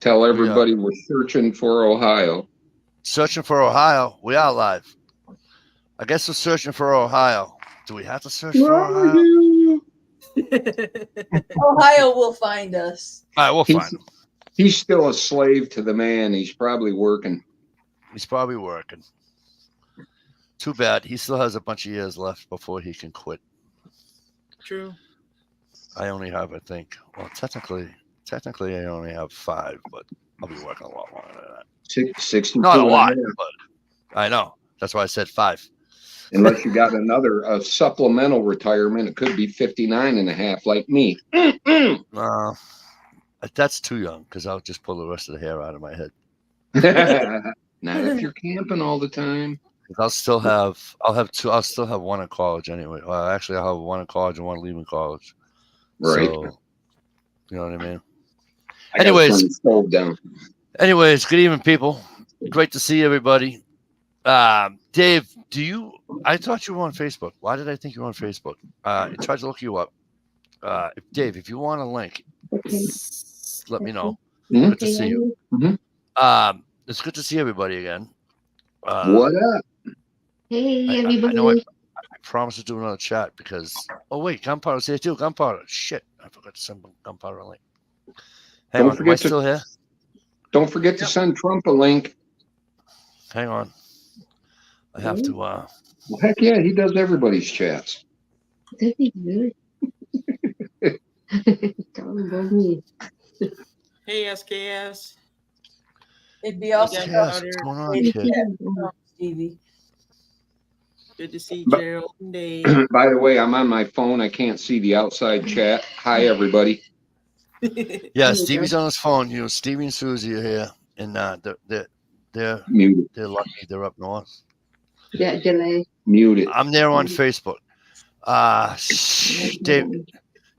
Tell We are everybody we're searching for Ohio. searching for Ohio. We are live. I guess we're searching for Ohio. Do we have to search Where for are Ohio? you? Ohio will find us. All right, we'll find He's him. he's still a slave to the man. He's probably working. He's probably working. Too bad. He still has a bunch of years left before he can quit. True. I only have, I think, well, technically, I only have 5, but I'll be working a lot longer than that. 62 Not a and a lot, half. but I know. That's why I said 5. Unless you got another supplemental retirement, it could be 59 and a half like me. That's too young because I'll just pull the rest of the hair out of my head. Not if you're camping all the time. I'll still have one in college anyway. Well, actually, I'll have one in college and one leaving college. Right. So, you know what I mean? I gotta Anyways. turn the stove down. Anyways, good evening, people. Great to see everybody. Dave, I thought you were on Facebook. Why did I think you were on Facebook? I tried to look you up. Dave, if you want a link, let me know. Mhm. Good to see you. Mhm. It's good to see everybody again. What up? Hey, I everybody. know I promised to do another chat because wait, Gunpowder's here too. Gunpowder. Shit. I forgot to send Gunpowder a link. Hang Don't on, am I forget to- still here? Don't forget to send Trump a link. Hang on. I have to Well, heck yeah, he does everybody's chats. That'd be good. Tell them about me. Hey, SKS. It'd be awesome. Yeah, Yes, what's going on, Lady kid? Cat, Stevie. Good to see But- Gerald and Dave. By the way, I'm on my phone. I can't see the outside chat. Hi, everybody. Yeah, Stevie's on his phone. You know, Stevie and Susie are here, and they're Muted. lucky they're up north. Yeah, delay. Muted. I'm there on Facebook.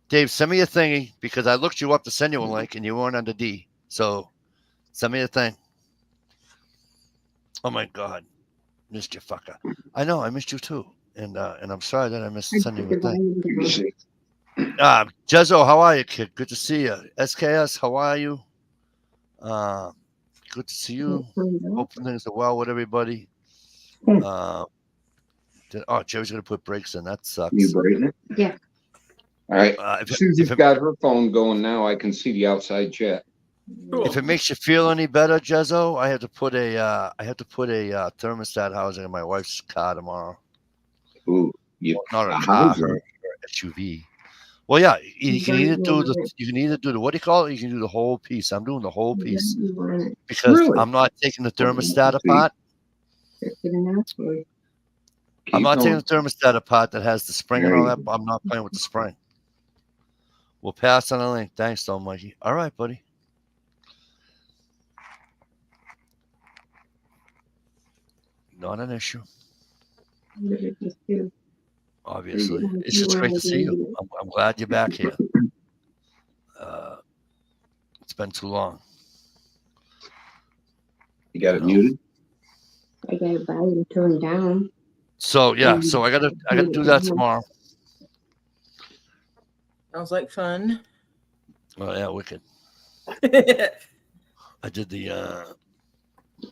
Dave, send me a thingy because I looked you up to send you a link and you weren't under D. So send me a thing. Oh my God, missed you, fucker. I know I missed you too, and I'm sorry that I missed sending you a thing. Let me see. Jezzo, how are you, kid? Good to see you. SKS, how are you? Good to see you. Hope things are well with everybody. Jerry's gonna put brakes in. That sucks. You breaking it? Yeah. All right. If Susie's got her phone going now. I can see the outside chat. it makes you feel any better, Jezzo, I have to put a thermostat housing in my wife's car tomorrow. Ooh, you Not a a car, housing. her SUV. Well, yeah, you can either do the what do you call it? You can do the whole piece. I'm doing the whole piece because Really? I'm not taking the thermostat See. apart. Keep I'm not taking going. the thermostat apart that has the spring and all that. I'm not playing with the spring. We'll pass on the link. Thanks, though, Mikey. All right, buddy. Not an issue. Obviously, it's just great to see you. I'm glad you're back here. It's been too long. You got it muted? I got it volume turned down. So yeah, so I gotta do that tomorrow. Sounds like fun. Oh yeah, wicked. I did the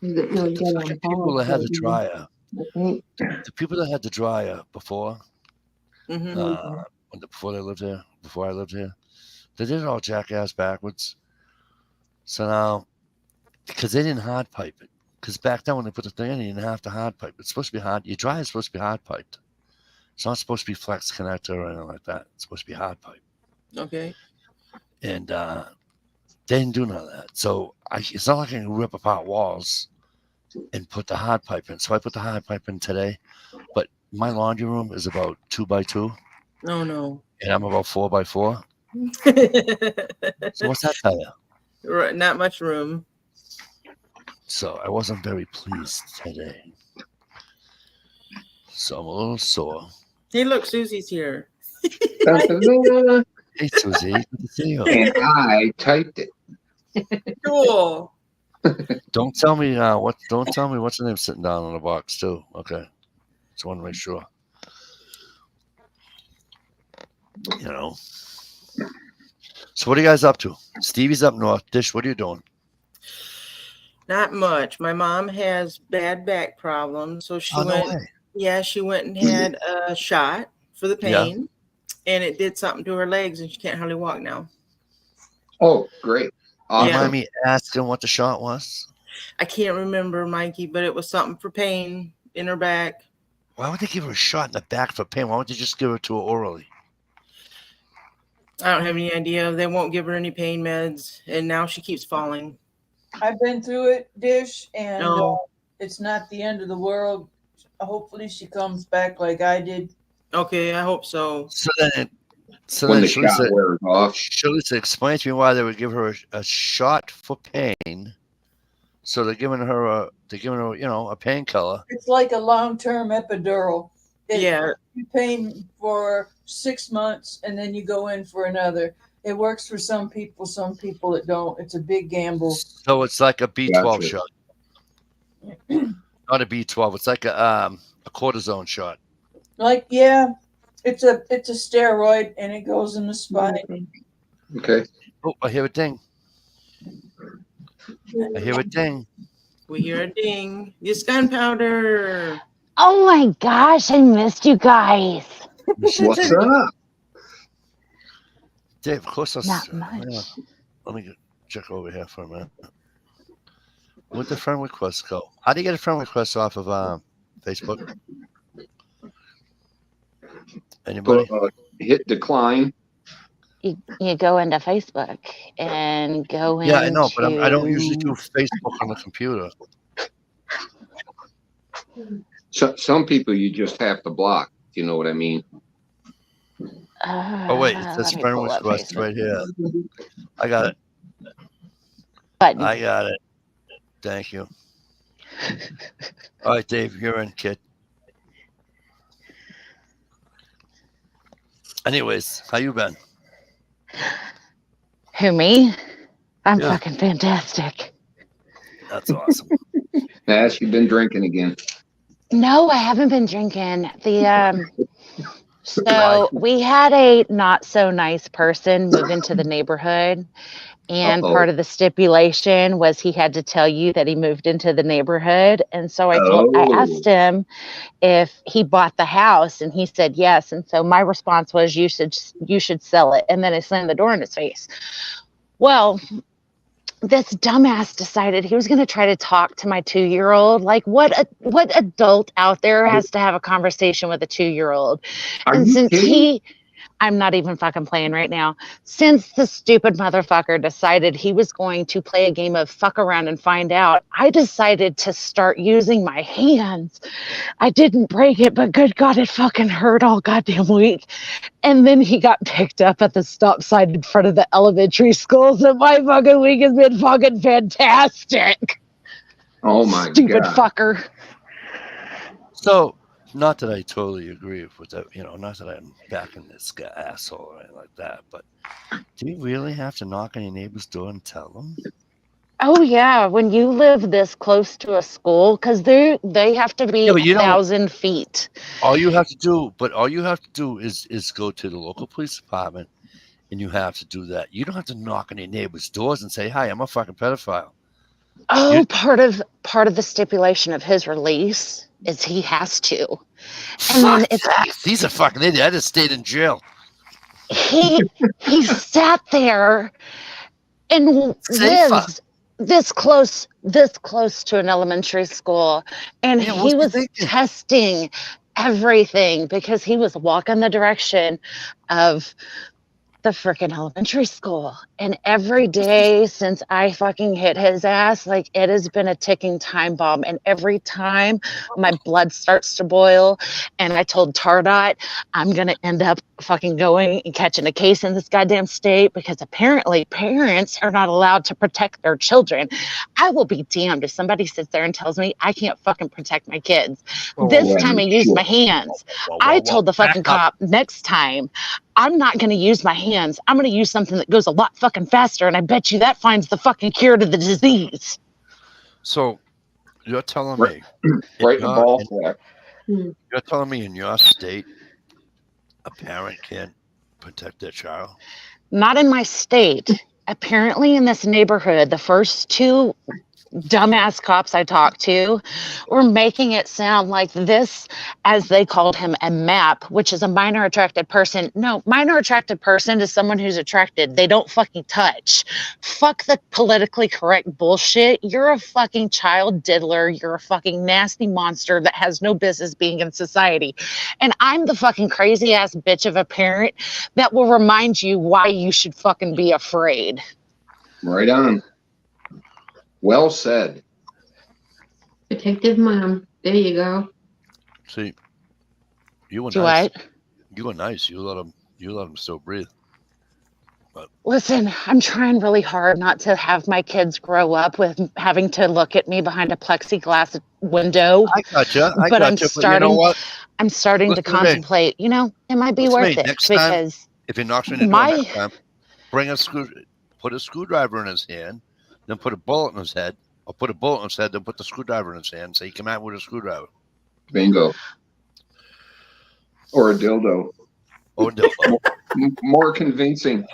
fucking people that had the dryer. The people that had the dryer before, before they lived here, before I lived here, they did it all jackass backwards. So now, because they didn't hard pipe it, because back then when they put the thing in, you didn't have to hard pipe. It's supposed to be hard. Your dryer is supposed to be hard piped. It's not supposed to be flex connector or anything like that. It's supposed to be hard pipe. Okay. And they didn't do none of that. So it's not like I can rip apart walls and put the hard pipe in. So I put the hard pipe in today. But my laundry room is about 2x2. Oh no. And I'm about 4x4. So what's that tell you? Right, not much room. So I wasn't very pleased today. So I'm a little sore. Hey, look, Susie's here. Hey, Susie, good to see you. And I typed it. Cool. Don't tell me what's the name sitting down on the box too. Okay, just want to make sure. You know. So what are you guys up to? Stevie's up north. Dish, what are you doing? Not much. My mom has bad back problems, so she Oh, no went. way. Yeah, she went and had a shot for the Yeah. pain, and it did something to her legs, and she can't hardly walk now. Oh, great. You Awesome. mind me asking what the shot was? I can't remember, Mikey, but it was something for pain in her back. Why would they give her a shot in the back for pain? Why would they just give it to her orally? I don't have any idea. They won't give her any pain meds, and now she keeps falling. I've been through it, Dish, and No. it's not the end of the world. Hopefully she comes back like I did. Okay, I hope so. So then, When the Shalisa, shot wears off. Shalisa, explain to me why they would give her a shot for pain. So they're giving her a painkiller. It's like a long-term epidural. Yeah. You pain for 6 months and then you go in for another. It works for some people it don't. It's a big gamble. So it's like a B12 Gotcha. shot. Not a B12. It's like a cortisone shot. Like, yeah, it's a steroid and it goes in the spine. Okay. Oh, I hear a ding. I hear a ding. We hear a ding. It's gunpowder. Oh my gosh, I missed you guys. What's up? Dave, of course I Not much. Let me check over here for a minute. Where'd the friend request go? How do you get a friend request off of Facebook? Anybody? Hit decline. You go into Facebook and go Yeah, I know, but I don't into- usually do Facebook on the computer. So, some people you just have to block. You know what I mean? Oh wait, it says let me friend pull up request Facebook. right here. I got it. Button. I got it. Thank you. All right, Dave, you're in, kid. Anyways, how you been? Who, me? I'm Yeah. fucking fantastic. That's awesome. Ash, you've been drinking again. No, I haven't been drinking. Why? So we had a not so nice person move into the neighborhood, and Uh-oh. part of the stipulation was he had to tell you that he moved into the neighborhood. And so I Oh. asked him if he bought the house, and he said yes. And so my response was, you should sell it. And then I slammed the door in his face. Well, this dumbass decided he was going to try to talk to my 2-year-old. Like, what adult out there has to have a conversation with a 2-year-old? Are And you since kidding? I'm not even fucking playing right now. Since the stupid motherfucker decided he was going to play a game of fuck around and find out, I decided to start using my hands. I didn't break it, but good God, it fucking hurt all goddamn week. And then he got picked up at the stop sign in front of the elementary school. So my fucking week has been fucking fantastic. Oh my Stupid God. fucker. So, not that I totally agree with that, not that I'm backing this guy asshole or anything like that, but do you really have to knock on your neighbor's door and tell them? Oh yeah, when you live this close to a school, because they have to be Yeah, but you don't- 1,000 feet. All you have to do is go to the local police department, and you have to do that. You don't have to knock on your neighbor's doors and say, "Hi, I'm a fucking pedophile." Oh, You- part of the stipulation of his release is he has to. And then Fuck it's that. He's a fucking idiot. I just stayed in jail. he sat there and Safer. lives this close to an elementary school, and Yeah, he what's he was thinking? testing everything because he was walking the direction of the freaking elementary school. And every day since I fucking hit his ass, like, it has been a ticking time bomb. And every time my blood starts to boil, and I told Tardot I'm gonna end up fucking going and catching a case in this goddamn state, because apparently parents are not allowed to protect their children. I will be damned if somebody sits there and tells me I can't fucking protect my kids. This yeah, time I used sure. my hands. I told the fucking cop, next time I'm not going to use my hands. I'm going to use something that goes a lot fucking faster, and I bet you that finds the fucking cure to the disease. So you're telling Right. me, Right in the ball sack. you're telling me in your state, a parent can't protect their child? Not in my state. apparently in this neighborhood, the first two dumbass cops I talked to were making it sound like this, as they called him, a map, which is a minor attracted person. No, minor attracted person is someone who's attracted. They don't fucking touch. Fuck the politically correct bullshit. You're a fucking child diddler. You're a fucking nasty monster that has no business being in society. And I'm the fucking crazy ass bitch of a parent that will remind you why you should fucking be afraid. Right on. Well said. Protective mom. There you go. See, you were Do nice. I? You were nice. You let him still breathe. Listen, I'm trying really hard not to have my kids grow up with having to look at me behind a plexiglass window. I gotcha. But I'm But you know starting- what? I'm starting Listen to to me. contemplate, it might be Listen to worth me. it Next time- because If he knocks me in the door My- next time, put a screwdriver in his hand, then put a bullet in his head, or put a bullet in his head, then put the screwdriver in his hand, so he come out with a screwdriver. Bingo. Or a dildo. Oh, no. More convincing.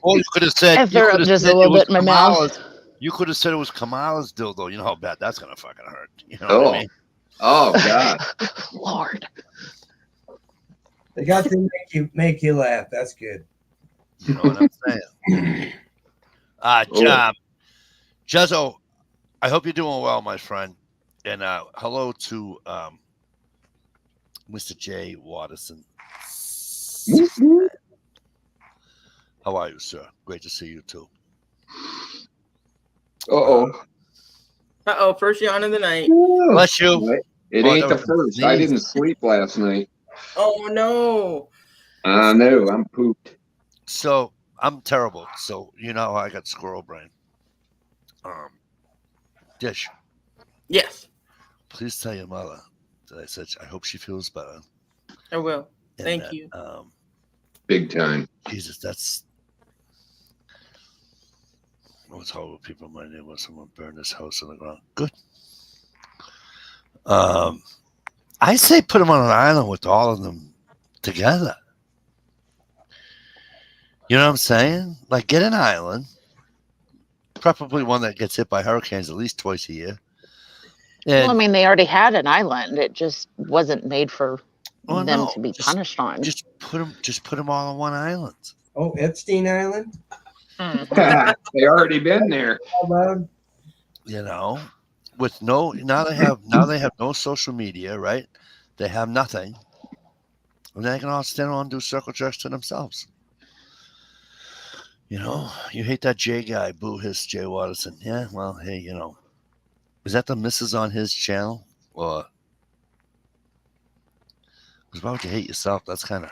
Or you could have said, I threw up just a little bit in my mouth. You could have said it was Kamala's dildo. You know how bad that's gonna fucking hurt. You know Oh. what I mean? Oh, God. Lord. They got to make you laugh. That's good. You know what I'm saying? Oh. Jezzo, I hope you're doing well, my friend. And hello to Mr. Jay Watterson. How are you, sir? Great to see you too. Uh-oh. Uh-oh, first yawn of the night. Bless you. It Oh, ain't that the was first. I disease. didn't sleep last night. Oh, no. I know. I'm pooped. So I'm terrible. So you know how I got squirrel brain. Dish, Yes, please tell your mother that I said I hope she feels better. I will. And Thank that, you. Big time. Jesus, that's what's horrible. People in my name when someone burned his house on the ground. Good. I say put them on an island with all of them together. You know what I'm saying? Like get an island, preferably one that gets hit by hurricanes at least twice a year. And Well, I mean, they already had an island. It just wasn't made for well, them no, to be just- punished on. Just put them all on one island. Oh, Epstein Island? They already been there. How about? You know, with no now they have no social media, right? They have nothing, and they can all stand around and do circle jerks to themselves. You know, you hate that Jay guy, boo his Jay Watterson. Yeah, well, hey, is that the missus on his channel, or because why would you hate yourself? That's kind of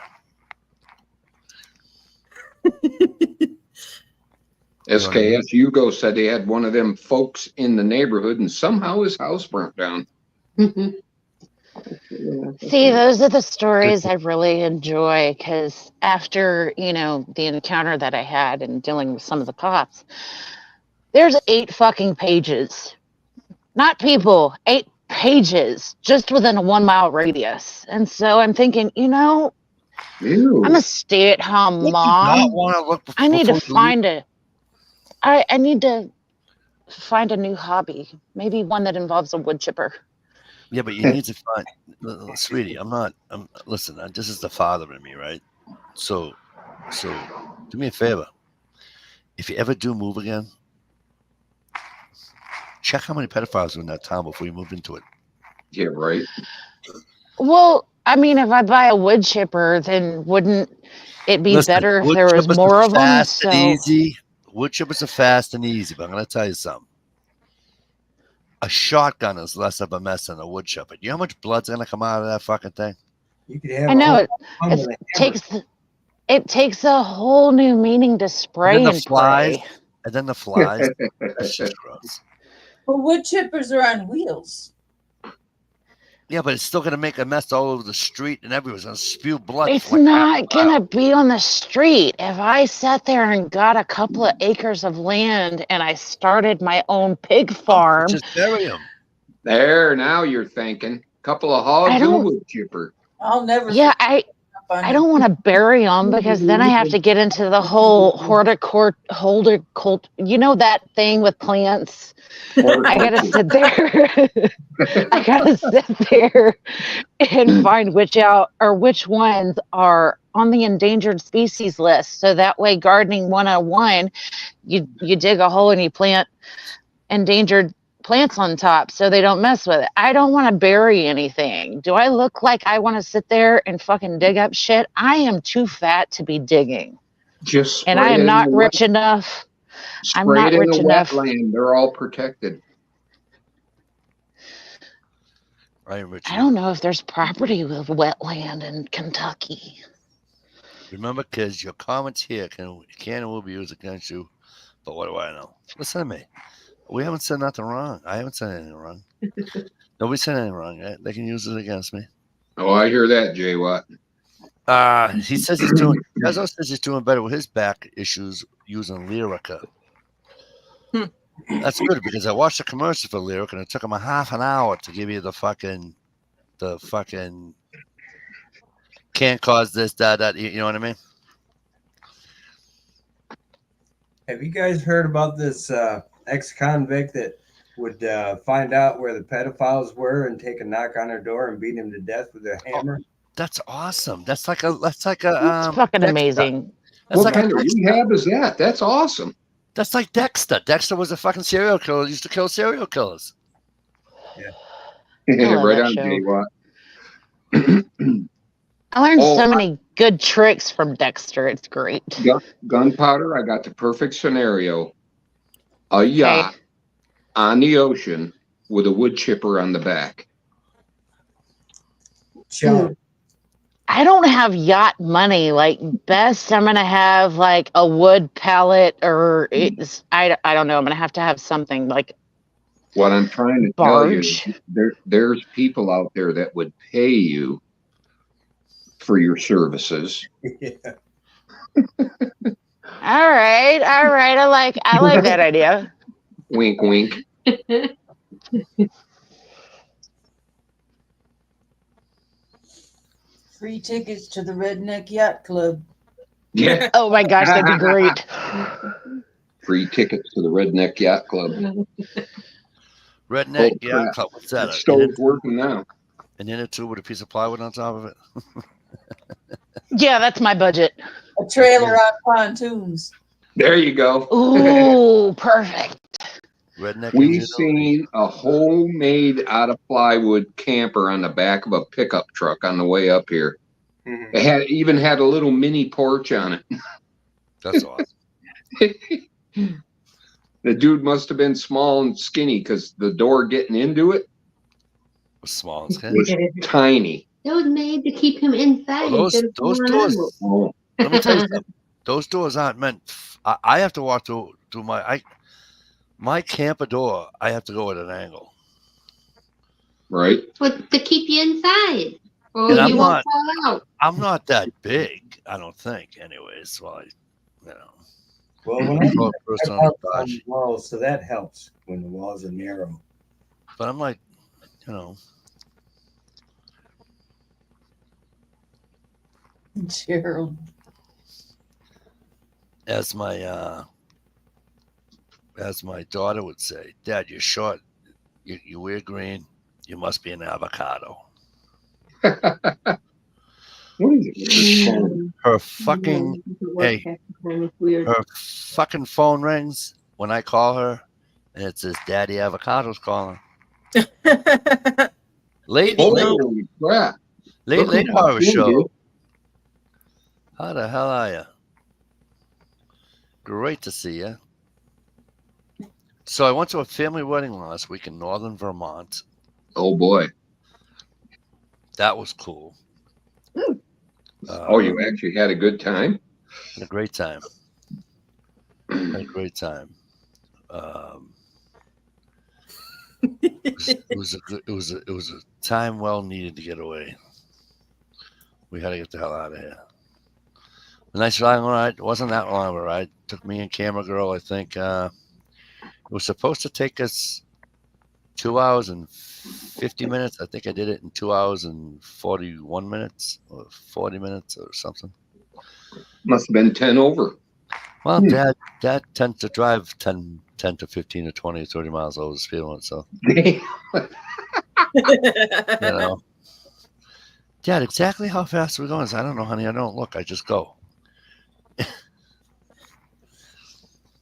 SKS Hugo said he had one of them folks in the neighborhood and somehow his house burnt down. See, those are the stories I really enjoy because after, the encounter that I had and dealing with some of the cops, there's 8 fucking pages. Not people, 8 pages just within a 1-mile radius. And so I'm thinking, Ew. I'm a stay-at-home not mom. want to look. I need to before you find I need to find a new hobby, maybe one that involves a wood chipper. Yeah, but you need to find, sweetie. Listen. This is the father in me, right? So, do me a favor. If you ever do move again, check how many pedophiles are in that town before you move into it. Yeah, right. Well, I mean, if I buy a wood chipper, then wouldn't it be Listen, better if wood there was chippers more are of them? fast So, and easy. Wood chippers are fast and easy, but I'm going to tell you something. A shotgun is less of a mess than a wood chipper. You know how much blood's going to come out of that fucking thing? You could have I know all it fun with a hammer. takes a whole new meaning to spray And then and the flies. pray. And then the flies. That's just gross. Well, wood chippers are on wheels. Yeah, but it's still going to make a mess all over the street, and everyone's going to spew blood. It's for like half not a mile. gonna be on the street. If I sat there and got a couple of acres of land and I started my own pig farm, Just bury them. There, now you're thinking. Couple of I hogs and a don't- wood chipper. I'll never. yeah, I on I don't want to bury them because then I have to get into the whole you know that thing with plants. I gotta sit there. I gotta sit there and find which ones are on the endangered species list. So that way, gardening 101, you dig a hole and you plant endangered plants on top so they don't mess with it. I don't want to bury anything. Do I look like I want to sit there and fucking dig up shit? I am too fat to be digging. Just And I spray it am in not the rich wet- enough. I'm Spray not it in rich the enough. wetland. They're all protected. I am rich. I don't know if there's property with wetland in Kentucky. Remember, kids, your comments here can and will be used against you. But what do I know? Listen to me. We haven't said nothing wrong. I haven't said anything wrong. Nobody said anything wrong. They can use it against me. Oh, I hear that, Jay Watt. He says he's doing. Gazo says he's doing better with his back issues using Lyrica. That's good because I watched a commercial for Lyrica and it took him a half an hour to give you the fucking can't cause this, that. You know what I mean? Have you guys heard about this ex-convict that would find out where the pedophiles were and take a knock on their door and beat him to death with a hammer? That's awesome. That's like a It's fucking Dexter. amazing. That's What like a kind of Dexter. rehab is that? That's awesome. That's like Dexter. Dexter was a fucking serial killer. He used to kill serial killers. love Right that on, show. Jay Watt. I learned Oh, so many good tricks from Dexter. It's great. Gunpowder, I got the perfect scenario. A yacht on the ocean with a wood chipper on the back. Sean, I don't have yacht money. Like best, I'm gonna have like a wood pallet, or it's I don't know. I'm gonna have to have something like What I'm trying to tell you, barge. there's people out there that would pay you for your services. yeah. All right. I like that idea. Wink, wink. free tickets to the Redneck Yacht Club. Yeah. Oh my gosh, that'd be great. Free tickets to the Redneck Yacht Club. Redneck Oh, Yacht crap. Club. What's That that? stove's working now. An inner tube with a piece of plywood on top of it. Yeah, that's my budget. A trailer on pontoons. There you go. Ooh, perfect. Redneck. We've ingenuity. seen a homemade out of plywood camper on the back of a pickup truck on the way up here. Mhm. It even had a little mini porch on it. That's awesome. The dude must have been small and skinny because the door getting into it Small and skinny. was tiny. It was made to keep him inside. Well, instead of those going doors. out. Oh, Let me tell you something. Those doors aren't meant. I have to walk through my camper door. I have to go at an angle. right. But to keep you inside. Or And I'm you not- won't fall out. I'm not that big. I don't think. Anyways, well, Well, when I Well, first I on bounce the on dodge. the walls, so that helps when the walls are narrow. But I'm like, Gerald. as my daughter would say, Dad, you're short. You wear green. You must be an avocado. What is it? Her fucking hey. It's weird. her fucking phone rings when I call her, and it says Daddy Avocado's calling. Late Holy crap. horror Dude, show. How the hell are you? Great to see you. So I went to a family wedding last week in northern Vermont. Oh boy. That was cool. Oh, you actually had a good time? Had a great time. Had a great time. It was a time well needed to get away. We had to get the hell out of here. A nice long ride. It wasn't that long of a ride. Took me and Camera Girl, I think. It was supposed to take us 2 hours and 50 minutes. I think I did it in 2 hours and 41 minutes or 40 minutes or something. Must have been 10 over. Well, Dad tends to drive 10 to 15 or 20 or 30 miles over the speed limit. So, you know. Dad, exactly how fast are we going? I said, I don't know, honey. I don't look. I just go.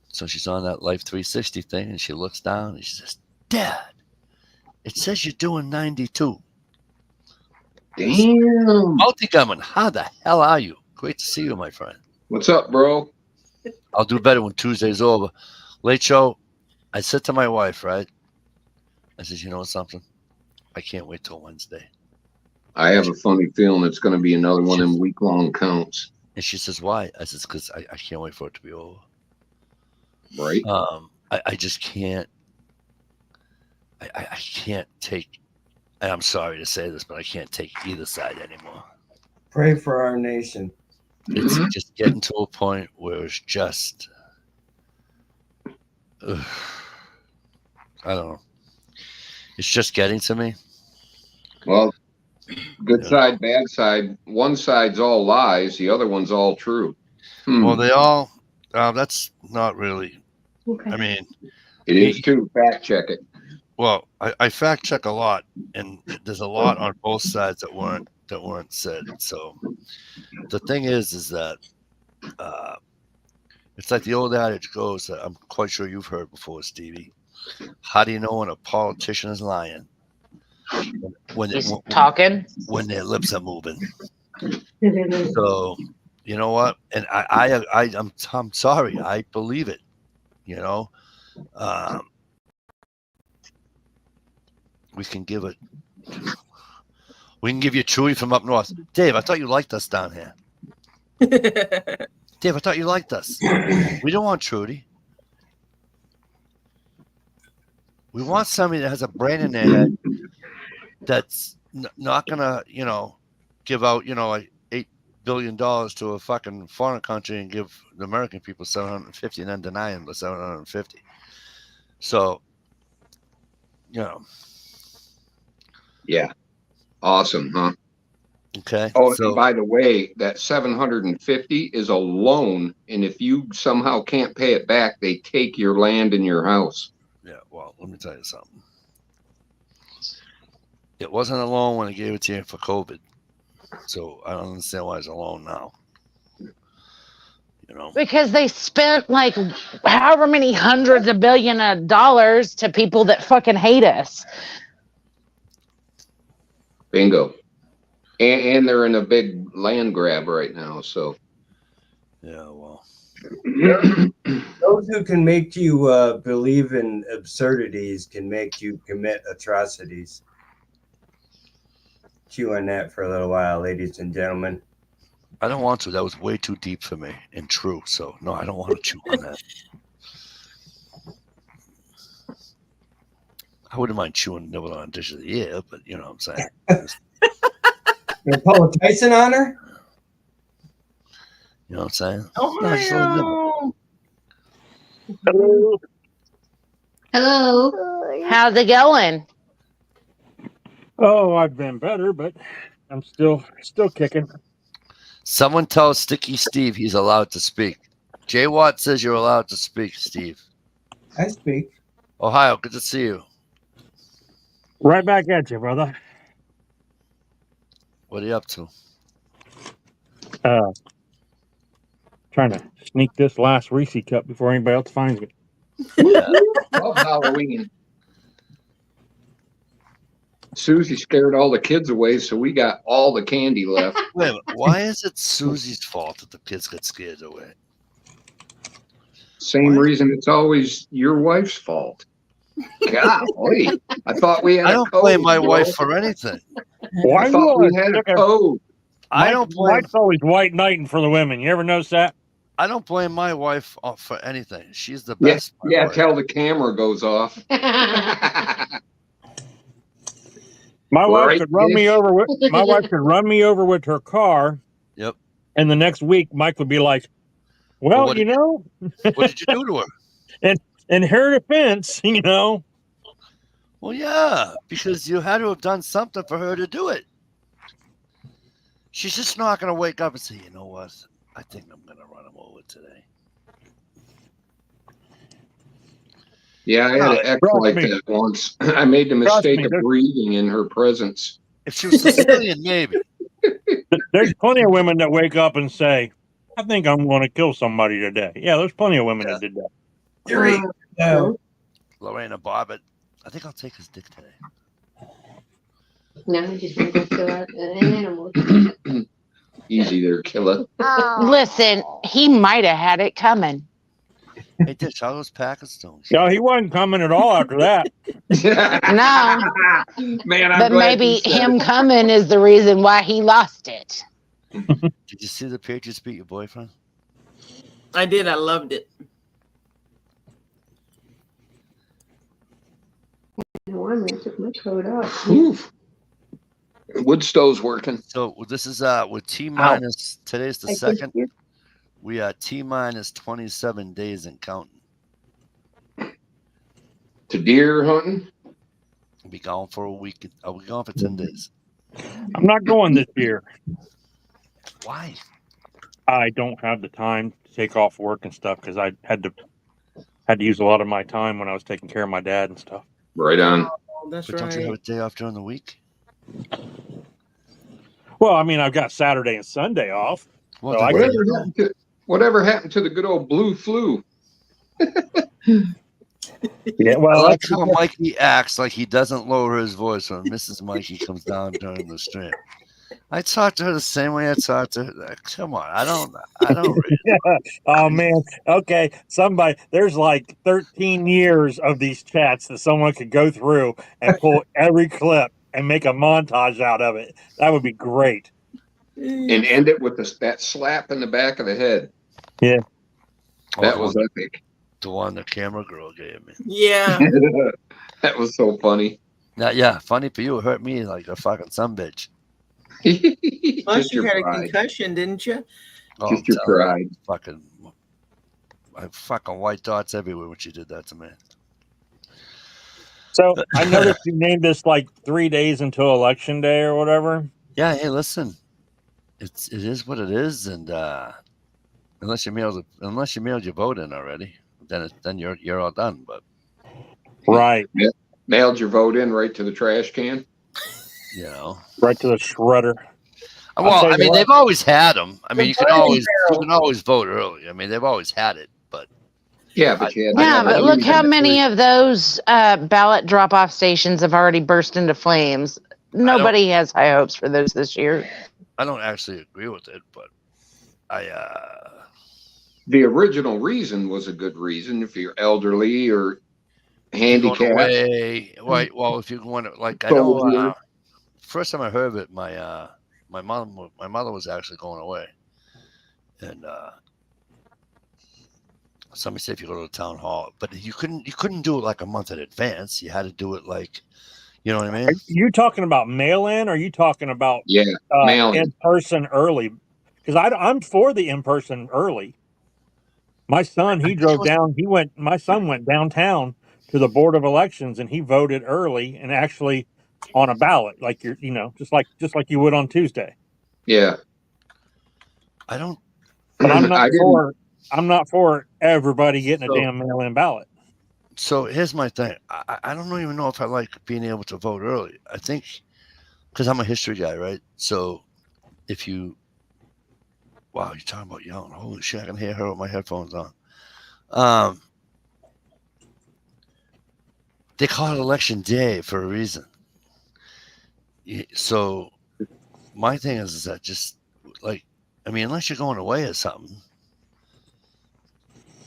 So she's on that Life 360 thing, and she looks down, and she says, Dad, it says you're doing 92. Damn. Multi-Gummin, how the hell are you? Great to see you, my friend. What's up, bro? I'll do better when Tuesday's over. Late show, I said to my wife, right? I said, you know something? I can't wait till Wednesday. I have a funny feeling it's going to be another one of them week-long counts. And she says, why? I said, because I can't wait for it to be over. Right? I just can't. I can't take, and I'm sorry to say this, but I can't take either side anymore. Pray for our nation. It's just getting to a point where it's just, I don't know. It's just getting to me. Well, good side, bad side. One side's all lies. The other one's all true. Well, they all, that's not really, Okay. I mean. It is too. Fact check it. Well, I fact check a lot, and there's a lot on both sides that weren't said. So the thing is that it's like the old adage goes that I'm quite sure you've heard before, Stevie. How do you know when a politician is lying? When He's talking. when their lips are moving. So you know what? And I'm sorry. I believe it. You know. We can give you Chewy from up north. Dave, I thought you liked us down here. Dave, I thought you liked us. We don't want Trudy. We want somebody that has a brain in their head that's not going to, give out, like $8 billion to a fucking foreign country and give the American people 750 and then deny them the 750. So, Yeah. Awesome, huh? Okay. Oh, so, and by the way, that 750 is a loan, and if you somehow can't pay it back, they take your land and your house. yeah, well, let me tell you something. It wasn't a loan when I gave it to you for COVID. So I don't understand why it's a loan now. Because they spent like however many hundreds of billions of dollars to people that fucking hate us. Bingo. And they're in a big land grab right now, so. Yeah, well. Those who can make you believe in absurdities can make you commit atrocities. Chew on that for a little while, ladies and gentlemen. I don't want to. That was way too deep for me and true. So, no, I don't want to chew on that. I wouldn't mind chewing nibble on a dish of the year, but you know what I'm saying. Paula Tyson on her? You know what I'm saying? Ohio. Hello. How's it going? Oh, I've been better, but I'm still kicking. Someone tell Sticky Steve he's allowed to speak. Jay Watt says you're allowed to speak, Steve. I speak. Ohio, good to see you. Right back at you, brother. What are you up to? Trying to sneak this last Reese cup before anybody else finds me. Love Halloween. Susie scared all the kids away, so we got all the candy left. Wait a minute. Why is it Susie's fault that the kids get scared away? Same reason it's always your wife's fault. Golly. I thought we had I a don't code. blame my bro. wife for anything. Why I thought we had a code. I don't blame. Mike's always white knighting for the women. You ever notice that? I don't blame my wife for anything. She's the Yeah, best. yeah, till the camera goes off. My Right, wife could run me yes. over with my wife could run me over with her car. Yep. And the next week, Mike would be like, "Well, what you did- know, What did you do to her? in her defense, you know." Well, yeah, because you had to have done something for her to do it. She's just not going to wake up and say, you know what? I think I'm going to run him over today. Yeah, I had an ex trust like me. that once. I made the Trust mistake me, of there's- breathing in her presence. If she was Sicilian, maybe. There's plenty of women that wake up and say, I think I'm going to kill somebody today. Yeah, there's plenty of women that did that. Yuri, Lorena Bobbitt. I think I'll take his dick today. No, I just want to go kill an animal. Easy there, killer. Listen, he might have had it coming. Hey, Dish, how those Packers doing? No, he wasn't coming at all after that. No. Man, I'm But glad maybe you said him it. coming is the reason why he lost it. Did you see the Patriots beat your boyfriend? I did. I loved it. Warm. I took my coat off. Oof. Wood stove's working. So this is with T minus. Today's the second. We are T minus 27 days and counting. To deer hunting? We'll be gone for a week. I'll be gone for 10 days. I'm not going this year. Why? I don't have the time to take off work and stuff because I had to use a lot of my time when I was taking care of my dad and stuff. Right on. Oh, that's But don't you have a right. day off during the week? Well, I mean, I've got Saturday and Sunday off. Well, So I then- Whatever happened to the good old blue flu? Yeah, I well, like how Mikey acts like he doesn't lower his voice when Mrs. Mikey comes down during the stream. I talk to her the same way I talk to her. Come on, I don't. oh man. Okay, there's like 13 years of these chats that someone could go through and pull every clip and make a montage out of it. That would be great. And end it with that slap in the back of the head. Yeah. That was epic. The one the camera girl gave me. Yeah. That was so funny. Now, yeah, funny for you. It hurt me like a fucking sumbitch. Plus, Just you your had a pride. concussion, didn't you? Oh, Just your I'm telling pride. you, I have fucking white dots everywhere when she did that to me. So I noticed you named this like 3 days until election day or whatever. Yeah, hey, listen, it is what it is, and unless you mailed your vote in already, then you're all done. But Right. Mailed your vote in right to the trash can. you know, Right to the shredder. I'll well, tell I you mean, what. they've always had them. I mean, The you can always vote early. I mean, they've always had it, but Yeah, but you had Yeah, but look how many of of those ballot drop-off stations have already burst into flames. Nobody has high hopes for those this year. I don't actually agree with it. But the original reason was a good reason if you're elderly or going handicapped. away, right? Well, if you want to, like, I know. Soldier. First time I heard of it, my mother was actually going away, and somebody said if you go to the town hall, but you couldn't do it like a month in advance. You had to do it like, you know what I mean? Are you talking about mail-in or are you talking about Yeah, mail-in. in-person early? Because I'm for the in-person early. My son, my son went downtown to the Board of Elections and he voted early and actually on a ballot, like just like you would on Tuesday. Yeah. I don't. But I'm I not for everybody getting So- a damn mail-in ballot. So here's my thing. I don't even know if I like being able to vote early. I think because I'm a history guy, right? So if you, wow, you're talking about yelling. Holy shit, I can hear her with my headphones on. They call it election day for a reason. So my thing is that just like, I mean, unless you're going away or something,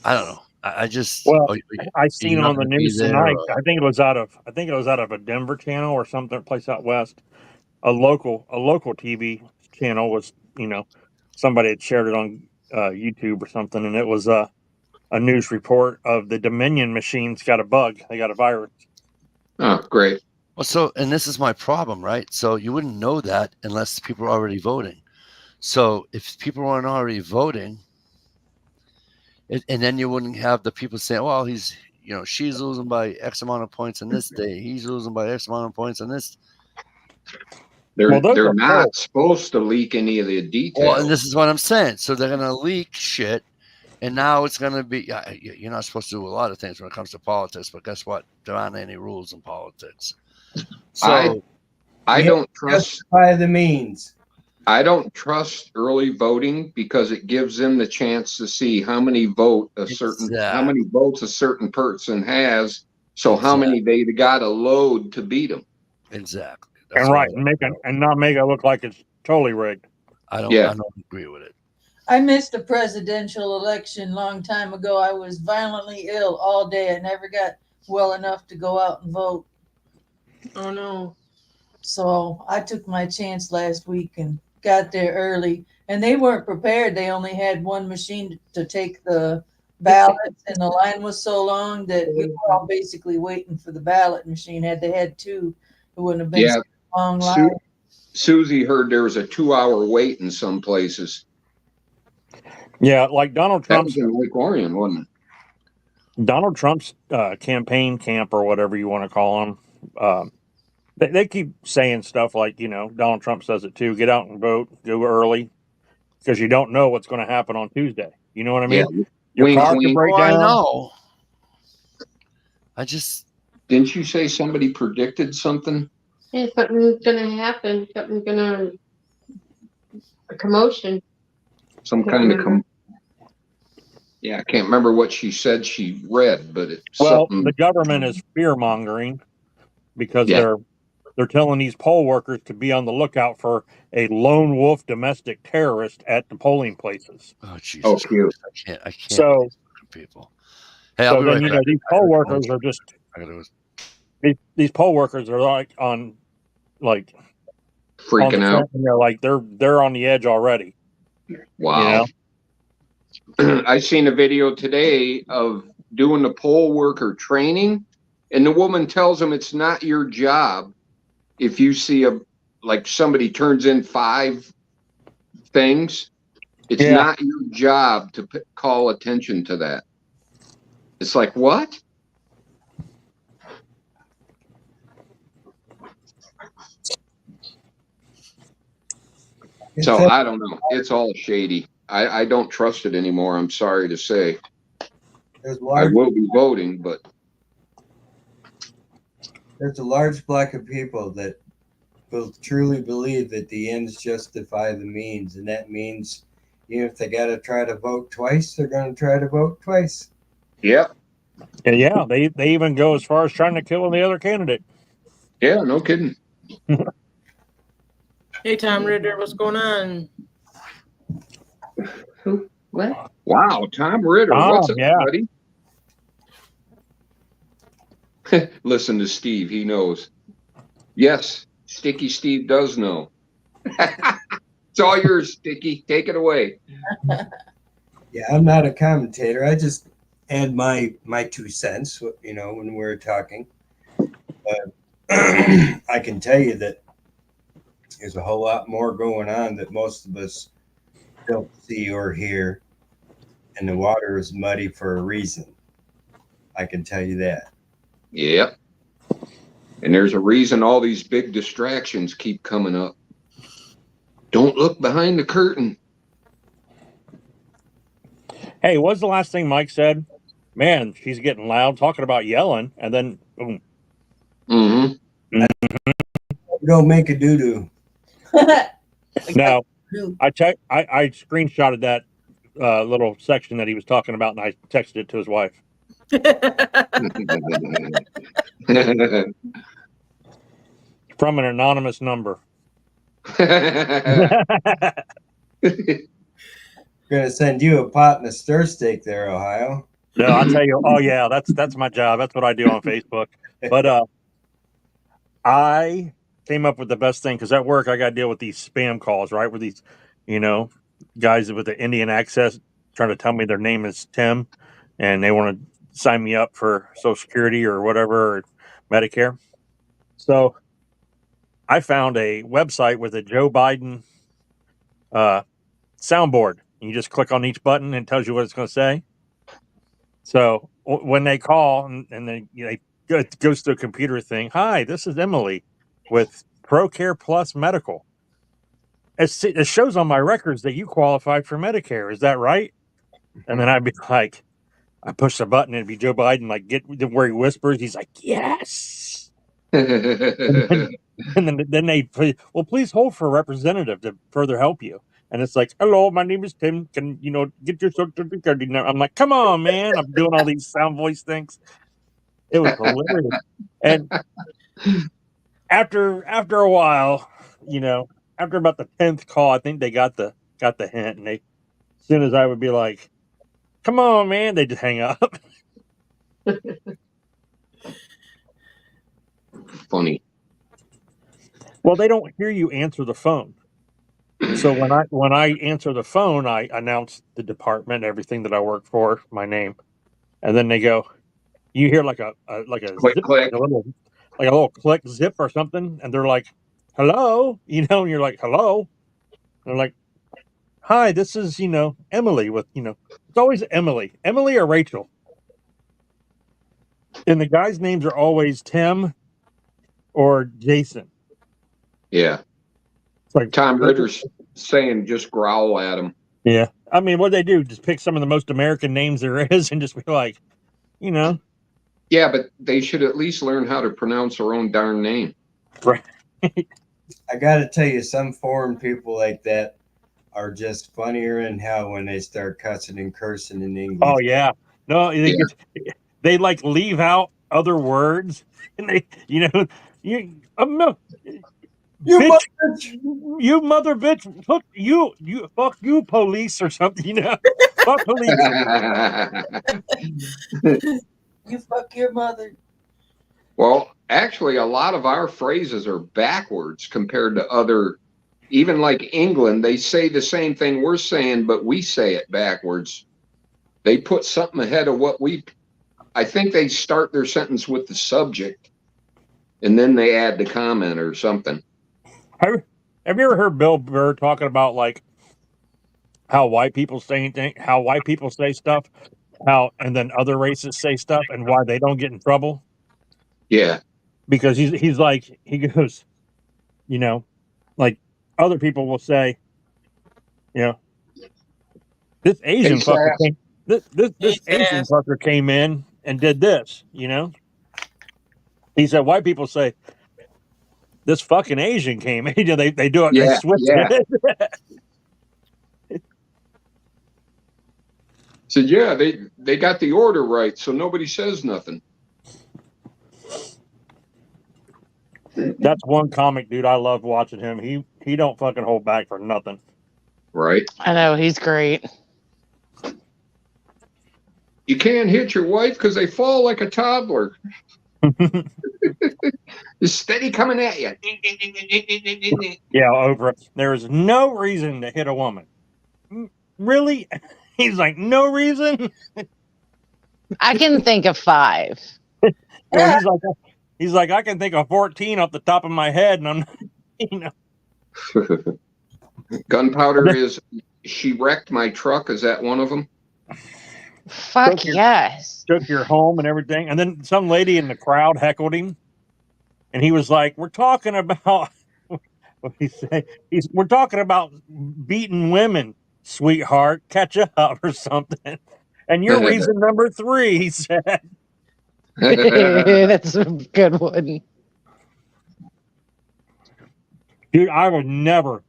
I don't know. I just I seen you're not on the gonna be news there, tonight. or- I think it was out of a Denver channel or something place out west. A local TV channel was, somebody had shared it on YouTube or something, and it was a news report of the Dominion machines got a bug. They got a virus. Oh, great. Well, so, and this is my problem, right? So you wouldn't know that unless people are already voting. So if people aren't already voting, and then you wouldn't have the people saying, well, he's she's losing by X amount of points in this day. He's losing by X amount of points in this. Well, those They're are not polls. supposed to leak any of the details. Well, and this is what I'm saying. So they're going to leak shit. And now it's going to be, you're not supposed to do a lot of things when it comes to politics, but guess what? There aren't any rules in politics. So I don't trust. Justify the means. I don't trust early voting because it gives them the chance to see how many votes a certain person has. So how many they got to load to beat them. Exactly. And right, and not make it look like it's totally rigged. I don't agree with it. I missed a presidential election long time ago. I was violently ill all day. I never got well enough to go out and vote. Oh no. So I took my chance last week and got there early. And they weren't prepared. They only had one machine to take the ballots, and the line was so long that we were all basically waiting for the ballot machine. Had they had two, it wouldn't have been such a long line. Susie heard there was a 2-hour wait in some places. Yeah, like Donald That Trump's was in Lake Orion, wasn't it? Donald Trump's campaign camp, or whatever you want to call them. They keep saying stuff like, Donald Trump says it too. Get out and vote. Go early, because you don't know what's going to happen on Tuesday. You know what I mean? Yeah. Your Wink, car wink. could break Oh, I down. know. Didn't you say somebody predicted something? Yeah, something's gonna happen. Something's gonna a commotion. Some kind of Yeah, I can't remember what she said she read, but it's Well, something. the government is fear mongering because Yeah. they're telling these poll workers to be on the lookout for a lone wolf domestic terrorist at the polling places. Oh, Jesus. Oh, cute. I can't. So- with these fucking people. Hey, I'll So be then, right back. these poll workers are just I gotta go. these poll workers are like on the Freaking out. fence, and they're on the edge already. Wow. I seen a video today of doing the poll worker training, and the woman tells them it's not your job if you see somebody turns in 5 things. It's Yeah. not your job to call attention to that. It's like, what? So I don't know. It's all shady. I don't trust it anymore. I'm sorry to say. There's I will be voting, but there's a large block of people that will truly believe that the ends justify the means, and that means even if they got to try to vote twice, they're going to try to vote twice. yep. And yeah, they even go as far as trying to kill the other candidate. Yeah, no kidding. Hey, Tom Ritter, what's going on? Who? What? Wow, Tom Ritter. What's up, yeah. buddy? Listen to Steve. He knows. Yes, Sticky Steve does know. It's all yours, Sticky. Take it away. Yeah, I'm not a commentator. I just add my 2 cents, when we're talking. But I can tell you that there's a whole lot more going on that most of us don't see or hear, and the water is muddy for a reason. I can tell you that. Yep. And there's a reason all these big distractions keep coming up. Don't look behind the curtain. Hey, what's the last thing Mike said? Man, she's getting loud, talking about yelling, and then boom. Mm-hmm. Go make a doo-doo. Now, I screenshotted that little section that he was talking about, and I texted it to his wife. From an anonymous number. Gonna send you a pot and a stir steak there, Ohio. No, I'll tell you. Oh yeah, that's my job. That's what I do on Facebook. But I came up with the best thing because at work I got to deal with these spam calls, right? With these, guys with the Indian accent trying to tell me their name is Tim, and they want to sign me up for Social Security or whatever, or Medicare. So I found a website with a Joe Biden soundboard. You just click on each button and it tells you what it's going to say. So when they call and they it goes to a computer thing. Hi, this is Emily with ProCare Plus Medical. It shows on my records that you qualified for Medicare. Is that right? And then I'd be like, I push the button and it'd be Joe Biden, like get where he whispers. He's like, yes. And then they play, well, please hold for a representative to further help you. And it's like, hello, my name is Tim. Can get your social security number? I'm like, come on, man. I'm doing all these sound voice things. It was hilarious. And after a while, after about the 10th call, I think they got the hint. And as soon as I would be like, come on, man, they just hang up. Funny. Well, they don't hear you answer the phone. So when I answer the phone, I announce the department, everything that I work for, my name, and then they go. You hear like a Click, zip, click. like a little click zip or something, and they're like, "Hello," and you're like, "Hello," and they're like, "Hi, this is Emily with it's always Emily or Rachel, and the guys' names are always Tim or Jason." Yeah. It's like Tom Ritter's saying just growl at him. Yeah. I mean, what they do, just pick some of the most American names there is and just be like, Yeah, but they should at least learn how to pronounce their own darn name. Right. I got to tell you, some foreign people like that are just funnier in hell when they start cussing and cursing in English. Oh, yeah. No, they like leave out other words and they, you mother bitch, fuck you police or something, fuck police. You fuck your mother. Well, actually, a lot of our phrases are backwards compared to other, even like England, they say the same thing we're saying, but we say it backwards. They put something ahead of I think they start their sentence with the subject and then they add the comment or something. Have you ever heard Bill Burr talking about like how white people say stuff, and then other races say stuff and why they don't get in trouble? Yeah. Because he goes, like other people will say, this Asian fucker Asian fucker came in and did this, He said white people say, this fucking Asian came in. They do it. Yeah, they switch it. So yeah, they got the order right, so nobody says nothing. That's one comic dude I love watching him. He don't fucking hold back for nothing. Right. I know, he's great. You can't hit your wife because they fall like a toddler. It's steady coming at you. Yeah, Oprah. There is no reason to hit a woman. Really? He's like, no reason? I can think of 5. He's like, I can think of 14 off the top of my head, and I'm, Gunpowder is, she wrecked my truck. Is that one of them? Fuck yes. Took your home and everything. And then some lady in the crowd heckled him. And he was like, we're talking about, what he say? We're talking about beating women, sweetheart. Catch up or something. And you're reason number 3, he said. That's a good one. Dude, I would never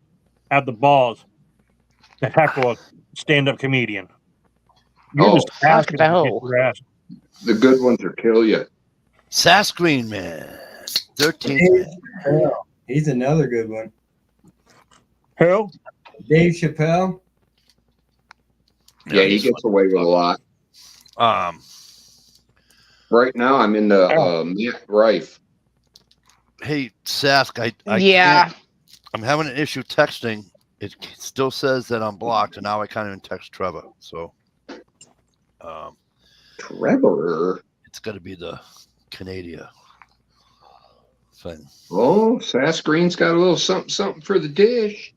have the balls to heckle a stand-up comedian. You're just asking to get your ass. The good ones will kill you. Sass Green Man, 13th man. He's another good one. Who? Dave Chappelle. Yeah, he gets away with a lot. Right now, I'm in the Matt Rife. Hey, Sask, I Yeah. can't- I'm having an issue texting. It still says that I'm blocked, and now I can't even text Trevor. So, Trevor. it's got to be the Canada thing. Oh, Sass Green's got a little something for the dish.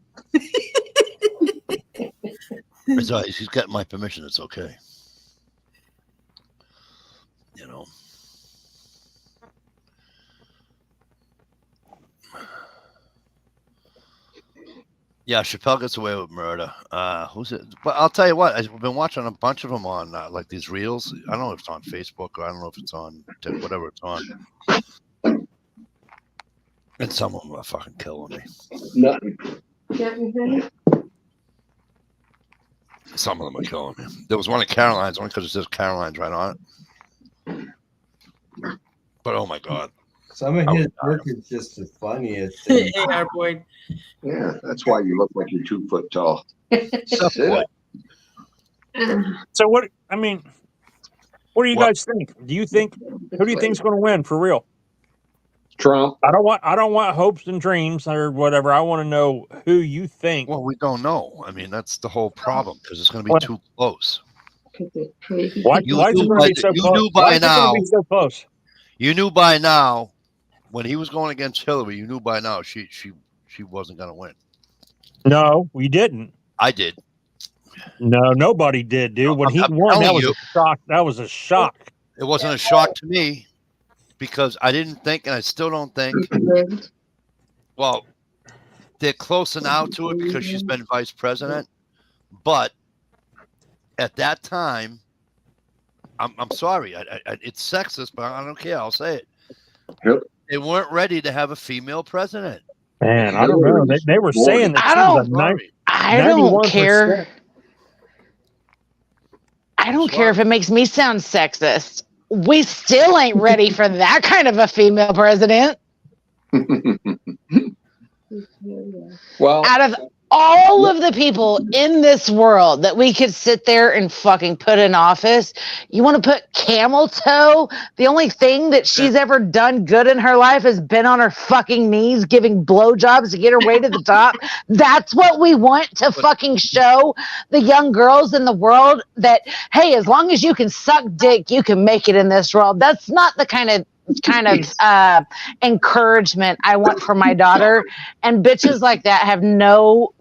It's all right. She's got my permission. It's okay. Yeah, Chappelle gets away with murder. Who's it? But I'll tell you what, I've been watching a bunch of them on like these reels. I don't know if it's on Facebook or I don't know if it's on whatever it's on. And some of them are fucking killing me. Nothing. Some of them are killing me. There was one at Caroline's only because it says Caroline's right on it. But oh my god. Some of his work is just the funniest. And Yeah, boy. Yeah, that's why you look like you're 2 foot tall. What? So what? I mean, what do you What? guys think? Who do you think's going to win for real? Trump. I don't want hopes and dreams or whatever. I want to know who you think. Well, we don't know. I mean, that's the whole problem because it's going to be What? too close. Why You is it knew going to by- be so you close? knew by Why is it gonna now. be so close? You knew by now when he was going against Hillary. You knew by now she wasn't going to win. No, we didn't. I did. No, nobody did, dude. When he I'm won, that telling was you. a shock. That was a shock. It wasn't a shock to me because I didn't think, and I still don't think. Well, they're closer now to it because she's been vice president. But at that time, I'm sorry, it's sexist, but I don't care. I'll say it. Yep. They weren't ready to have a female president. Man, I don't know. They were saying that I she was don't- a nine. Sorry. I don't 91%. care. I don't care if it makes me sound sexist. We still ain't ready for that kind of a female president. Well, Out of all of the people in this world that we could sit there and fucking put in office, you want to put camel toe? The only thing that she's ever done good in her life has been on her fucking knees giving blowjobs to get her way to the top. That's what we want to fucking show the young girls in the world that, hey, as long as you can suck dick, you can make it in this world. That's not the kind of encouragement I want for my daughter, and bitches like that have no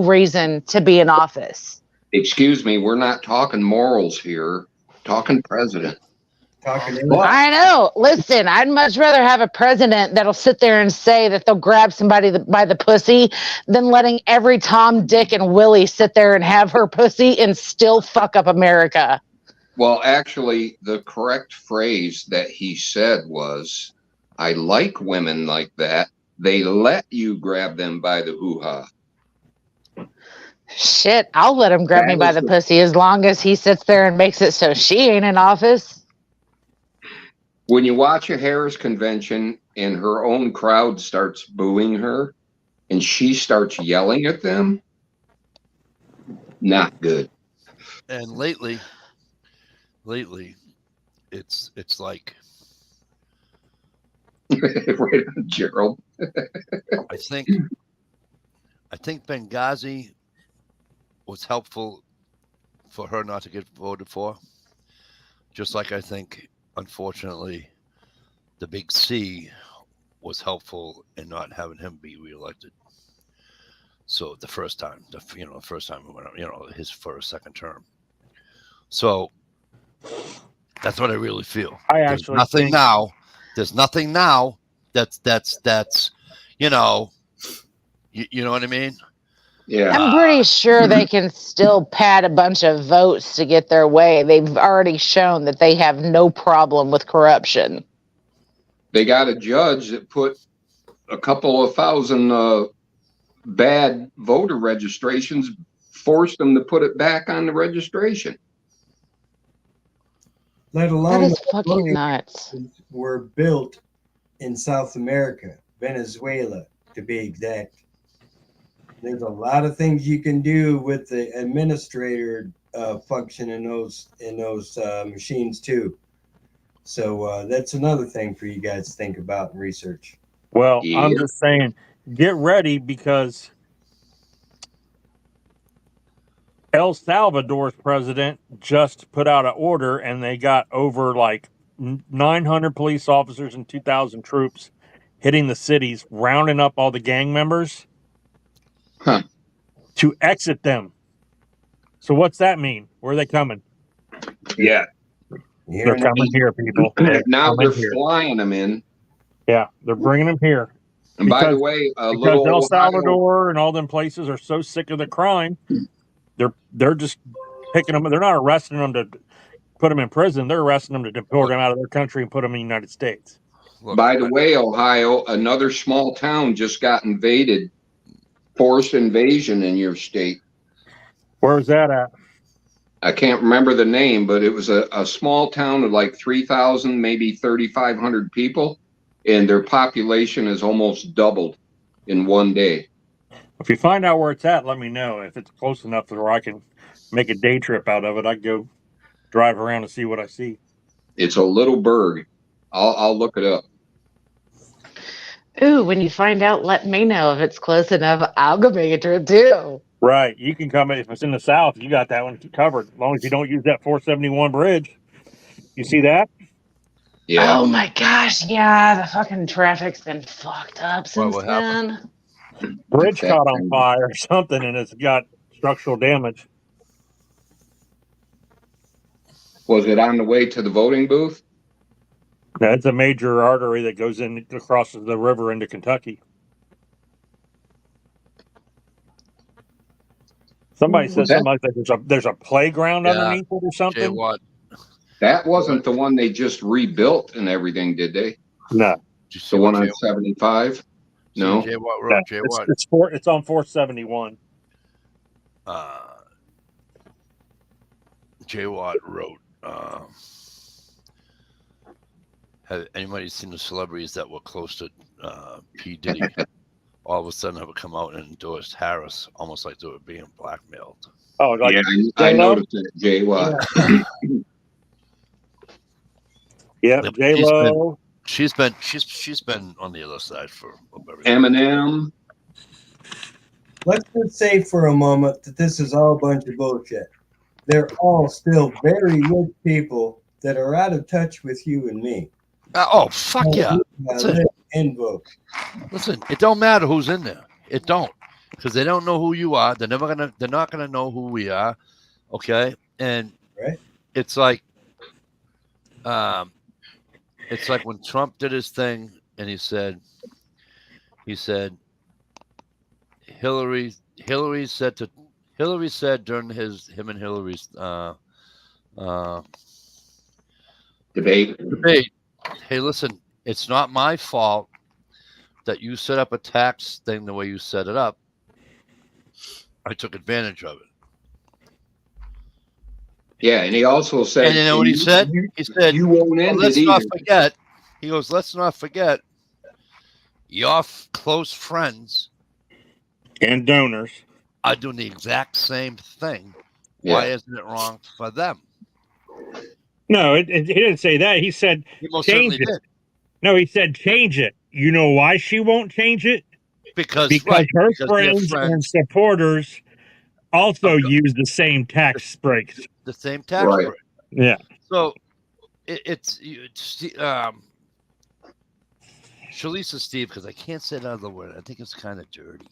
reason to be in office. excuse me, we're not talking morals here. Talking president. talking I know. Listen, I'd much rather have a president that'll sit there and say that they'll grab somebody by the pussy than letting every Tom, Dick, and Willie sit there and have her pussy and still fuck up America. Well, actually, the correct phrase that he said was, I like women like that. They let you grab them by the hoo-ha. Shit, I'll let him grab me by the pussy as long as he sits there and makes it so she ain't in office. When you watch a Harris convention and her own crowd starts booing her and she starts yelling at them, not good. And lately, it's like Right on, Gerald. I think Benghazi was helpful for her not to get voted for. Just like I think, unfortunately, the Big C was helpful in not having him be reelected. So the first time we went, his first, second term. So that's what I really feel. There's nothing now. There's nothing now that's you know what I mean? Yeah. I'm pretty sure they can still pad a bunch of votes to get their way. They've already shown that they have no problem with corruption. They got a judge that put a couple of thousand bad voter registrations, forced them to put it back on the registration. let That alone is fucking nuts. were built in South America, Venezuela, to be exact. There's a lot of things you can do with the administrator function in those machines too. So that's another thing for you guys to think about and research. Well, Yeah. I'm just saying, get ready because El Salvador's president just put out an order and they got over like 900 police officers and 2,000 troops hitting the cities, rounding up all the gang members to exit them. So what's that mean? Where are they coming? Yeah. Here They're in coming here, people. Now coming they're here. flying them in. Yeah, they're bringing them here. And by the Because- way, a Because little El Ohio- Salvador and all them places are so sick of the crime, they're just picking them. They're not arresting them to put them in prison. They're arresting them to deport them out of their country and put them in the United States. Look, By the way, Ohio, another small town just got invaded, forced invasion in your state. Where's that at? I can't remember the name, but it was a small town of like 3,000, maybe 3,500 people, and their population has almost doubled in one day. If you find out where it's at, let me know. If it's close enough to where I can make a day trip out of it, I'd go drive around and see what I see. It's a little burg. I'll look it up. Ooh, when you find out, let me know if it's close enough. I'll go make a trip too. Right. You can come if it's in the south, you got that one covered. As long as you don't use that 471 bridge. You see that? Yeah. Oh my gosh, yeah, the fucking traffic's been fucked up since what happened? then. Bridge That caught on thing. fire or something and it's got structural damage. Was it on the way to the voting booth? That's a major artery that goes in crosses the river into Kentucky. Somebody said something like that. There's a playground Yeah. underneath it or Jay something. Watt. That wasn't the one they just rebuilt and everything, did they? No, Did you see The what one Jay, on 75? No. Jay Watt no. wrote? Jay Watt. It's on 471. Jay Watt wrote. Have anybody seen the celebrities that were close to P. Diddy? All of a sudden, have come out and endorsed Harris, almost like they were being blackmailed. Oh, like Yeah, I J-Lo? noticed that, Jay Watt. yeah, Yeah, J Lo. She's been on the other side for a very Eminem. Let's just say for a moment that this is all a bunch of bullshit. They're all still very rich people that are out of touch with you and me. Oh fuck yeah! That's it. Live and vote. Listen, it don't matter who's in there. It don't, because they don't know who you are. They're not gonna know who we are. Okay, and Right. it's like when Trump did his thing and he said Hillary said during him and Hillary's Debate. hey, listen, it's not my fault that you set up a tax thing the way you set it up. I took advantage of it. Yeah, and he also said. And you know what he said? He said, You won't end let's it not either. forget. He goes, let's not forget your close friends And donors. are doing the exact same thing. Why Yeah. isn't it wrong for them? No, he didn't say that. He said He most change certainly it. did. No, he said change it. You know why she won't change it? Because Because her because they're friends and supporters also use the same tax breaks. the same tax Right. break. Yeah. So it's Shalisa Steve, because I can't say another word. I think it's kind of dirty.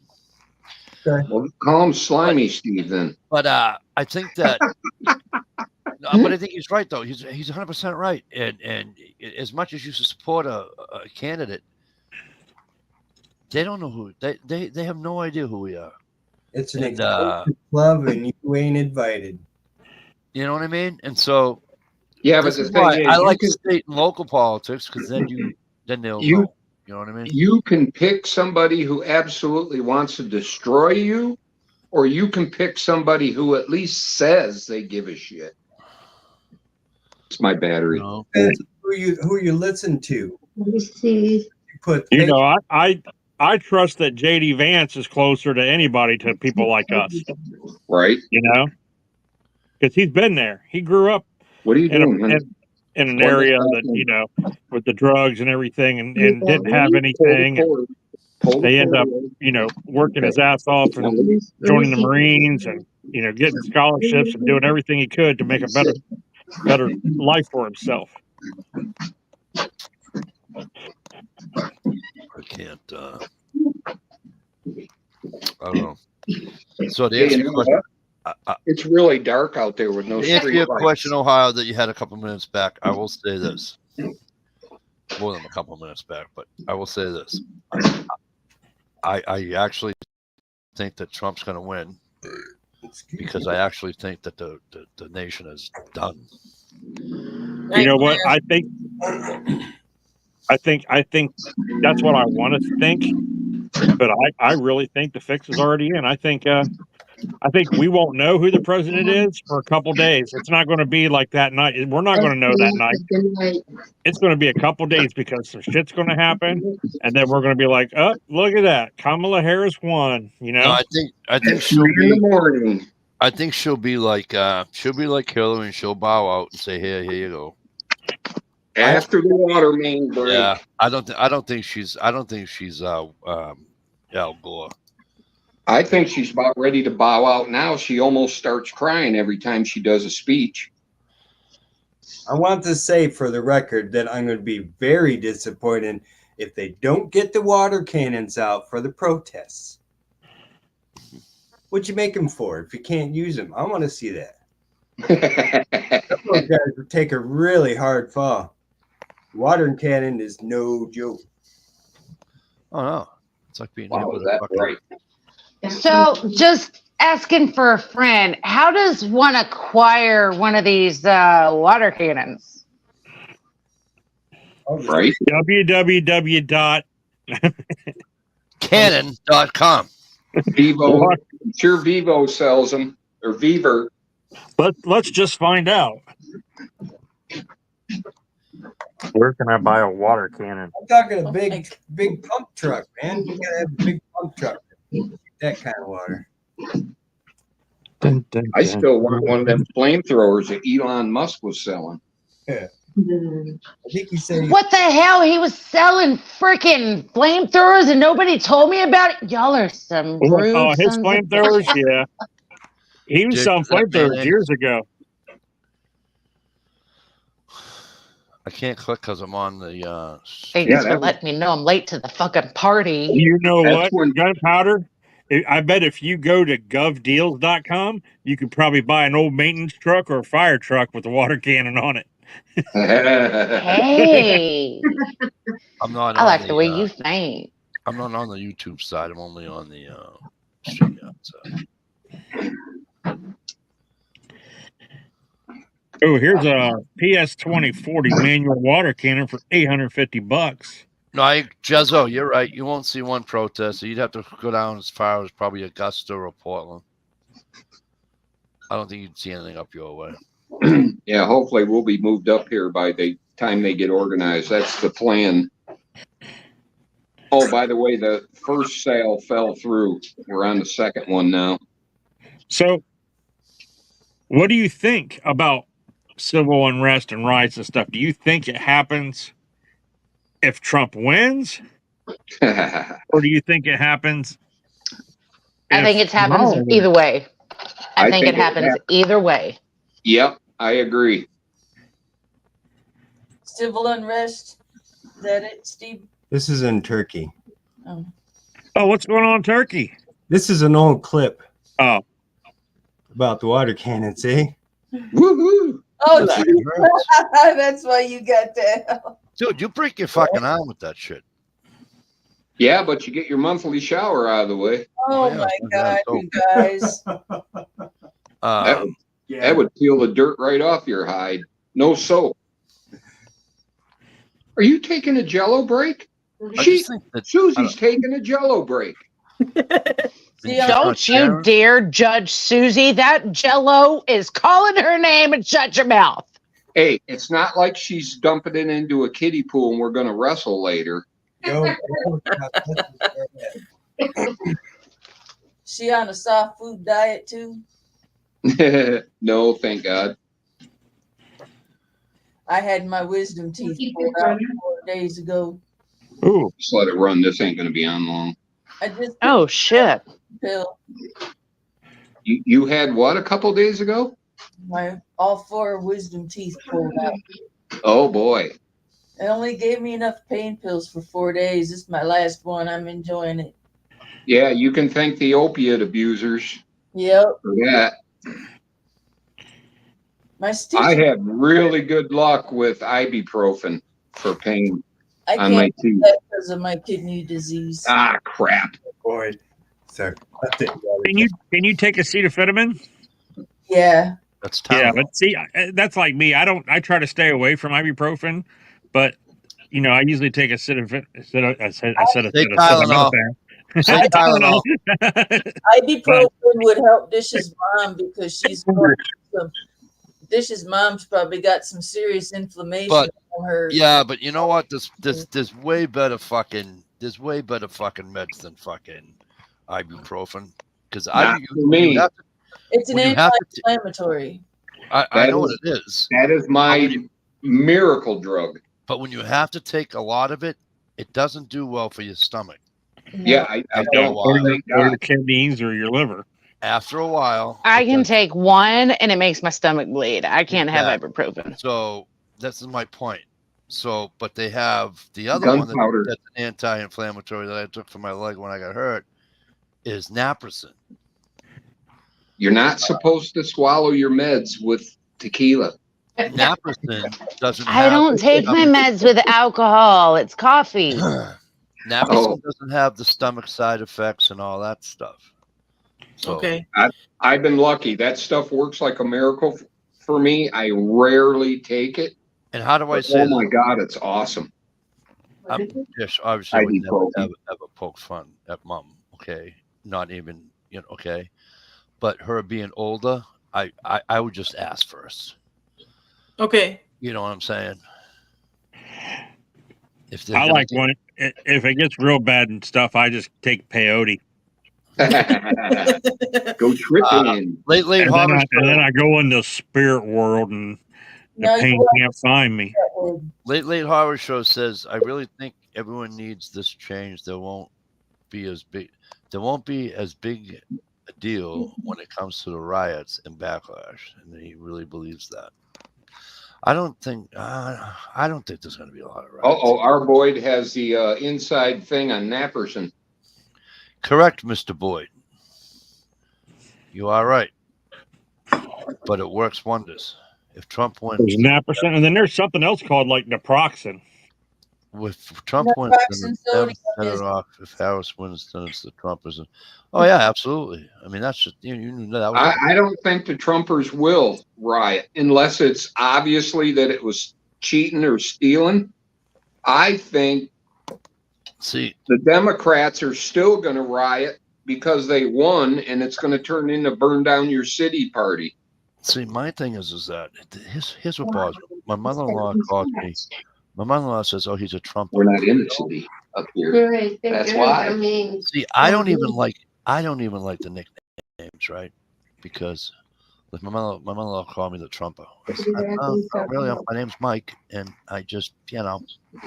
Well, call him Slimy Steve then. But I think that but I think he's right though. He's 100% right. And as much as you support a candidate, they don't know who they have no idea who we are. It's an And, exclusive club, and you ain't invited. You know what I mean? And so Yeah, but this the is thing why is, I you like can, state and local politics, because then they'll You- know. You know what I mean? you can pick somebody who absolutely wants to destroy you, or you can pick somebody who at least says they give a shit. It's my battery. No. Depends on who you listen to. Let me see. You put You know, I trust that JD Vance is closer to anybody to people like us, Right? you know? Because he's been there. He grew up What are you in, doing? honey? in an area that, you know, with the drugs and everything and didn't have anything. And they end up, you know, working his ass off and joining the Marines and, you know, getting scholarships and doing everything he could to make a better life for himself. I can't. I don't know. So to Hey, answer you your know question, what? It's really dark out there with no to answer street your lights. question, Ohio, that you had a couple minutes back, I will say this. More than a couple minutes back, but I will say this. I actually think that Trump's going to win because I actually think that the nation is done. You know what? I think that's what I want to think, but I really think the fix is already in. I think we won't know who the president is for a couple days. It's not going to be like that night. We're not going to know that night. It's going to be a couple days because some shit's going to happen, and then we're going to be like, "Oh, look at that! Kamala Harris won." You know? No, I think she'll In the be. morning. I think she'll be like Hillary, and she'll bow out and say, "Here you go." After the water main break. Yeah, I don't think she's Al Gore. I think she's about ready to bow out now. She almost starts crying every time she does a speech. I want to say for the record that I'm going to be very disappointed if they don't get the water cannons out for the protests. What'd you make them for if you can't use them? I want to see that. Those guys would take a really hard fall. Water cannon is no joke. Oh no, it's like being hit Wow, with is a that fucking- right? So, just asking for a friend, how does one acquire one of these water cannons? Right? www. Cannon.com. Vivo. I'm sure Vivo sells them. Or Viver. Let's just find out. Where can I buy a water cannon? I'm talking a big pump truck, man. You gotta have a big pump truck. That kind of water. I still want one of them flamethrowers that Elon Musk was selling. I think he said What the hell? He was selling freaking flamethrowers and nobody told me about it? Y'all are some rude Oh, his sons of flamethrowers, yeah. He was Dude, selling that flamethrowers man- years ago. I can't click because I'm on the. Thanks Yeah, for that was- letting me know I'm late to the fucking party. You know That's what? when- Gunpowder. I bet if you go to govdeals.com, you could probably buy an old maintenance truck or a fire truck with a water cannon on it. Hey, I'm not. I on like the way you think. I'm not on the YouTube side. I'm only on the StreamYard side. Oh, here's a PS 2040 manual water cannon for $850. No, Jezzo, you're right. You won't see one protest. You'd have to go down as far as probably Augusta or Portland. I don't think you'd see anything up your way. Yeah, hopefully we'll be moved up here by the time they get organized. That's the plan. Oh, by the way, the first sale fell through. We're on the second one now. So, what do you think about civil unrest and riots and stuff? Do you think it happens if Trump wins, or do you think it happens? I think it happens Kamala wins? either way. I think think it happens either way. Yep, I agree. Civil unrest. Is that it, Steve? this is in Turkey. Oh. Oh, what's going on in Turkey? This is an old clip Oh, about the water cannons, eh? Woohoo! Oh, That's geez. right. That's why you got that. Dude, you break your fucking arm with that shit. Yeah, but you get your monthly shower out of the way. Oh yeah, my yeah, God, you guys. That would peel the dirt right off your hide. No soap. Are you taking a Jello break? I just think that Susie's taking a Jello break. See, Don't you dare judge Susie. That Jello is calling her name and shut your mouth. Hey, it's not like she's dumping it into a kiddie pool and we're going to wrestle later. she on a soft food diet too? No, thank God. I had my wisdom teeth pulled out 4 days ago. ooh, Just let it run. This ain't going to be on long. I just Oh, shit. pill. You had what a couple days ago? My all 4 wisdom teeth pulled out. Oh boy. It only gave me enough pain pills for 4 days. This is my last one. I'm enjoying it. Yeah, you can thank the opiate abusers Yep. for that. My stitch. I had really good luck with ibuprofen for pain. I on my can't do teeth. that because of my kidney disease. Ah, crap. Boy, sorry. Can you take acetaminophen? Yeah. That's Yeah, Tylenol. but see, that's like me. I try to stay away from ibuprofen, but I usually take acetaminophen. Say Tylenol. Say Tylenol. Ibuprofen would help Dish's mom because she's going through some. Dish's mom's probably got some serious inflammation But on her. yeah, but you know what? There's way better fucking meds than fucking ibuprofen. Because Not for me. It's an when you have to anti-inflammatory. I know what it is. That is my miracle drug. But when you have to take a lot of it, it doesn't do well for your stomach. Yeah, I don't. or Thank your God. kidneys or your liver. After a while, I it can does- take one and it makes my stomach bleed. I can't have Exactly. ibuprofen. So this is my point. So, but they have the other Gunpowder. one that's an anti-inflammatory that I took for my leg when I got hurt is naproxen. You're not supposed to swallow your meds with tequila. Naproxen doesn't. I don't take my meds with alcohol. It's coffee. Naproxen Oh. doesn't have the stomach side effects and all that stuff. So, Okay. I've been lucky. That stuff works like a miracle for me. I rarely take it. and how do I But, say oh my that? God, it's awesome. Yes, obviously, I would never Ibuprofen. ever poke fun at mom. Okay, not even okay, but her being older, I would just ask first. Okay. You know what I'm saying? If they're I gonna like take- when if it gets real bad and stuff, I just take peyote. Go tripping. late And horror then show. I go in the spirit world and the No, pain you can't find me. Late horror show says I really think everyone needs this change. There won't be as big a deal when it comes to the riots and backlash, and he really believes that. I don't think there's going to be a lot of riots. Oh, our Boyd has the inside thing on Naperson. Correct, Mr. Boyd. You are right, but it works wonders. If Trump wins, There's naproxen, and then there's something else called like naproxen. if Trump wins, then Naproxen it's never sodium is- off. If Harris wins, then it's the Trumpism. Oh yeah, absolutely. I mean, that's just you knew that was. I don't think the Trumpers will riot unless it's obviously that it was cheating or stealing. I think See, the Democrats are still going to riot because they won, and it's going to turn into burn down your city party. my thing is that here's what bothers me. My mother-in-law calls me. My mother-in-law says, "Oh, he's a Trump." We're not in the city up here. Right, That's good. why. I mean, See, I don't even like the nicknames, right? Because like my mother-in-law called me the Trumper. I said, really, my name's Mike, and I just,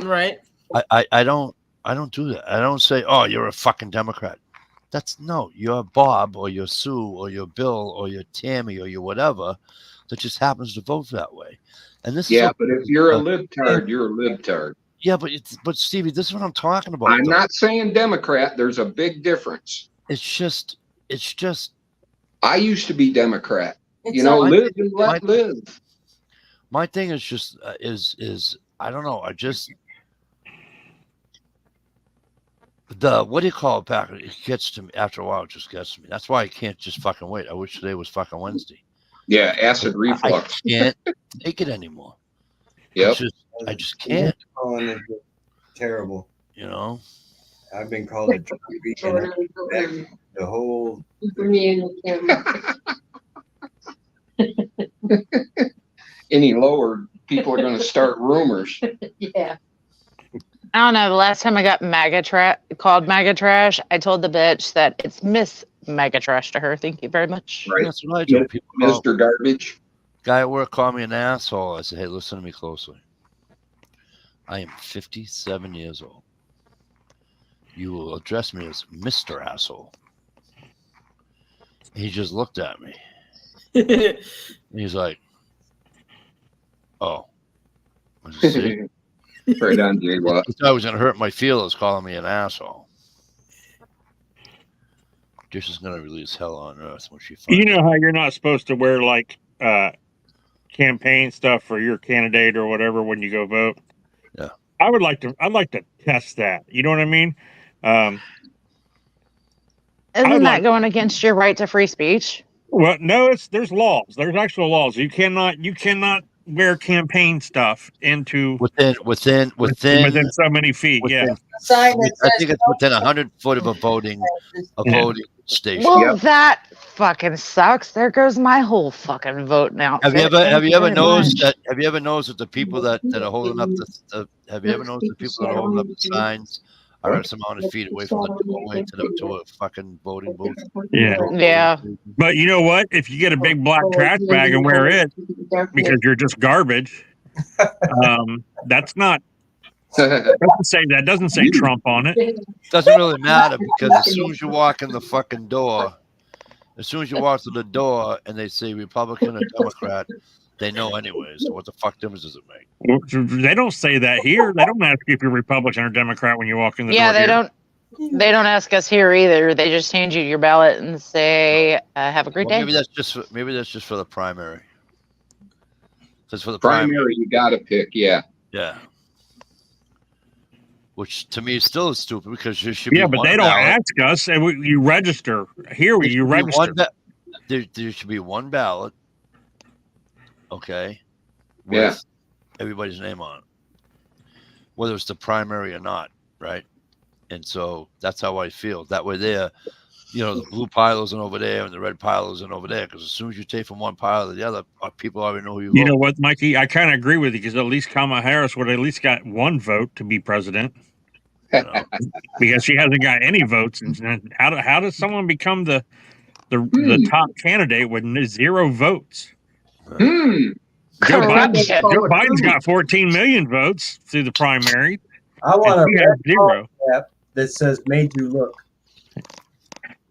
Right. I don't do that. I don't say, "Oh, you're a fucking Democrat." You're Bob or you're Sue or you're Bill or you're Tammy or you're whatever that just happens to vote that way. And this Yeah, is but if you're a libtard, you're a libtard. yeah, but Stevie, this is what I'm talking about. I'm though. not saying Democrat. There's a big difference. It's just I used to be Democrat. It's You know, all- live and let live. my thing is just is I don't know. I just what do you call it back? It gets to me after a while. It just gets to me. That's why I can't just fucking wait. I wish today was fucking Wednesday. Yeah, acid I reflux. can't take it anymore. Yep. I just can't. Calling it terrible. You know. I've been called a Trumpy and the whole. for me and the camera. Any lower, people are going to start rumors. Yeah. I don't know. The last time I got called MAGA trash, I told the bitch that it's Miss MAGA trash to her. Thank you very much. Right. That's what I do. People call, Mr. Garbage. guy at work called me an asshole. I said, "Hey, listen to me closely. I am 57 years old. You will address me as Mr. Asshole." He just looked at me. And he's like, "Oh." I said, "See?" Right on, Jay Watt. He thought I was going to hurt my feelings calling me an asshole. Dish is going to release hell on earth when she finds You know how you're not supposed to wear like campaign stuff for your candidate or whatever when you go vote? Yeah. I'd like to test that. You know what I mean? Isn't I'd that like- going against your right to free speech? Well, no, there's laws. There's actual laws. You cannot wear campaign stuff into within so many feet. Yeah. within, Sign that I says think it's within 100 foot of a voting station. Well, that fucking sucks. There goes my whole fucking vote now. Have you ever noticed that the people that are holding up the have you ever noticed the people that are holding up the signs are some amount of feet away from the doorway to a fucking voting booth? Yeah. Yeah. But you know what? If you get a big black trash bag and wear it because you're just garbage, that's not. Doesn't say Trump on it. Doesn't really matter because as soon as you walk in the fucking door, as soon as you walk through the door and they say Republican or Democrat, they know anyways. So what the fuck difference does it make? They don't say that here. They don't ask you if you're Republican or Democrat when you walk in the door. Yeah, they here. don't. They don't ask us here either. They just hand you your ballot and say, "Have a great Well, day." maybe that's just for the primary. Because for the Primary, you got to pick. Yeah. yeah. Which to me still is stupid because there should be Yeah, but one they don't ballot. ask us, and you register here. There You should be register. one there should be one ballot. Okay. With Yeah. everybody's name on it, whether it's the primary or not, right? And so that's how I feel. That way, there, the blue pile isn't over there and the red pile isn't over there. Because as soon as you take from one pile to the other, people already know who you You vote. know what, Mikey? I kind of agree with you because at least Kamala Harris would at least got one vote to be president because she hasn't got any votes. And how does someone become the top candidate with 0 votes? Joe Biden's got 14 million votes through the primary. I want and she has a 0 that says "Made you look."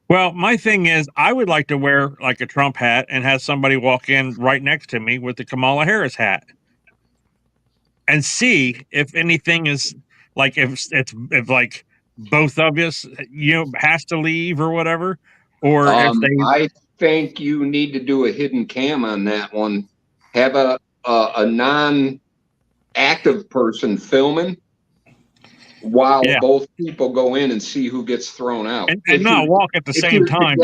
Well, my thing is, I would like to wear like a Trump hat and have somebody walk in right next to me with the Kamala Harris hat, and see if anything is like if like both of us has to leave or whatever, or if they. I think you need to do a hidden cam on that one. Have a non-active person filming while both people go in and see who gets thrown out. And not walk at the same time.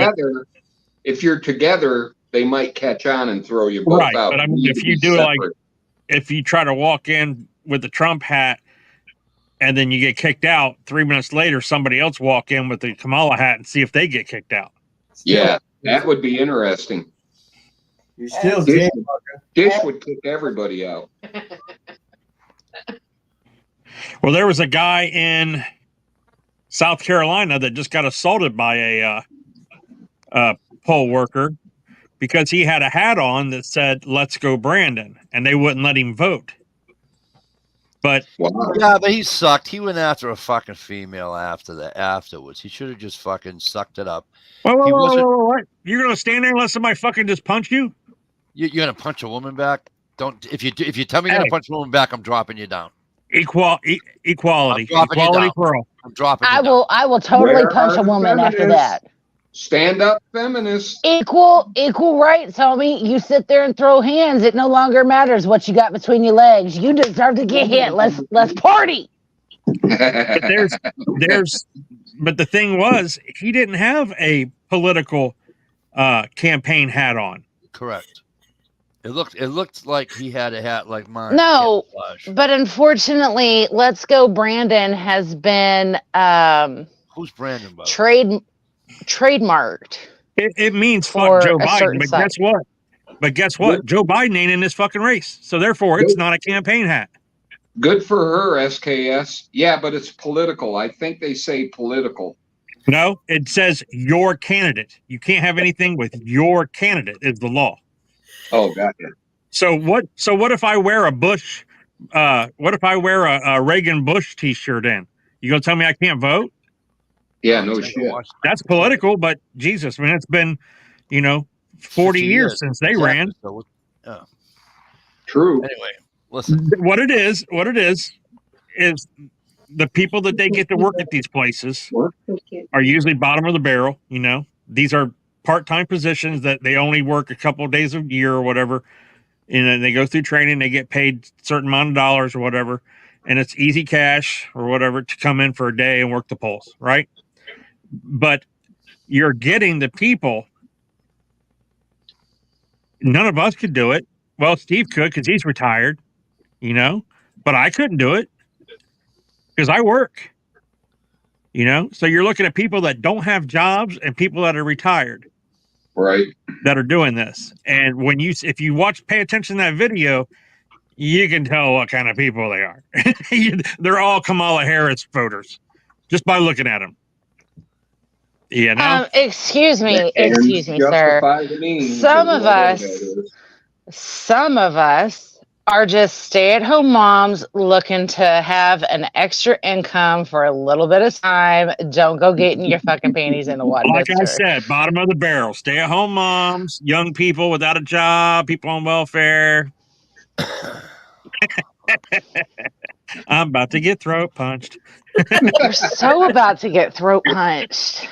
If you're together, they might catch on and throw you both out. But I mean, if you do if you try to walk in with the Trump hat and then you get kicked out, 3 minutes later, somebody else walk in with the Kamala hat and see if they get kicked out. Yeah, that would be interesting. You're still Dish would kick everybody out. Well, there was a guy in South Carolina that just got assaulted by a poll worker because he had a hat on that said "Let's go Brandon," and they wouldn't let him vote. But yeah, but he sucked. He went after a fucking female afterwards. He should have just fucking sucked it up. What? You're gonna stand there and let somebody fucking just punch you? You're gonna punch a woman back? Don't if you tell me you're gonna punch a woman back, I'm dropping you down. Equality for all. I'm dropping. I will totally punch a woman after that. Stand up, feminists. Equal rights, homie. You sit there and throw hands. It no longer matters what you got between your legs. You deserve to get hit. Let's party. But but the thing was, he didn't have a political campaign hat on. Correct. It looked like he had a hat like mine. No, but unfortunately, Let's Go Brandon has been who's Brandon? By trademarked. It means fuck Joe Biden, but side. guess what? Joe Biden ain't in this fucking race, so therefore it's not a campaign hat. Good for her, SKS. Yeah, but it's political. I think they say political. No, it says your candidate. You can't have anything with your candidate is the law. Oh, gotcha. So what if I wear a Bush? What if I wear a Reagan Bush T-shirt in? You gonna tell me I can't vote? Yeah, no shit. That's political, but Jesus, man, it's been 40 years since they ran. So, yeah. True. Anyway, listen. What it is the people that they get to work at these places are usually bottom of the barrel. These are part-time positions that they only work a couple of days a year or whatever. And then they go through training, they get paid a certain amount of dollars or whatever. and it's easy cash or whatever to come in for a day and work the polls, right? But you're getting the people. None of us could do it. Well, Steve could because he's retired, you know, but I couldn't do it because I work, you know. So you're looking at people that don't have jobs and people that are retired, Right. that are doing this. And when if you pay attention to that video, you can tell what kind of people they are. They're all Kamala Harris voters just by looking at them. You know? Excuse me, And sir. justify the means Some of of whatever us, that is. some of us are just stay-at-home moms looking to have an extra income for a little bit of time. Don't go getting your fucking panties in the water. Like I said, bottom of the barrel, stay-at-home moms, young people without a job, people on welfare. I'm about to get throat punched. We're so about to get throat punched.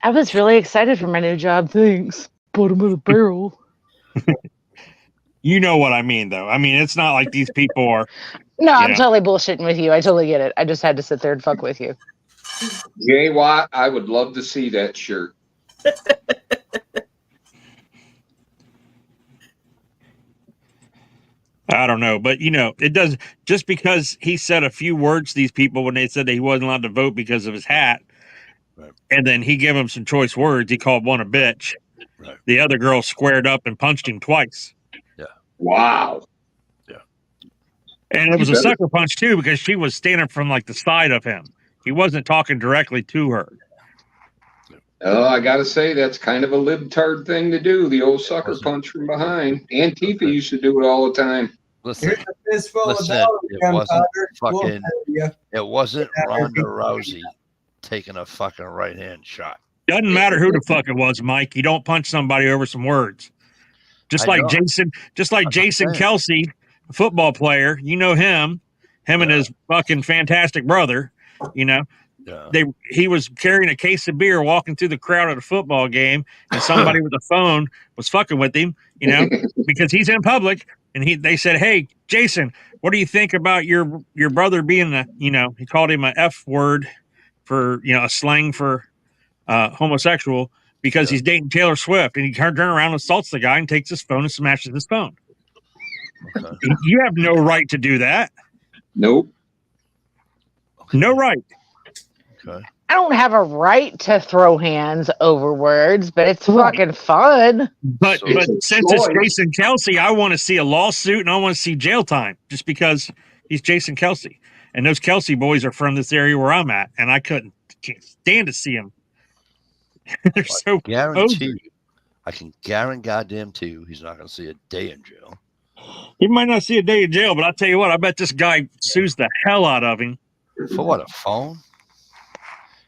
I was really excited for my new job. Thanks. Bottom of the barrel. You know what I mean, though. I mean, it's not like these people are. No, I'm totally bullshitting with you. I totally get it. I just had to sit there and fuck with you. Jay Watt, I would love to see that shirt. I don't know, but you know, it does just because he said a few words to these people when they said that he wasn't allowed to vote because of his hat. Right. And then he gave him some choice words. He called one a bitch. Right. The other girl squared up and punched him twice. Wow. Yeah. And it was a sucker punch too, because she was standing from like the side of him. He wasn't talking directly to her. Oh, I gotta say that's kind of a libtard thing to do. The old sucker punch from behind. Antifa used to do it all the time. Listen, Here's a fistful of listen, dollars, it gunpowder. wasn't We'll fucking, tell you. it wasn't Ronda Rousey taking a fucking right hand shot. Doesn't matter who the fuck it was, Mike. You don't punch somebody over some words. Just I like know. Jason saying. Kelsey, a football player. You know him and his fucking fantastic brother. You know, Yeah. he was carrying a case of beer walking through the crowd at a football game, and somebody with a phone was fucking with him. You know, because he's in public, and they said, "Hey, Jason, what do you think about your brother being he called him a F word for a slang for homosexual." Because he's dating Taylor Swift, and he turns around and assaults the guy and takes his phone and smashes his phone. Okay. You have no right to do that. Nope. No right. Okay. I don't have a right to throw hands over words, but it's fucking fun. But So- since it's Jason Kelsey, I want to see a lawsuit and I want to see jail time just because he's Jason Kelsey. And those Kelsey boys are from this area where I'm at, and I can't stand to see them. They're so Guarantee you, I can guarantee you he's not going to see a day in jail. He might not see a day in jail, but I'll tell you what, I bet this guy sues the hell out of him. For what, a phone?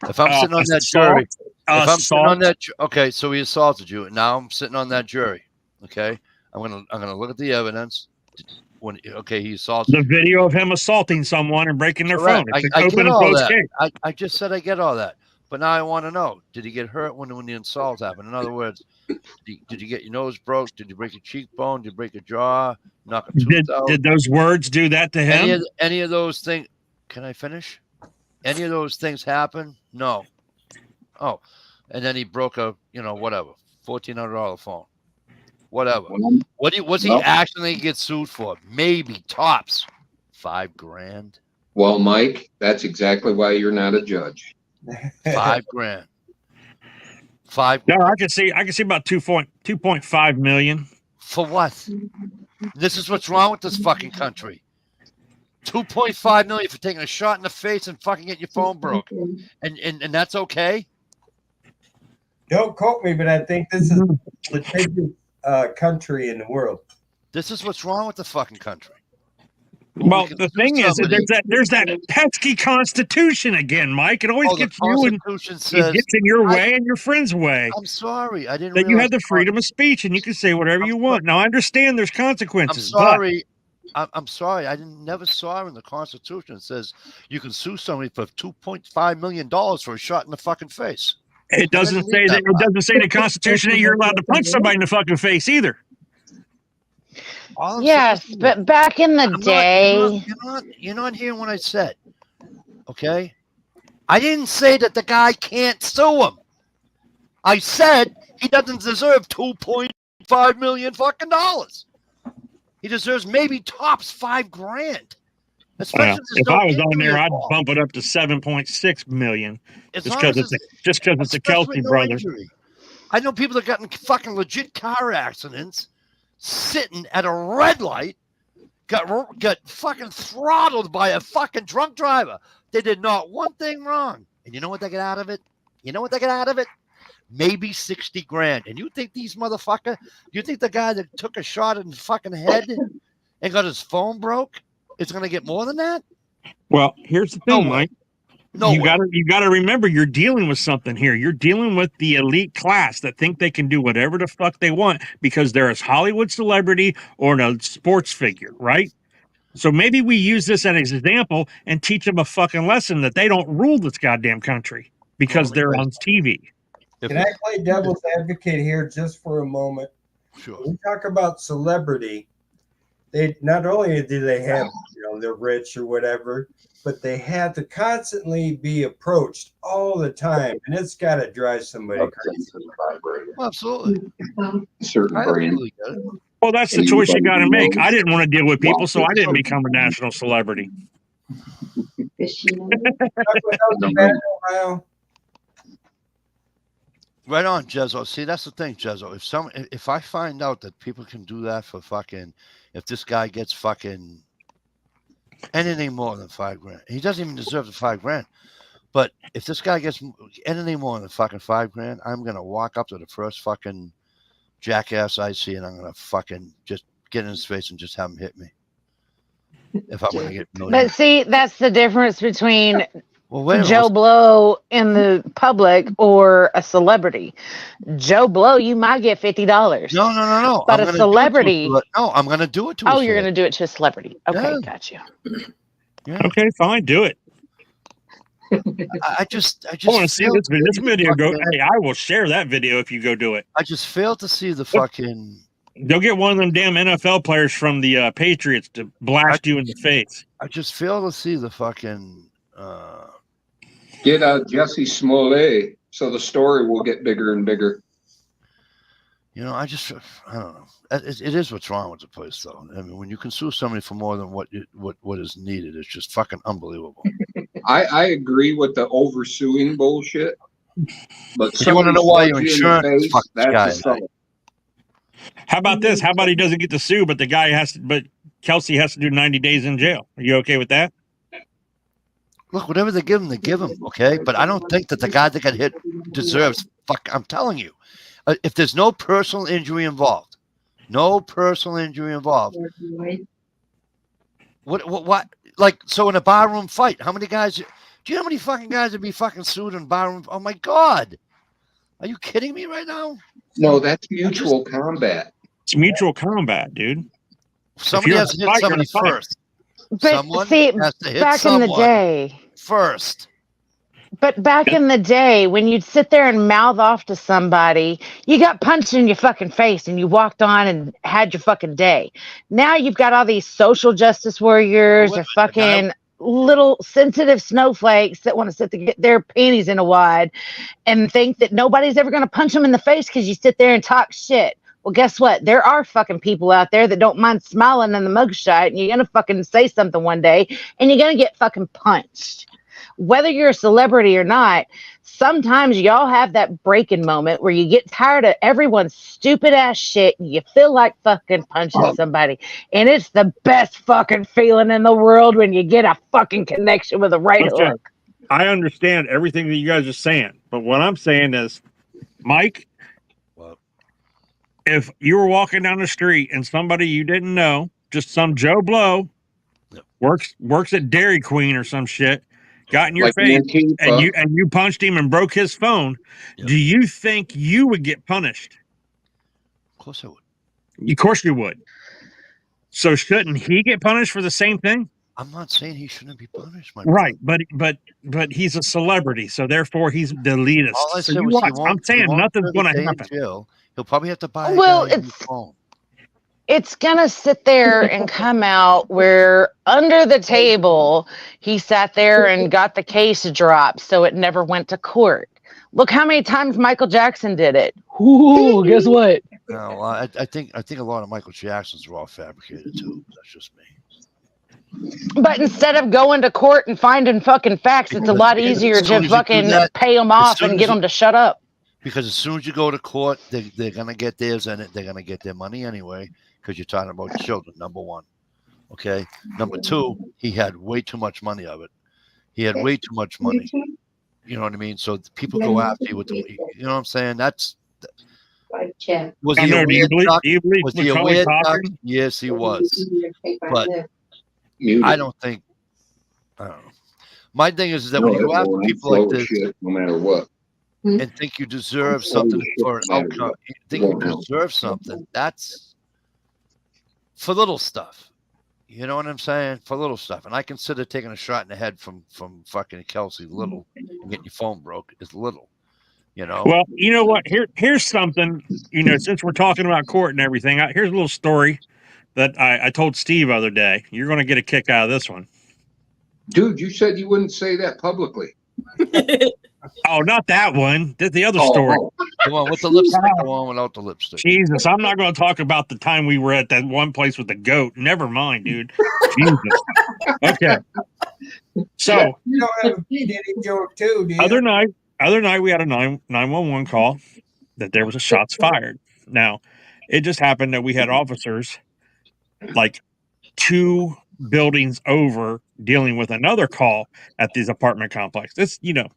If I'm sitting on that assault. jury, if I'm sitting on Assault. that, okay, so he assaulted you, and now I'm sitting on that jury. Okay, I'm gonna look at the evidence. He assaulted. The video of him assaulting someone and breaking their Correct. phone. It's I an get open and all closed that. case. I just said I get all that, but now I want to know: did he get hurt when the assault happened? In other words, did you get your nose broke? Did you break your cheekbone? Did you break your jaw? Knock a tooth out? Did those words do that to him? Any of those things? Can I finish? Any of those things happen? No. Oh, and then he broke a whatever $1,400 phone. Whatever. What's he actually get sued for? Maybe tops $5,000. Well, Mike, that's exactly why you're not a judge. $5,000. No, I can see about 2.5 million. For what? This is what's wrong with this fucking country. 2.5 million for taking a shot in the face and fucking getting your phone broke, and that's okay. Don't quote me, but I think this is the biggest country in the world. This is what's wrong with the fucking country. Well, the thing is, there's that pesky Constitution again, Mike. It always gets you and it gets in your way and your friend's way. I'm sorry, I didn't. That you have the freedom of speech and you can say whatever you want. Now, I understand there's consequences. I'm sorry. I'm sorry. I never saw in the Constitution it says you can sue somebody for $2.5 million for a shot in the fucking face. It doesn't say that. It doesn't say in the Constitution that you're allowed to punch somebody in the fucking face either. All I'm Yes, saying is- but back in the I'm day, you're not hearing what I said. Okay? I didn't say that the guy can't sue him. I said he doesn't deserve $2.5 million fucking dollars. He deserves maybe tops $5,000. Especially Well, if there's if no I was on injury there, I'd involved. bump it up to 7.6 million. As Just long because as it's the especially Kelsey with no brothers. injury. I know people that got in fucking legit car accidents, sitting at a red light, got fucking throttled by a fucking drunk driver. They did not one thing wrong. And you know what they get out of it? You know what they get out of it? Maybe 60 grand. And you think these motherfucker, you think the guy that took a shot in the fucking head and got his phone broke is going to get more than that? Well, here's the No thing, way. Mike. No you way. gotta remember you're dealing with something here. You're dealing with the elite class that think they can do whatever the fuck they want because they're a Hollywood celebrity or a sports figure, right? So maybe we use this as an example and teach them a fucking lesson that they don't rule this goddamn country because they're on TV. Can I play devil's advocate here just for a moment? Sure. When we talk about celebrity, they not only do they have, they're rich or whatever, but they have to constantly be approached all the time, and it's got to drive somebody crazy. Well, absolutely. Certain I brand. absolutely get it. Well, that's the choice you got to make. I didn't want to deal with people, so I didn't become a national celebrity. Ohio. Right on, Jezzo. See, that's the thing, Jezzo. If I find out that people can do that for fucking, if this guy gets fucking anything more than $5,000, he doesn't even deserve the $5,000. But if this guy gets anything more than fucking $5,000, I'm gonna walk up to the first fucking jackass I see, and I'm gonna fucking just get in his face and just have him hit me. If I'm gonna get but millions. see, that's the difference between Well, wait a minute. Joe Blow in the public or a celebrity. Joe Blow, you might get $50. No. But I'm a gonna do it to celebrity. no, I'm gonna do it to. Oh, you're gonna do it to a celebrity. Okay, Yeah. got you. Yeah. Okay, fine, do it. I just I want to see failed this video. Go. fucking- Hey, I will share that video if you go do it. I just failed to see the fucking. Go get one of them damn NFL players from the Patriots to blast you in the face. I just fail to see the fucking. Get Jesse Smollett so the story will get bigger and bigger. I don't know. It is what's wrong with the place, though. I mean, when you can sue somebody for more than what is needed, it's just fucking unbelievable. I agree with the oversuing bullshit. But You want to know why your somebody punch you in the insurance face, fucks this that's guy? a felony. How about this? How about he doesn't get to sue, but the guy has to, but Kelsey has to do 90 days in jail. Are you okay with that? Look, whatever they give him, okay? But I don't think that the guy that got hit deserves. Fuck, I'm telling you, if there's no personal injury involved, what? Like, so in a barroom fight, how many guys? Do you know how many fucking guys would be fucking sued in barroom? Oh my god, are you kidding me right now? No, that's mutual combat. It's mutual combat, dude. Somebody you're has to in a hit fight, you're in somebody a fight. first. But Someone see, has to hit back in the someone day, first. but back in the day, when you'd sit there and mouth off to somebody, you got punched in your fucking face and you walked on and had your fucking day. Now you've got all these social justice warriors Well, or fucking little sensitive snowflakes that want to sit to get their panties in a wad and think that nobody's ever going to punch them in the face because you sit there and talk shit. Well, guess what? There are fucking people out there that don't mind smiling in the mugshot, and you're going to fucking say something one day and you're going to get fucking punched. Whether you're a celebrity or not, sometimes y'all have that breaking moment where you get tired of everyone's stupid ass shit and you feel like fucking punching somebody. And it's the best fucking feeling in the world when you get a fucking connection with a right Listen, hook. I understand everything that you guys are saying, but what I'm saying is, Mike, What? if you were walking down the street and somebody you didn't know, just some Joe Blow, Yep. works at Dairy Queen or some shit, got in your Like face Antifa. and you punched him and broke his phone, Yep. do you think you would get punished? Of course I would. Of course you would. So shouldn't he get punished for the same thing? I'm not saying he shouldn't be punished, my Right, but he's a celebrity, so therefore he's the elitist. All I So said you was he watch. won't. I'm saying he won't nothing's serve a going day to in happen. jail. He'll probably have to buy a Well, guy a new it's- phone. it's gonna sit there and come out where under the table he sat there and got the case dropped so it never went to court. Look how many times Michael Jackson did it. Ooh, guess what? No, I think a lot of Michael Jacksons were all fabricated too. That's just me. But instead of going to court and finding fucking facts, it's a lot easier As soon to as you do fucking that, pay them off and get them to shut up. Because as soon as you go to court, they're gonna get theirs in it. They're gonna get their money anyway. Because you're talking about children. Number one, okay. Number two, he had way too much money of it. He had way too much money. You know what I mean? So people go after you with the, you know what I'm saying? That's. Was he a weird duck? Was he a weird duck? Yes, he was. But I don't think. I don't know. My thing is that when you go after people like this, no matter what, and think you deserve something for an outcome, you think you deserve something. That's for little stuff. You know what I'm saying? For little stuff. And I consider taking a shot in the head from fucking Kelsey little and getting your phone broke is little. You know? Well, you know what? Here's something, you know, since we're talking about court and everything, here's a little story that I told Steve the other day. You're going to get a kick out of this one. dude, you said you wouldn't say that publicly. Oh, not that one. The other story. Go on with the lipstick. Go on without the lipstick. Jesus, I'm not going to talk about the time we were at that one place with the goat. Never mind, dude. Jesus. Okay. So, You don't have a P. Diddy joke too, do you? other night we had a 911 call that there was a shots fired. Now, it just happened that we had officers like 2 buildings over dealing with another call at this apartment complex. This, you know,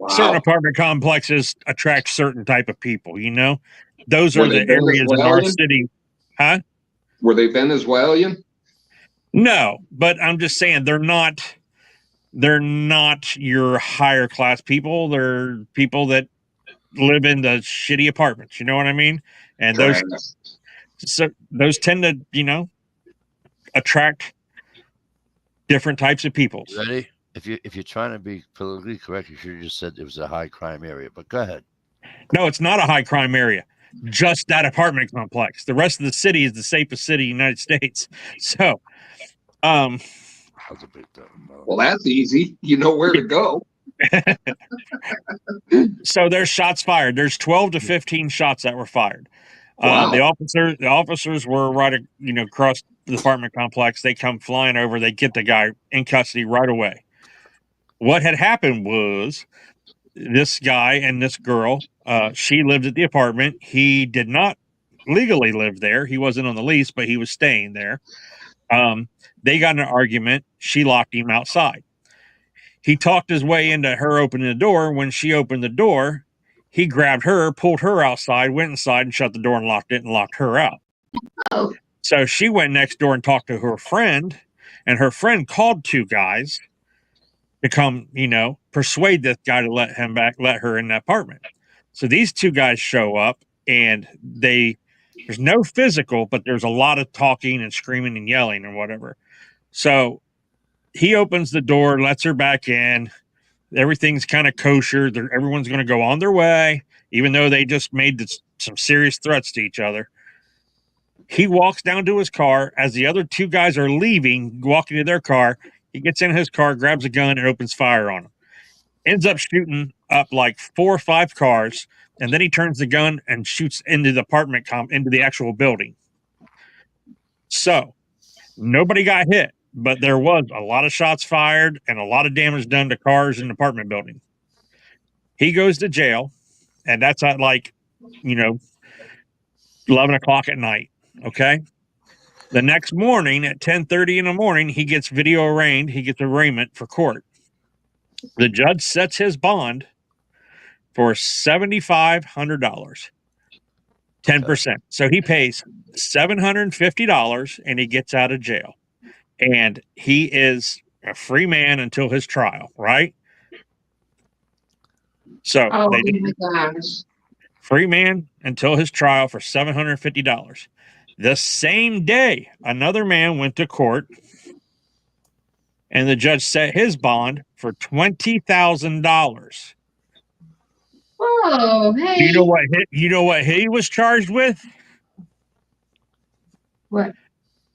certain apartment complexes attract certain type of people, you know. Those are the areas in our city. Huh? Were they Venezuelan? No, but I'm just saying they're not your higher class people. They're people that live in the shitty apartments, you know what I mean? And those tend to, you know, attract different types of people. Ready? If you're trying to be politically correct, you should have just said it was a high crime area. But go ahead. No, it's not a high crime area. Just that apartment complex. The rest of the city is the safest city in the United States. So, That was a big deal. Well, that's easy. You know where to go. So there's shots fired. There's 12 to 15 shots that were fired. Wow. The officers were right, you know, across the apartment complex. They come flying over. They get the guy in custody right away. What had happened was this guy and this girl, she lived at the apartment. He did not legally live there. He wasn't on the lease, but he was staying there. They got in an argument. She locked him outside. He talked his way into her opening the door. When she opened the door, he grabbed her, pulled her outside, went inside and shut the door and locked it and locked her out. Oh. So she went next door and talked to her friend, and her friend called 2 guys to come, you know, persuade this guy to let her in the apartment. So these 2 guys show up, and there's no physical, but there's a lot of talking and screaming and yelling and whatever. So he opens the door, lets her back in. Everything's kind of kosher. Everyone's going to go on their way, even though they just made some serious threats to each other. He walks down to his car. As the other 2 guys are leaving, walking to their car, he gets in his car, grabs a gun, and opens fire on them. Ends up shooting up like 4 or 5 cars, and then he turns the gun and shoots into the apartment into the actual building. So nobody got hit, but there was a lot of shots fired and a lot of damage done to cars in the apartment building. He goes to jail, and that's at like, you know, 11 o'clock at night. Okay. The next morning at 10:30 in the morning, he gets video arraigned. He gets arraignment for court. The judge sets his bond for $7,500, 10%. So he pays $750 and he gets out of jail. And he is a free man until his trial, right? So Oh they did my gosh. free man until his trial for $750. The same day, another man went to court, and the judge set his bond for $20,000. Oh, hey. You know what he was charged with? What?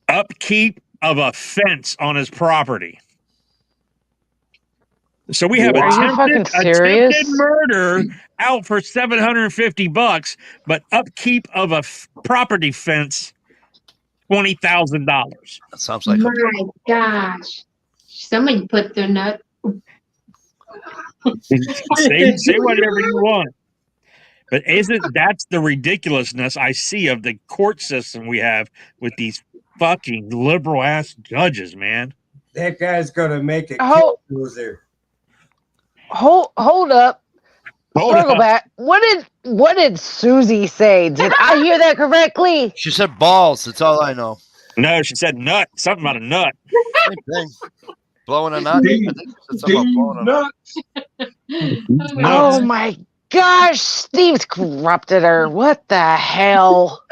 Upkeep of a fence on his property. So we have Are you fucking serious? attempted murder out for $750, but upkeep of a property fence, $20,000. That sounds like My gosh. Somebody put their nut. Say whatever you want. But that's the ridiculousness I see of the court system we have with these fucking liberal ass judges, man. That guy's gonna make a Oh. loser. Hold up. Hold Circle up. back. What did Susie say? Did I hear that correctly? she said balls. That's all I know. No, she said nut. Something about a nut. Same thing. Blowing a nut. I think she said something about blowing a nut. Nuts. Oh my gosh, Steve's corrupted her. What the hell?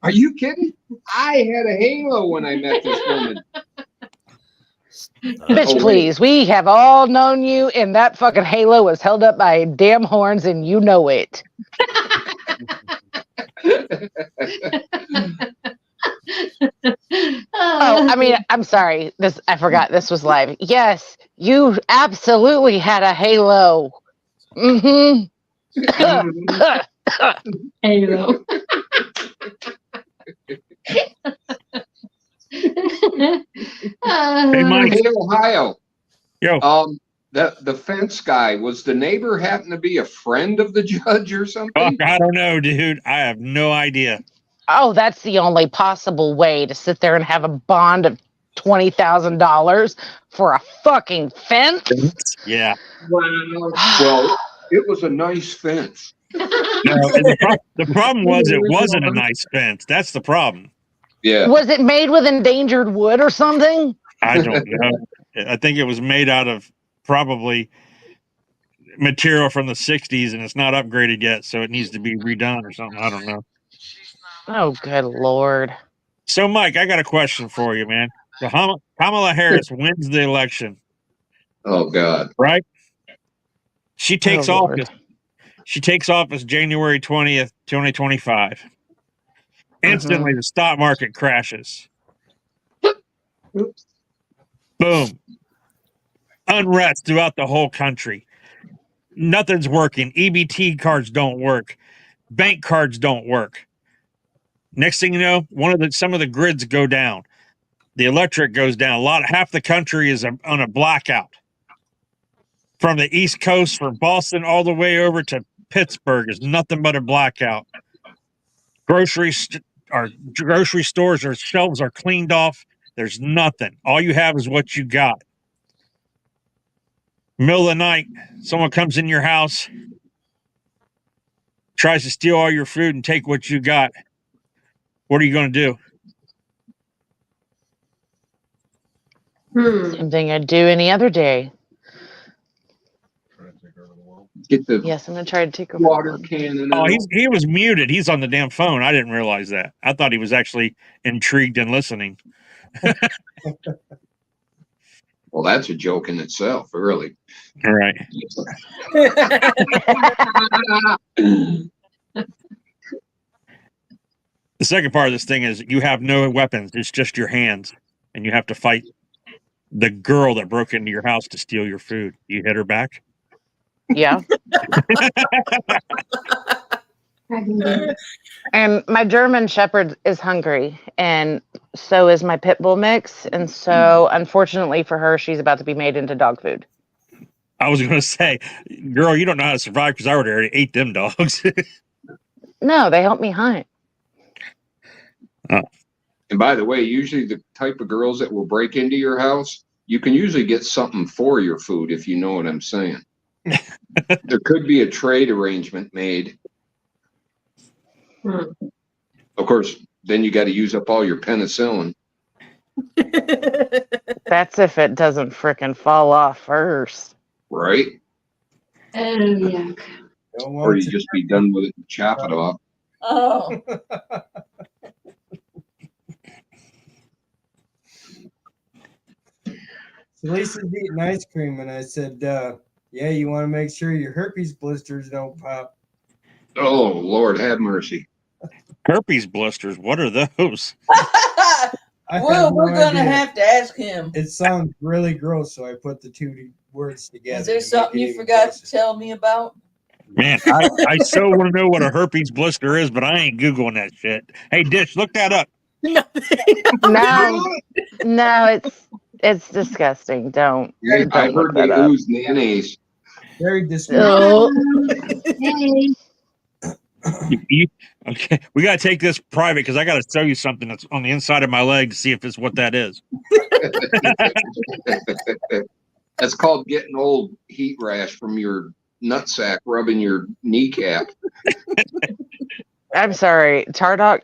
Are you kidding? I had a halo when I met this woman. Bitch, wait. please. We have all known you, and that fucking halo was held up by damn horns, and you know it. Oh, I mean, I'm sorry. I forgot this was live. Yes, you absolutely had a halo. Mm-hmm. Halo. Hey, Mike. Hey, Ohio. Yo. The fence guy, was the neighbor happen to be a friend of the judge or something? Fuck, I don't know, dude. I have no idea. Oh, that's the only possible way to sit there and have a bond of $20,000 for a fucking fence. Yeah. Well, it was a nice fence. No, the problem was it wasn't a nice fence. That's the problem. Yeah. Was it made with endangered wood or something? I don't know. I think it was made out of probably material from the 60s and it's not upgraded yet, so it needs to be redone or something. I don't know. Oh, good Lord. So, Mike, I got a question for you, man. So Kamala Harris wins the election, Oh, God. right? She takes Oh, Lord. office. She takes office January 20th, 2025. Instantly, the stock market crashes. Oops. Boom. Unrest throughout the whole country. Nothing's working. EBT cards don't work. Bank cards don't work. Next thing you know, some of the grids go down. The electric goes down. Half the country is on a blackout. From the East Coast, from Boston all the way over to Pittsburgh, is nothing but a blackout. Grocery stores or shelves are cleaned off. There's nothing. All you have is what you got. Middle of the night, someone comes in your house, tries to steal all your food and take what you got. What are you going to do? Same thing I'd do any other day. Get the Yes, I'm going to try to take a water cannon. Oh, he was muted. He's on the damn phone. I didn't realize that. I thought he was actually intrigued and listening. Well, that's a joke in itself, really. All right. The second part of this thing is you have no weapons. It's just your hands. And you have to fight the girl that broke into your house to steal your food. You hit her back? Yeah. And my German Shepherd is hungry, and so is my pit bull mix. And so, unfortunately for her, she's about to be made into dog food. I was going to say, girl, you don't know how to survive because I would have already ate them dogs. No, they help me hunt. Oh. And by the way, usually the type of girls that will break into your house, you can usually get something for your food, if you know what I'm saying. There could be a trade arrangement made. Of course, then you got to use up all your penicillin. That's if it doesn't frickin' fall off first. Right? Oh, yuck. Or you just be done with it and chop it off. Oh. So Lisa's eating ice cream, and I said, yeah, you want to make sure your herpes blisters don't pop. Oh, Lord, have mercy. Herpes blisters. What are those? I have Well, we're no gonna idea. have to ask him. It sounds really gross, so I put the two words together. Is there to make something it you even forgot grosser. to tell me about? Man, I so want to know what a herpes blister is, but I ain't Googling that shit. Hey, Dish, look that up. No, no, it's disgusting. Don't I don't look heard they that up. ooze mayonnaise. Very disgusting. Oh, Hey, Okay, we got to take this private because I got to show you something that's on the inside of my leg to see if it's what that is. That's called getting old heat rash from your nutsack rubbing your kneecap. I'm sorry. Tardot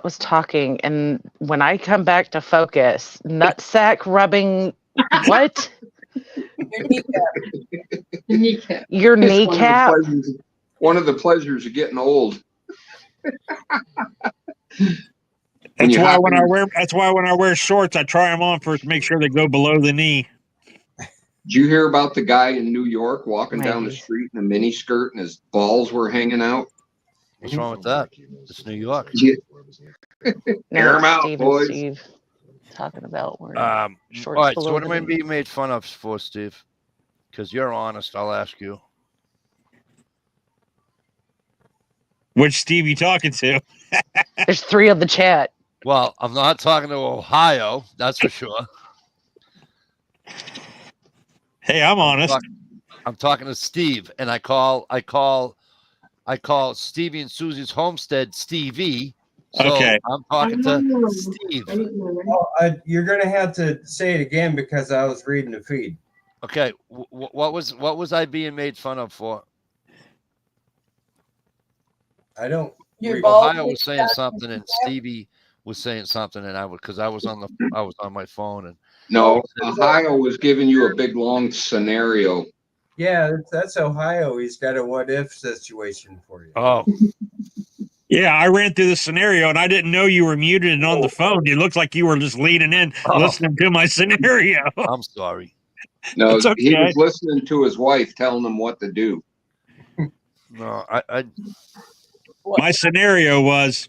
was talking, and when I come back to focus, nutsack rubbing what? Your kneecap. kneecap. Your It's kneecap? One of the pleasures of getting old. That's you why hop when in- I wear shorts, I try them on first to make sure they go below the knee. Did you hear about the guy in New York walking down the Maybe. street in a mini skirt and his balls were hanging out? What's wrong with that? It's New York. Yeah. No, Air 'em it's out, Steve boys. and Steve talking about wearing All shorts right. So below what the am I knee. being made fun of for, Steve? Because you're honest. I'll ask you. Which Steve you talking to? There's 3 of the chat. Well, I'm not talking to Ohio. That's for sure. Hey, I'm honest. I'm talking to Steve, and I call Stevie and Susie's homestead Stevie. So Okay. I'm talking to Oh, Steve. I didn't know that. Oh, you're gonna have to say it again because I was reading the feed. Okay, what was I being made fun of for? I don't. Your read- balls Ohio was saying got- something, and Stevie was saying something, and I was on my phone, and No, Ohio was giving you a big long scenario. Yeah, that's Ohio. He's got a what if situation for you. oh, Yeah, I ran through the scenario and I didn't know you were muted and on the phone. It looked like you were just leaning in, listening to my scenario. I'm sorry. No, It's he okay. was listening to his wife telling him what to do. No, I My scenario was,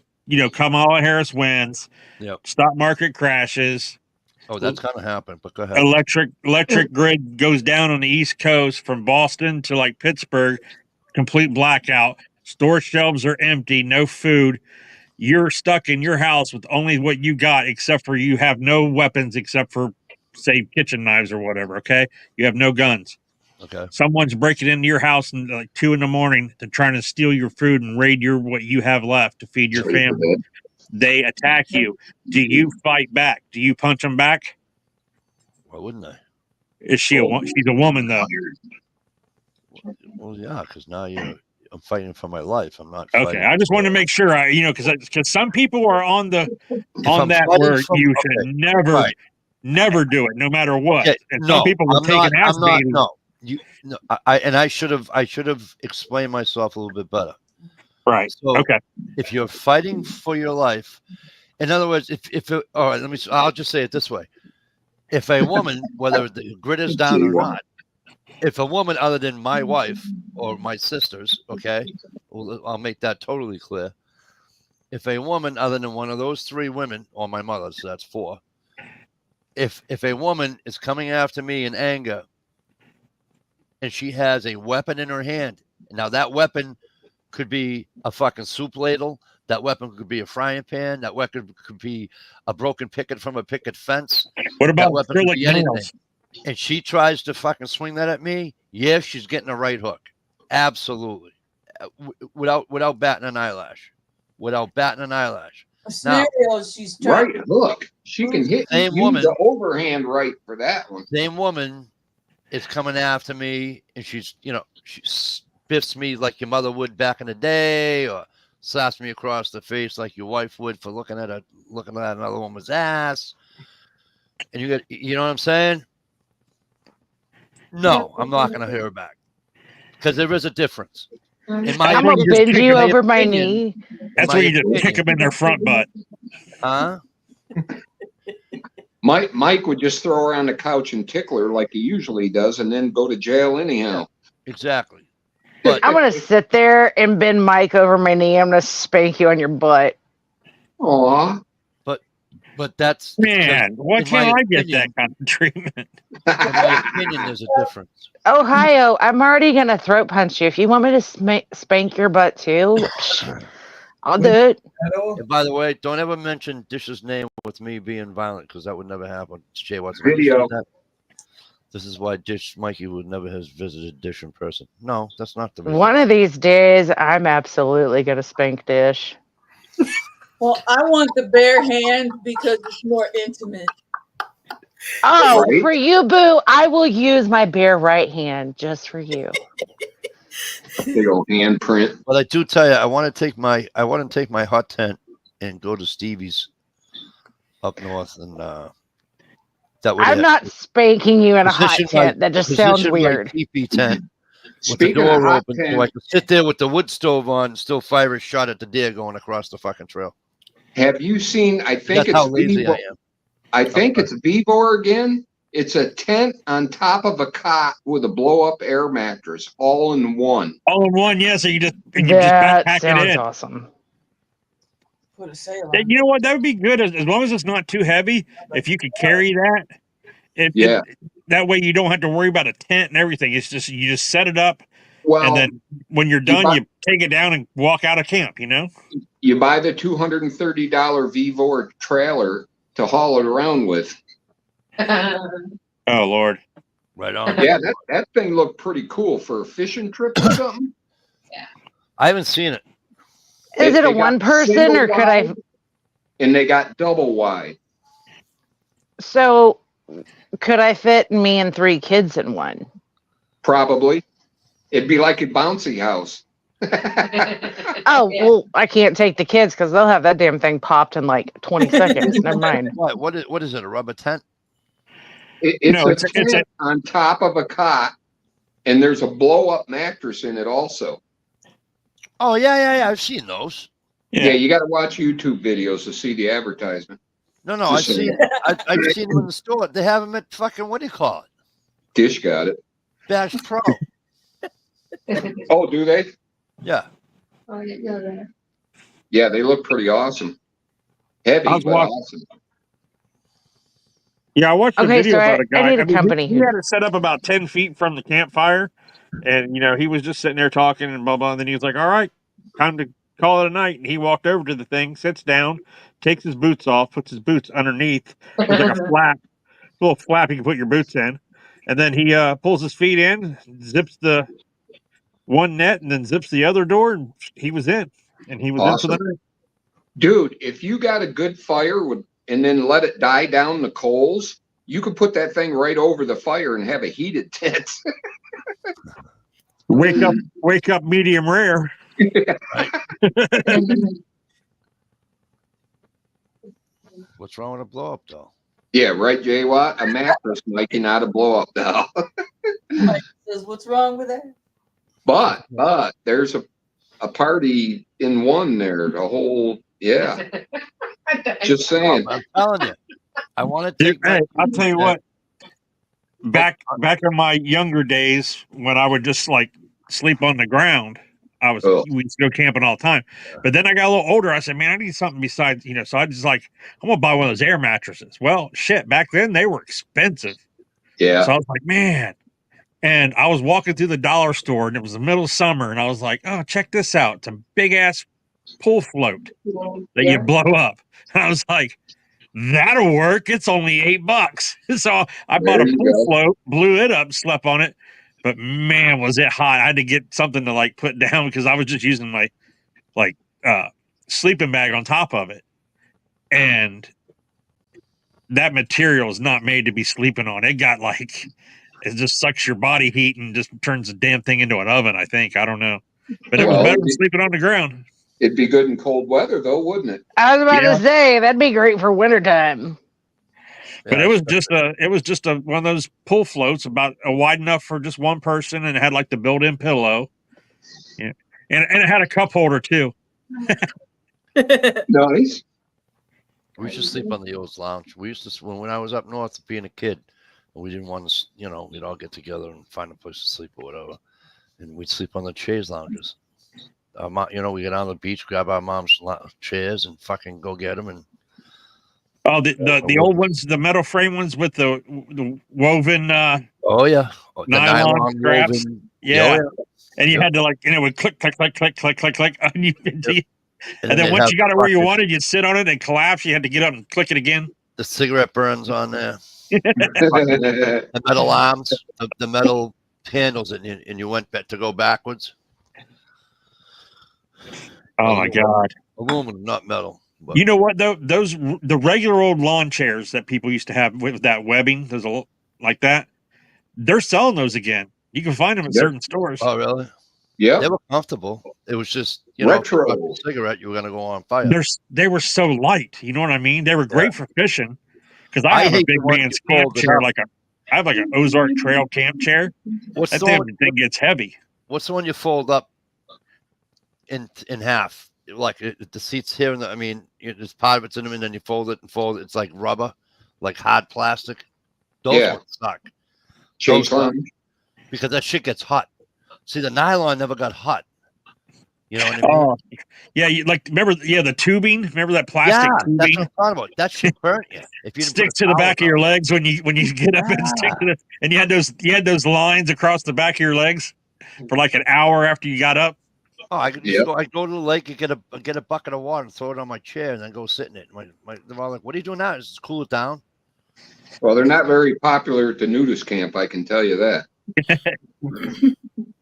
Kamala Harris wins, Yep. stock market crashes, oh, that's gonna happen. But go ahead. electric grid goes down on the East Coast from Boston to like Pittsburgh, complete blackout. Store shelves are empty, no food. You're stuck in your house with only what you got, except for you have no weapons except for, say, kitchen knives or whatever. Okay, you have no guns. Okay. Someone's breaking into your house in like 2 a.m. to trying to steal your food and raid what you have left to feed your family. They attack you. Do you fight back? Do you punch them back? Why wouldn't I? Is she she's a woman though? Well, yeah, because now I'm fighting for my life. I'm not. Okay, fighting I just wanted to make sure because some people are on I'm that fighting where for- you okay, should never right. never do it, no matter what. Okay, And some people will I'm take not. an ass I'm not. beating. No, I should have explained myself a little bit better. Right. So Okay. if you're fighting for your life, in other words, all right, I'll just say it this way: if a woman, whether the grid is down or not, if a woman other than my wife or my sisters, okay, I'll make that totally clear. If a woman other than one of those 3 women, or my mother, so that's 4, if a woman is coming after me in anger and she has a weapon in her hand, now that weapon could be a fucking soup ladle, that weapon could be a frying pan, that weapon could be a broken picket from a picket fence, What about weapon could acrylic be anything. nails? and she tries to fucking swing that at me, yeah, she's getting a right hook. Absolutely. Without batting an eyelash. Without batting an eyelash. A scenario, she's trying. Right hook. She can hit you. Same Use woman. the overhand right for that one. Same woman is coming after me, and she spiffs me like your mother would back in the day, or slaps me across the face like your wife would for looking at another woman's ass. And you know what I'm saying? No, I'm not going to hear her back because there is a difference. In my I'm gonna you just bend kick you them in over my opinion- knee. That's my where you just opinion. kick them in their front butt. Huh? Mike would just throw her on the couch and tickle her like he usually does, and then go to jail anyhow. Exactly. But I'm gonna sit there and bend Mike over my knee. I'm gonna spank you on your butt. Aw. but that's Man, why in can't my I get opinion- that kind of treatment? in my opinion, there's a difference. Ohio, I'm already gonna throat punch you. If you want me to spank your butt too, I'll do it. Hello? And by the way, don't ever mention Dish's name with me being violent because that would never happen. It's Jay Watson. Video. This is why Mikey would never have visited Dish in person. No, that's not the reason. One of these days, I'm absolutely gonna spank Dish. Well, I want the bare hand because it's more intimate. Oh, Right? for you, Boo, I will use my bare right hand just for you. Big old handprint. But I do tell you, I want to take my hot tent and go to Stevie's up north, and that would. I'm not spanking you in a hot Position my- tent. That just sounds position my weird. teepee tent with the Speaking of door hot open, so I tent, can sit there with the wood stove on, and still fire a shot at the deer going across the fucking trail. have you seen? I think That's how it's lazy Vivo. I am. I think it's Vivor again. It's a tent on top of a cot with a blow-up air mattress, all in one. All in one, yeah. So you just That backpack it sounds in. awesome. Put a sail Yeah, on. you know what? That would be good as long as it's not too heavy. If you could carry that, Yeah. that way you don't have to worry about a tent and everything. It's just you just set it up, Well, and then when you're done, buy- you take it down and walk out of camp. You know? you buy the $230 Vivor trailer to haul it around with. Oh Lord. Right on. Yeah, that thing looked pretty cool for a fishing trip or something. I haven't seen it. Is it They a got one person single or could I? wide, And they got double wide. So could I fit me and 3 kids in one? Probably. It'd be like a bouncy house. Oh, well, I can't take the kids because they'll have that damn thing popped in like 20 seconds. Never mind. What is it? A rubber tent? It's No, a it's a- tent on top of a cot, and there's a blow-up mattress in it also. Oh yeah. I've seen those. Yeah, you got to watch YouTube videos to see the advertisement. No, I've Just seen. I've seen them in the store. They have them at fucking what do you call it? Dish got it. Bash Pro. Oh, do they? Yeah. Oh, I didn't know that. Yeah, they look pretty awesome. Heavy, I was but watching- awesome. Yeah, I watched a Okay, video so about a guy. I need a company He who- had it set up about 10 feet from the campfire, and he was just sitting there talking and blah blah. And then he was like, "All right, time to call it a night." And he walked over to the thing, sits down, takes his boots off, puts his boots underneath. There's like a flap, little flap you can put your boots in, and then he pulls his feet in, zips the one net, and then zips the other door, and he was in, and he was in for the Awesome. night. Dude, if you got a good fire and then let it die down the coals, you could put that thing right over the fire and have a heated tent. Wake up, medium rare. What's wrong with a blow up though? Yeah, right, Jay Watt? A mattress, Mikey, not a blow-up doll. Says, what's wrong with that? But there's a party in one there. The whole, yeah. Just saying. I'm telling you. I want to Dude, take. hey, I'll tell you what. Back in my younger days, when I would just like sleep on the ground, we used to go camping all the time. But then I got a little older. I said, "Man, I need something besides." So I just like, I'm gonna buy one of those air mattresses. Well, shit, back then they were expensive. Yeah. So I was like, man. And I was walking through the dollar store, and it was the middle of summer, and I was like, "Oh, check this out! It's a big ass pool float that you blow up." And I was like, "That'll work. It's only $8." So I bought There a you pool go. float, blew it up, slept on it. But man, was it hot! I had to get something to like put down because I was just using my sleeping bag on top of it, and that material is not made to be sleeping on. It got like it just sucks your body heat and just turns the damn thing into an oven. I think I don't know, but it was Well, better than sleeping on the ground. It'd be good in cold weather, though, wouldn't it? I was about Yeah. to say that'd be great for wintertime. But it was just a one of those pull floats about wide enough for just one person, and it had like the built-in pillow. Yeah, and it had a cup holder too. Nice. We used to sleep on the old lounge. We used to when I was up north, being a kid, we didn't want to, we'd all get together and find a place to sleep or whatever. and we'd sleep on the chaise lounges. We get on the beach, grab our mom's chairs, and fucking go get them. And Oh, the old ones, the metal frame ones with the woven oh yeah, the nylon straps. woven. Yeah. Oh, And you Yep. had to and it would click, click, click, click, click, click, click. And then they'd once have you got it where you fucking- wanted, you'd sit on it and collapse. You had to get up and click it again. the cigarette burns on there, the metal arms, the metal handles, and you went back to go backwards. Oh my God. Aluminum, not metal. But You know what though? The regular old lawn chairs that people used to have with that webbing, like that, they're selling those again. You can find them at Yep. certain stores. oh really? Yep. They were comfortable. It was just Retro. if you got a cigarette, you were gonna go on fire. They were so light. You know what I mean? They were great for fishing. Because I I have a hate big the ones man's you camp fold it chair, up. I have like an Ozark Trail camp chair. What's That the damn one? thing gets heavy. What's the one you fold up in half? Like the seats here, and there's part of it's in them, and then you fold it and fold it. It's like rubber, like hard plastic. Those Yeah. ones suck Chase Those lounge. because that shit gets hot. See, the nylon never got hot. You know what I mean? Oh, yeah. Remember, the tubing. Remember that plastic yeah, that's tubing what I'm talking about. That shit burnt you. If you didn't put sticks a to the towel back of your around legs when you get up and stick to and you had those lines across the back of your legs for like an hour after you got up. it. Oh, I could just go. I go to the lake and get a bucket of water and throw it on my chair and then go sit in it. They're all like, "What are you doing now? Just cool it down." Well, they're not very popular at the nudist camp, I can tell you that.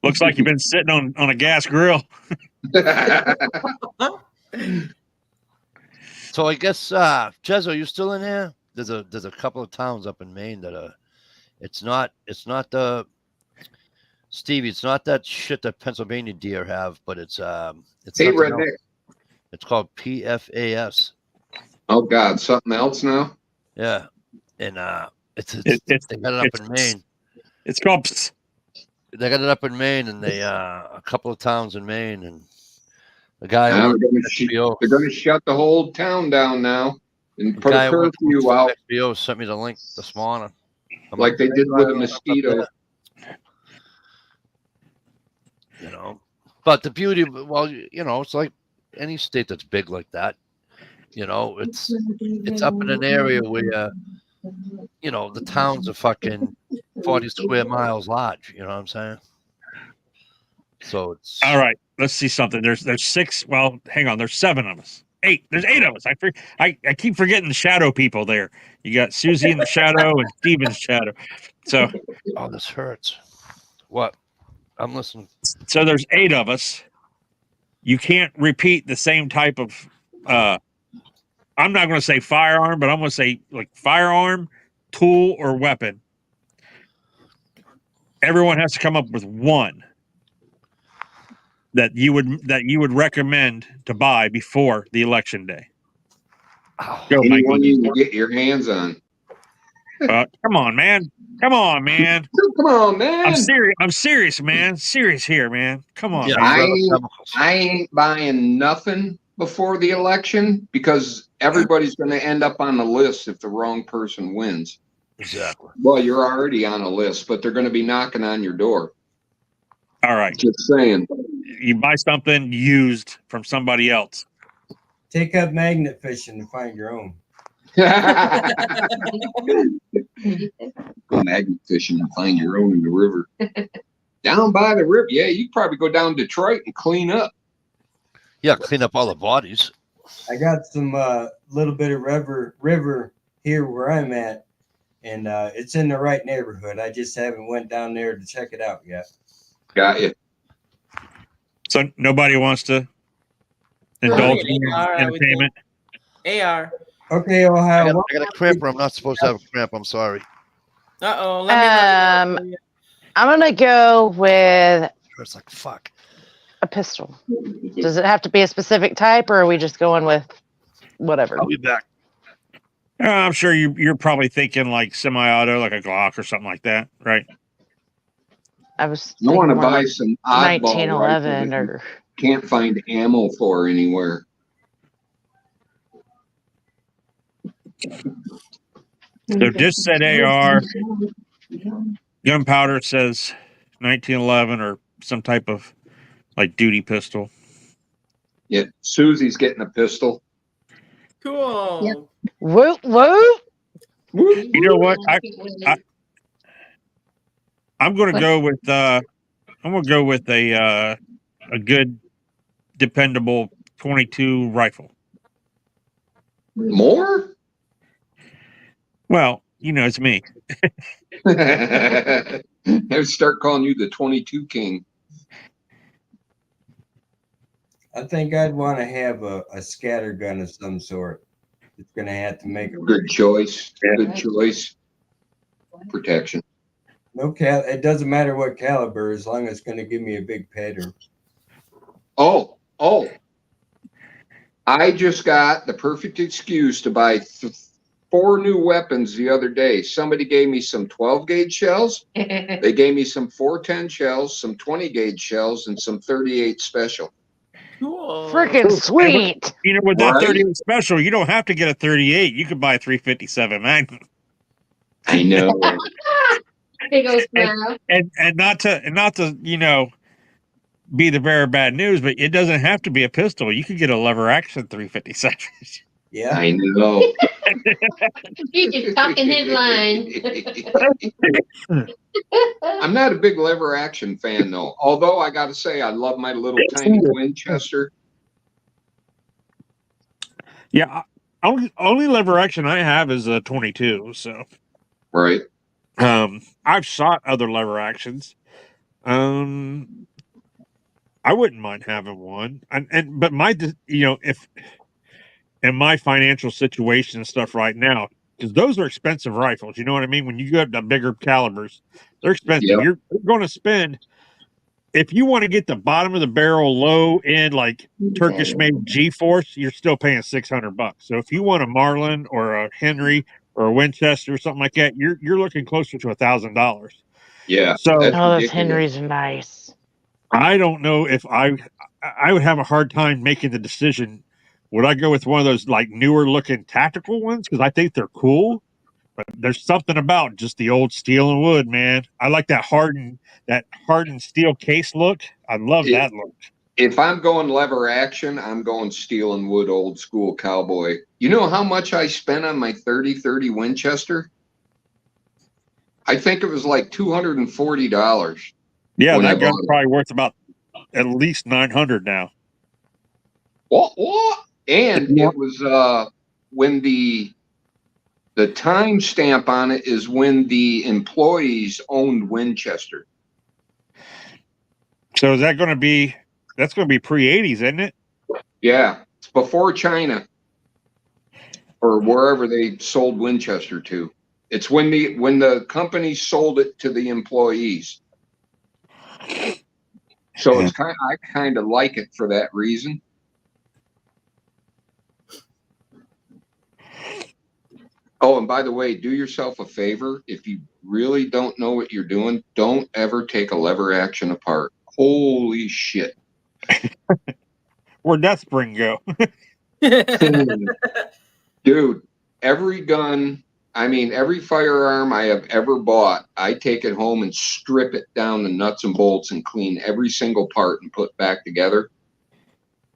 Looks like you've been sitting on a gas grill. So I guess Jez, are you still in here? There's a couple of towns up in Maine that are. It's not the Stevie. It's not that shit that Pennsylvania deer have, but it's Hey, something else. redneck. It's called PFAS. Oh God, something else now? Yeah, and It's they got it up in Maine. It's called. They got it up in Maine, and they a couple of towns in Maine, and the guy Now on they're gonna shut the whole town down now and the put guy a who curfew out HBO sent me the link this morning. I'm like they did with a mosquito. You know, but the beauty, well, it's like any state that's big like that. It's up in an area where the towns are fucking 40 square miles large. You know what I'm saying? So it's All right, let's see something. There's 6. Well, hang on. There's 7 of us. 8. There's 8 of us. I keep forgetting the shadow people there. You got Susie in the shadow and Steven's shadow. So this hurts. What? I'm listening. So there's 8 of us. You can't repeat the same type of. I'm not going to say firearm, but I'm going to say like firearm, tool, or weapon. Everyone has to come up with one that you would recommend to buy before the election day. Go, Anyone Mikey. you can get your hands on. Come on, man. Come on, man. Come on, man. I'm serious. I'm serious, man. Serious here, man. Come on, Yeah, man. I ain't buying nothing before the election because everybody's going to end up on the list if the wrong person wins. Exactly. Well, you're already on a list, but they're going to be knocking on your door. All right. Just saying. You buy something used from somebody else. Take up magnet fishing to find your own. Go magnet fishing and find your own in the river. Down by the river. Yeah, you probably go down Detroit and clean up. Yeah, clean up all the bodies. I got some little bit of river here where I'm at, and it's in the right neighborhood. I just haven't went down there to check it out yet. Got you. So nobody wants to indulge in entertainment. AR. Okay, I Ohio. got a cramp, or I'm not supposed to have a cramp. I'm sorry. Uh-oh. I'm gonna go with It's like fuck. a pistol. Does it have to be a specific type, or are we just going with whatever? I'll be back. I'm sure you're probably thinking like semi-auto, like a Glock or something like that, right? I was I want to thinking more buy like some oddball 1911 rifle that or you can't find ammo for anywhere. So just said AR. Gunpowder says 1911 or some type of like duty pistol. Yeah, Susie's getting a pistol. Cool. Whoop whoop. You know what? I'm going to go with a good dependable 22 rifle. More? Well, you know, it's me. I start calling you the 22 King. I think I'd want to have a scatter gun of some sort. It's going to have to make a Good choice. Yeah. Good choice. Protection. it doesn't matter what caliber, as long as it's going to give me a big pattern. Oh. I just got the perfect excuse to buy 4 new weapons the other day. Somebody gave me some 12 gauge shells. They gave me some 410 shells, some 20 gauge shells, and some 38 special. Cool. Freaking sweet. You know, with that Right? 38 special, you don't have to get a 38. You could buy a 357 Magnum. I know. Big old smile. And not to you know, be the bearer of bad news, but it doesn't have to be a pistol. You could get a lever action 357. Yeah. I know. He's just talking his line. I'm not a big lever action fan though. Although I got to say, I love my little tiny Winchester. Yeah, only lever action I have is a 22. So, Right. I've shot other lever actions. I wouldn't mind having one, but if in my financial situation and stuff right now, because those are expensive rifles. You know what I mean? When you go up to bigger calibers, they're expensive. Yep. You're going to spend, if you want to get the bottom of the barrel low end, like Turkish made G-Force, you're still paying $600. So if you want a Marlin or a Henry or a Winchester or something like that, you're looking closer to $1,000. Yeah. So That's Oh, those ridiculous. Henrys are nice. I don't know if I would have a hard time making the decision. Would I go with one of those like newer looking tactical ones? Because I think they're cool, but there's something about just the old steel and wood, man. I like that hardened steel case look. I love that look. If I'm going lever action, I'm going steel and wood, old school cowboy. You know how much I spent on my 30-30 Winchester? I think it was like $240. Yeah, when I that gun's bought it. probably worth about at least $900 now. What? And it was when the time stamp on it is when the employees owned Winchester. So is that going to be? That's going to be pre-80s, isn't it? Yeah, it's before China or wherever they sold Winchester to. It's when the company sold it to the employees. So it's I kind of like it for that reason. Oh, and by the way, do yourself a favor. If you really don't know what you're doing, don't ever take a lever action apart. Holy shit. Where'd that spring go? Dude, every gun, every firearm I have ever bought, I take it home and strip it down to nuts and bolts and clean every single part and put back together.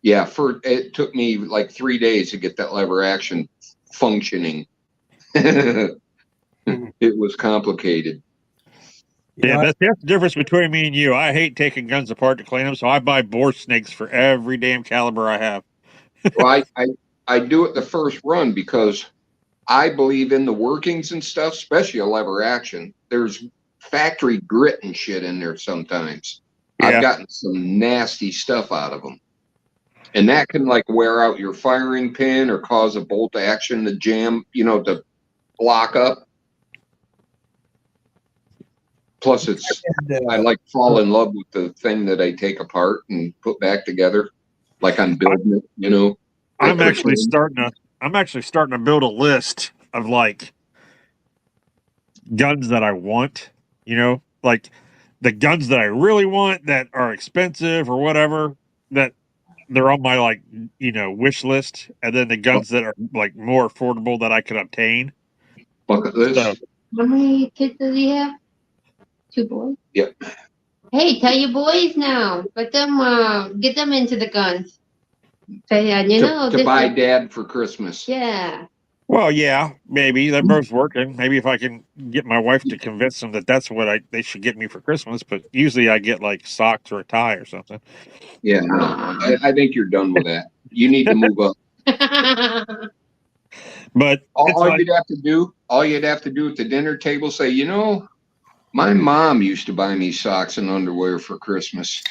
Yeah, it took me like 3 days to get that lever action functioning. It was complicated. Yeah, that's the difference between me and you. I hate taking guns apart to clean them, so I buy bore snakes for every damn caliber I have. Well, I do it the first run because I believe in the workings and stuff, especially a lever action. There's factory grit and shit in there sometimes. Yeah. I've gotten some nasty stuff out of them. And that can like wear out your firing pin or cause a bolt action to jam, to lock up. Plus, I like fall in love with the thing that I take apart and put back together, like I'm building it. I'm actually starting to build a list of like guns that I want. Like the guns that I really want that are expensive or whatever, that they're on my wish list, and then the guns that are like more affordable that I can obtain. Bucket list. So, How many kids does he have? 2 boys? Yep. Hey, tell your boys now. Let them get them into the guns. Say, to buy dad for Christmas. Yeah. Well, yeah, maybe they're both working. Maybe if I can get my wife to convince them that that's what they should get me for Christmas. But usually I get like socks or a tie or something. Yeah, no, I think you're done with that. You need to move up. But All you'd have to do at the dinner table, say, you know, my mom used to buy me socks and underwear for Christmas.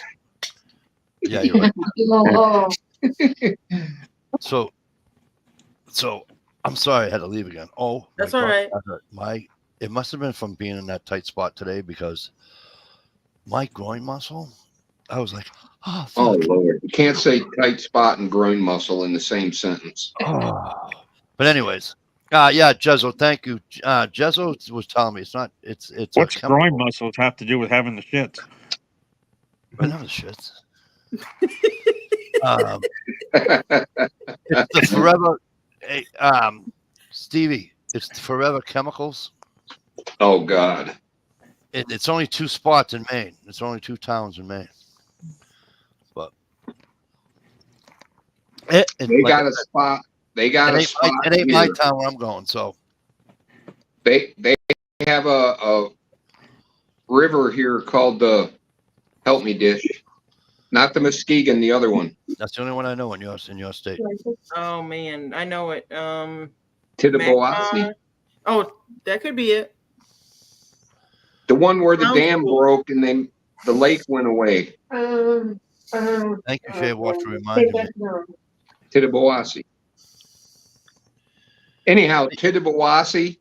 Yeah, you're right. Oh, So I'm sorry I had to leave again. Oh, That's my all God, right. it must have been from being in that tight spot today because my groin muscle, I was like, oh, Oh, fuck. Lord. You can't say tight spot and groin muscle in the same sentence. Oh. But anyways, yeah, Jezo, thank you. Jezo was telling me it's what's a chemical. groin muscles have to do with having the shits? I know the shits. It's the Forever, Stevie. It's the Forever Chemicals. Oh, God. It's only 2 spots in Maine. It's only 2 towns in Maine. But They got a spot. They got a spot. It ain't my here. town where I'm going. So They have a river here called the Help Me Dish. Not the Muskegon, the other one. that's the only one I know in your state. Oh man, I know it. Tittabawassee? Oh, that could be it. The one where the Sounds dam cool. broke and then the lake went away. Thank you, Shay Walsh, for reminding me. Tittabawassee. Anyhow, Tittabawassee,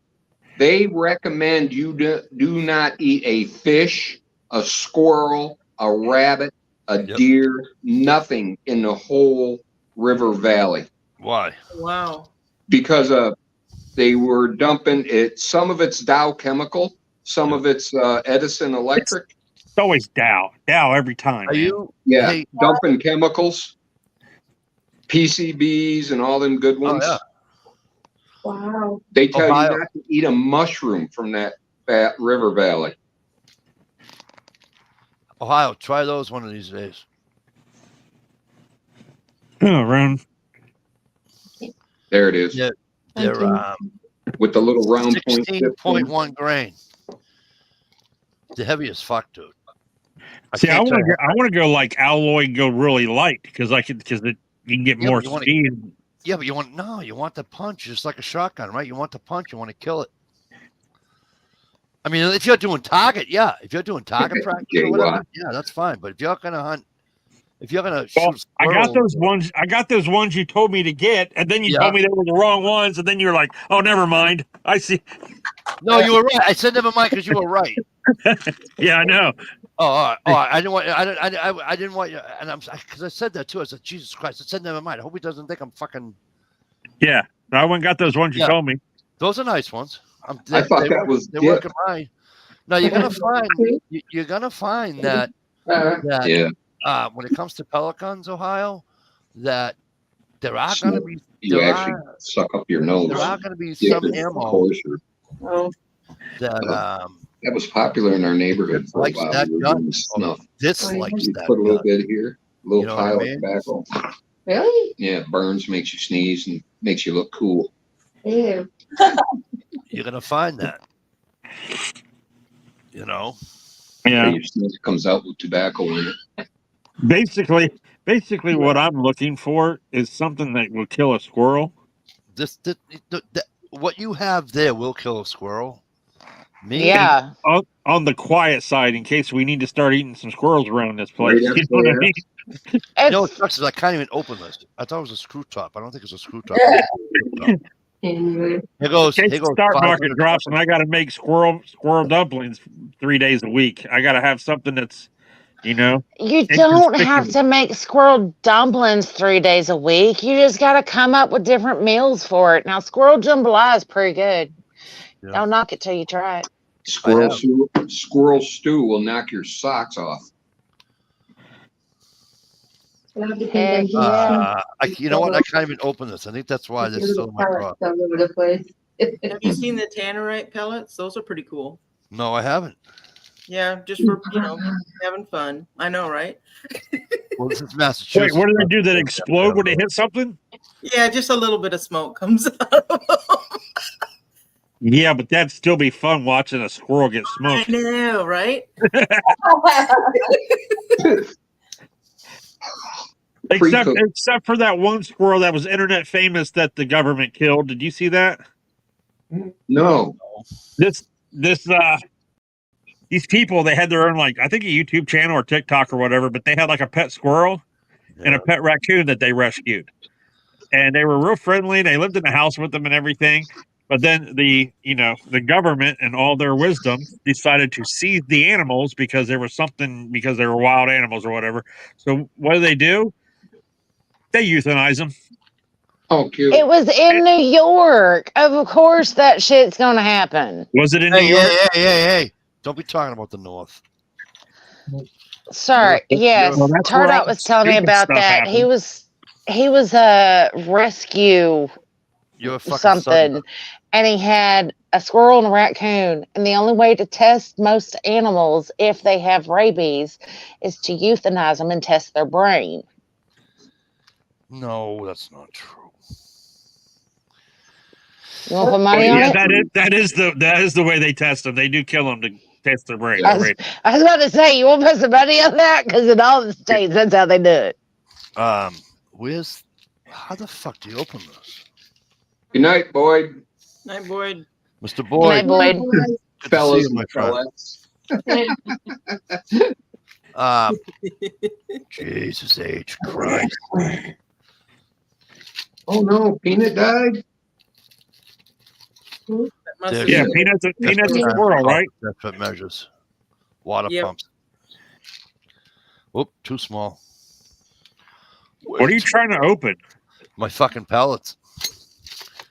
they recommend you do not eat a fish, a squirrel, a rabbit, a deer, nothing in the whole river valley. Why? Wow. Because they were dumping it. Some of it's Dow Chemical, some of it's Edison Electric. It's always Dow every time. Are man. you? Yeah, Hey, dumping chemicals, PCBs, and all them good oh ones. yeah. wow. They tell Ohio. you not to eat a mushroom from that river valley. Ohio, try those one of these days. Oh, Ron. There it is. Yeah. They're With the little round point. 16.1 grain. The heavy as fuck, dude. See, I can't tell want to go like alloy, go really light because you can get Yeah, more but you wanna- speed. Yeah, but you want the punch, just like a shotgun, right? You want the punch, you want to kill it. I mean, if you're doing target, yeah. If you're doing target practice or whatever, yeah, that's fine. But if you're gonna hunt, if you're gonna Well, shoot, I got squirrels, those ones you told me to get, and then you Yeah. told me they were the wrong ones, and then you're like, "Oh, never mind." I see. No, you were right. I said never mind because you were right. Yeah, I know. Oh, all right. All right. I didn't want you, and because I said that too. I said, Jesus Christ. I said never mind. I hope he doesn't think I'm fucking. Yeah, I went and got those ones you Yeah. told me. Those are nice ones. I thought that was They're dip. working mine. Now you're gonna find that when it comes to Pelicans, Ohio, that there are gonna be You actually suck up your nose. there are gonna be Yeah, some of ammo course. Oh, that That was popular in our neighborhood for a likes while. that We were gun. doing snuff. Dislikes You that put a little gun. bit here, a little You know what I pile mean? of tobacco. Really? Yeah, it burns, makes you sneeze, and makes you look cool. Ew. You're gonna find that. You know. Yeah. Your snuff comes out with tobacco in it. Basically, what I'm looking for is something that will kill a squirrel. What you have there will kill a squirrel. Me, Yeah. On the quiet side, in case we need to start eating some squirrels around this place. Right You know what I after mean? You know what It's, sucks is I can't even open this. I thought it was a screw top. I don't think it's a screw top. Anyway. Here goes. In case Here the goes. stock 500 market drops and I got to make squirrel dumplings 3 days a week. I got to have something that's, you don't have inconspicuous. to make squirrel dumplings 3 days a week. You just got to come up with different meals for it. Now, squirrel jambalaya is pretty good. Yeah. Don't knock it till you try it. Squirrel stew will knock your socks off. Heck yeah. You know what? I can't even open this. I think that's why this is still in my drawer. All over the place. have you seen the tannerite pellets? Those are pretty cool. No, I haven't. Yeah, just for having fun. I know, right? Well, this is Wait, Massachusetts. what do they do? That explode when they hit something? Yeah, just a little bit of smoke comes out of them. Yeah, but that'd still be fun watching a squirrel get I smoked. know, right? Except for that one squirrel that was internet famous that the government killed. Did you see that? No. These people, they had their own, like, I think a YouTube channel or TikTok or whatever, but they had like a pet squirrel and a pet raccoon that they rescued. And they were real friendly. They lived in the house with them and everything. But then the government and all their wisdom decided to seize the animals because they were wild animals or whatever. So what do? They euthanize them. Oh, cute. It was in New York. Of course, that shit's gonna happen. Was it in New York? Hey. Don't be talking about the North. Sorry. Yes, Well, that's where all Tardot the was telling me stupid about stuff that. happened. He was a rescue You're a fucking something, and he had a squirrel and a raccoon. And the only way to test most animals if they have rabies is to euthanize them and test their brain. No, that's not true. You want to put money on Yeah, it? that is the way they test them. They do kill them to test their brain. I was about to say, you want to put some money on that? Because in all the states, that's how they do it. How the fuck do you open this? Good night, Boyd. Night, Boyd. Mr. Boyd. Night, Boyd. Good to see Fellas you, my and friend. Jesus H. Christ. Oh no, Peanut died? Yeah, Peanut's a squirrel, right? That's what measures. Water pumps. Whoop, too small. What are you trying to open? My fucking pellets.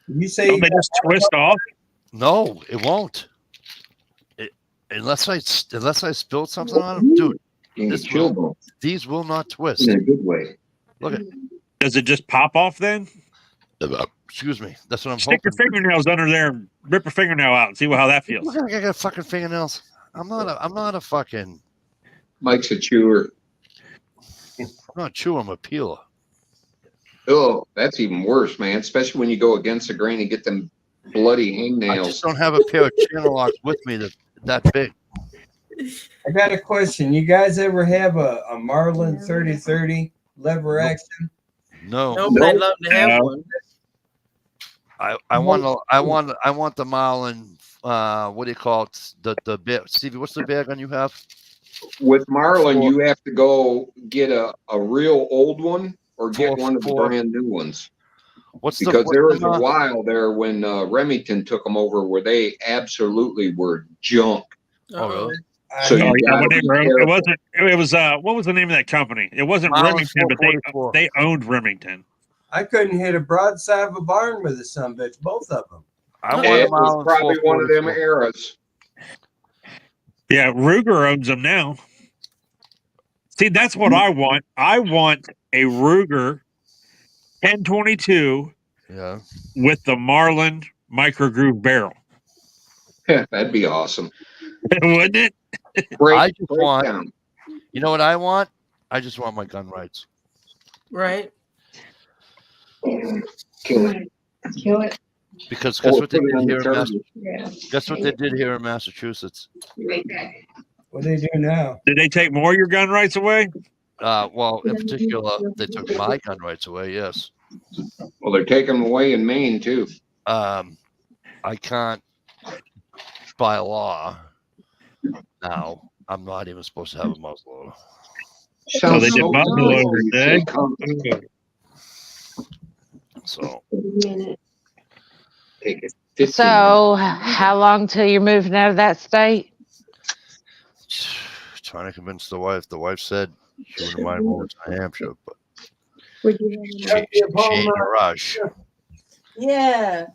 You say Don't they just twist off? No, it won't. Unless I spilled something on them, dude. These will not twist. In a good way. Look at. Does it just pop off then? Excuse me. That's what I'm Stick hoping. your fingernails under there and rip a fingernail out and see how that feels. Look, I got fucking fingernails. I'm not a fucking. Mike's a chewer. I'm not a chewer. I'm a peeler. Oh, that's even worse, man. Especially when you go against the grain and get them bloody hangnails. I just don't have a pair of channel locks with me that big. I got a question. You guys ever have a Marlin 3030 lever action? No. No, but I'd love to have one. I want the Marlin. What do you call it? The bag. Stevie, what's the bag gun you have? With Marlin, you have to go get a real old one or get one of the brand new ones. Because there was a while there when Remington took them over where they absolutely were junk. Oh, really? So it was what was the name of that company? It wasn't Remington, but they owned Remington. I couldn't hit a broadside of a barn with a sumbitch, both of them. It was probably one of them eras. Yeah, Ruger owns them now. See, that's what I want. I want a Ruger 1022 with the Marlin micro groove barrel. That'd be awesome. Wouldn't it? I just want, you know what I want? I just want my gun rights. Right. Kill it. Because guess what they did here in Massachusetts? Guess what they did here in Massachusetts? What do they do now? Did they take more of your gun rights away? Well, in particular, they took my gun rights away. Yes. Well, they're taking them away in Maine too. I can't, by law, now I'm not even supposed to have a muzzleloader. So they did muzzleloaders, eh? So. Take it. So, how long till you're moving out of that state? Trying to convince the wife. The wife said she wouldn't mind moving to New Hampshire, but she ain't in a rush. Yeah,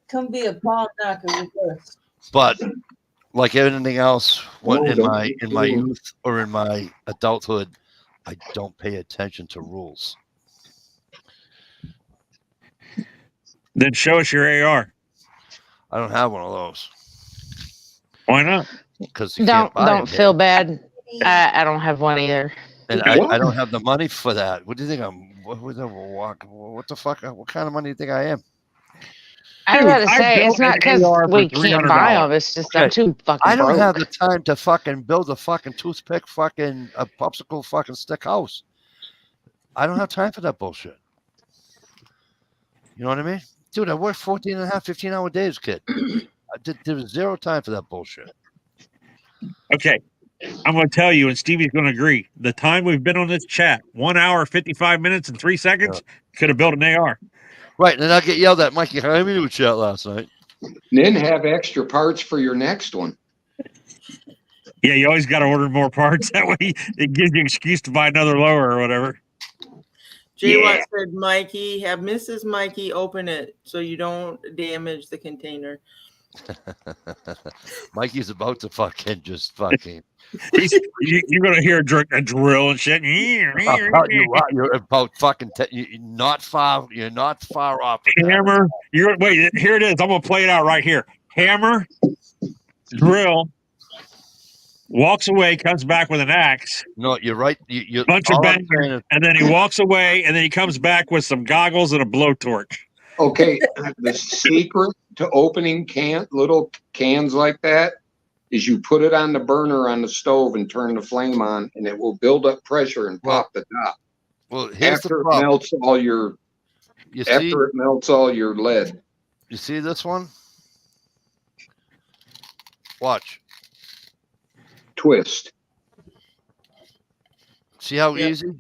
come be a palm knocker with us. But like anything else, in my youth or in my adulthood, I don't pay attention to rules. Then show us your AR. I don't have one of those. Why not? because you can't buy Don't it feel here. bad. I don't have one either. And What? I don't have the money for that. What do you think I'm? What the fuck? What kind of money do you think I am? I was Dude, about to I say built it's not an because AR for we can't buy $300. them. It's just I'm Okay. too fucking I don't broke. have the time to fucking build a fucking toothpick, fucking a popsicle, fucking stick house. I don't have time for that bullshit. You know what I mean? Dude, I worked 14 and a half, 15-hour days, kid. There was zero time for that bullshit. Okay. I'm going to tell you, and Stevie's going to agree. The time we've been on this chat, 1 hour, 55 minutes, and 3 seconds, could have built an AR. Right, and then I get yelled at, Mikey, how many do chat last night? Then have extra parts for your next one. Yeah, you always got to order more parts. That way it gives you an excuse to buy another lower or whatever. Jay Yeah. Watt said, Mikey, have Mrs. Mikey open it so you don't damage the container. Mikey's about to fucking just fucking. You're going to hear a drill and shit. I'll tell you what, you're about fucking. You're not far off. With that. Hammer. Wait, here it is. I'm going to play it out right here. Hammer, drill, walks away, comes back with an axe. No, you're right. You Bunch of all I'm bangers, saying is- and then he walks away, and then he comes back with some goggles and a blowtorch. Okay, the secret to opening little cans like that is you put it on the burner on the stove and turn the flame on, and it will build up pressure and pop the top. Well, here's After the it problem. melts all your You see, after it melts all your lead. you see this one? Watch. Twist. See how Yeah. easy?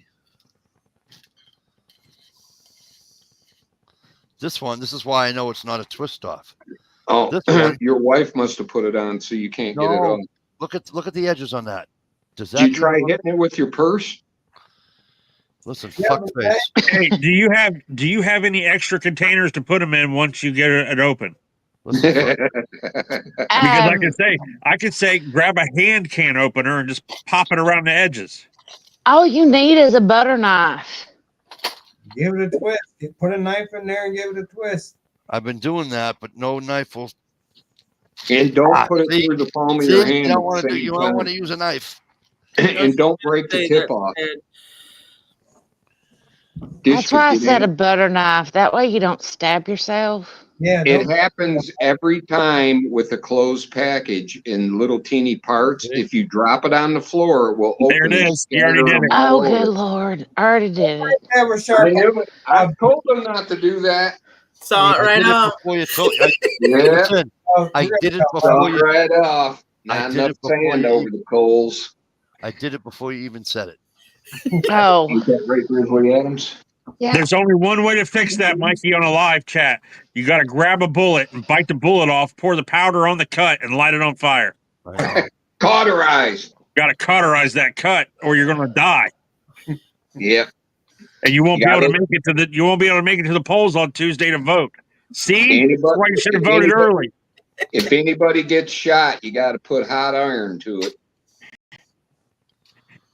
This is why I know it's not a twist off. Oh, This one- your wife must have put it on so you can't get it No. on. Look at the edges on that. Does that Did you try hitting it with your purse? Listen, Yeah, fuck but face. Hey, do you have any extra containers to put them in once you get it open? Listen, fuck- Because I Um, could say grab a hand can opener and just pop it around the edges. all you need is a butter knife. Give it a twist. You put a knife in there and give it a twist. I've been doing that, but no knife will. And don't put it see- through the palm of See, your hand. you don't at want the to do. same You don't time. want to use a knife. And don't break the Say tip that, off. Ed. That's why I Dish said a it butter knife. That way you don't stab yourself. Yeah, It don't- happens every time with a closed package in little teeny parts. If you drop it on the floor, it will open. There it and is. You already scatter did them it. all Oh, good over. Lord. I already did it. have a I sharp. knew it. I told them not to do that. Saw it I right did it off. before you told. Yeah, Listen, Oh, I did it saw before it you. right off. I Not did enough it before sand you- over the coals. I did it before you even said it. Oh, Ain't that right, Grizzly Adams? Yeah. There's only one way to fix that, Mikey, on a live chat. You got to grab a bullet and bite the bullet off, pour the powder on the cut, and light it on fire. I know. Cauterized. Got to cauterize that cut, or you're going to die, Yep. and you won't You be able to gotta- make it to the. You won't be able to make it to the polls on Tuesday to vote. See, Anybody- that's why you should have voted anybody- early. If anybody gets shot, you got to put hot iron to it.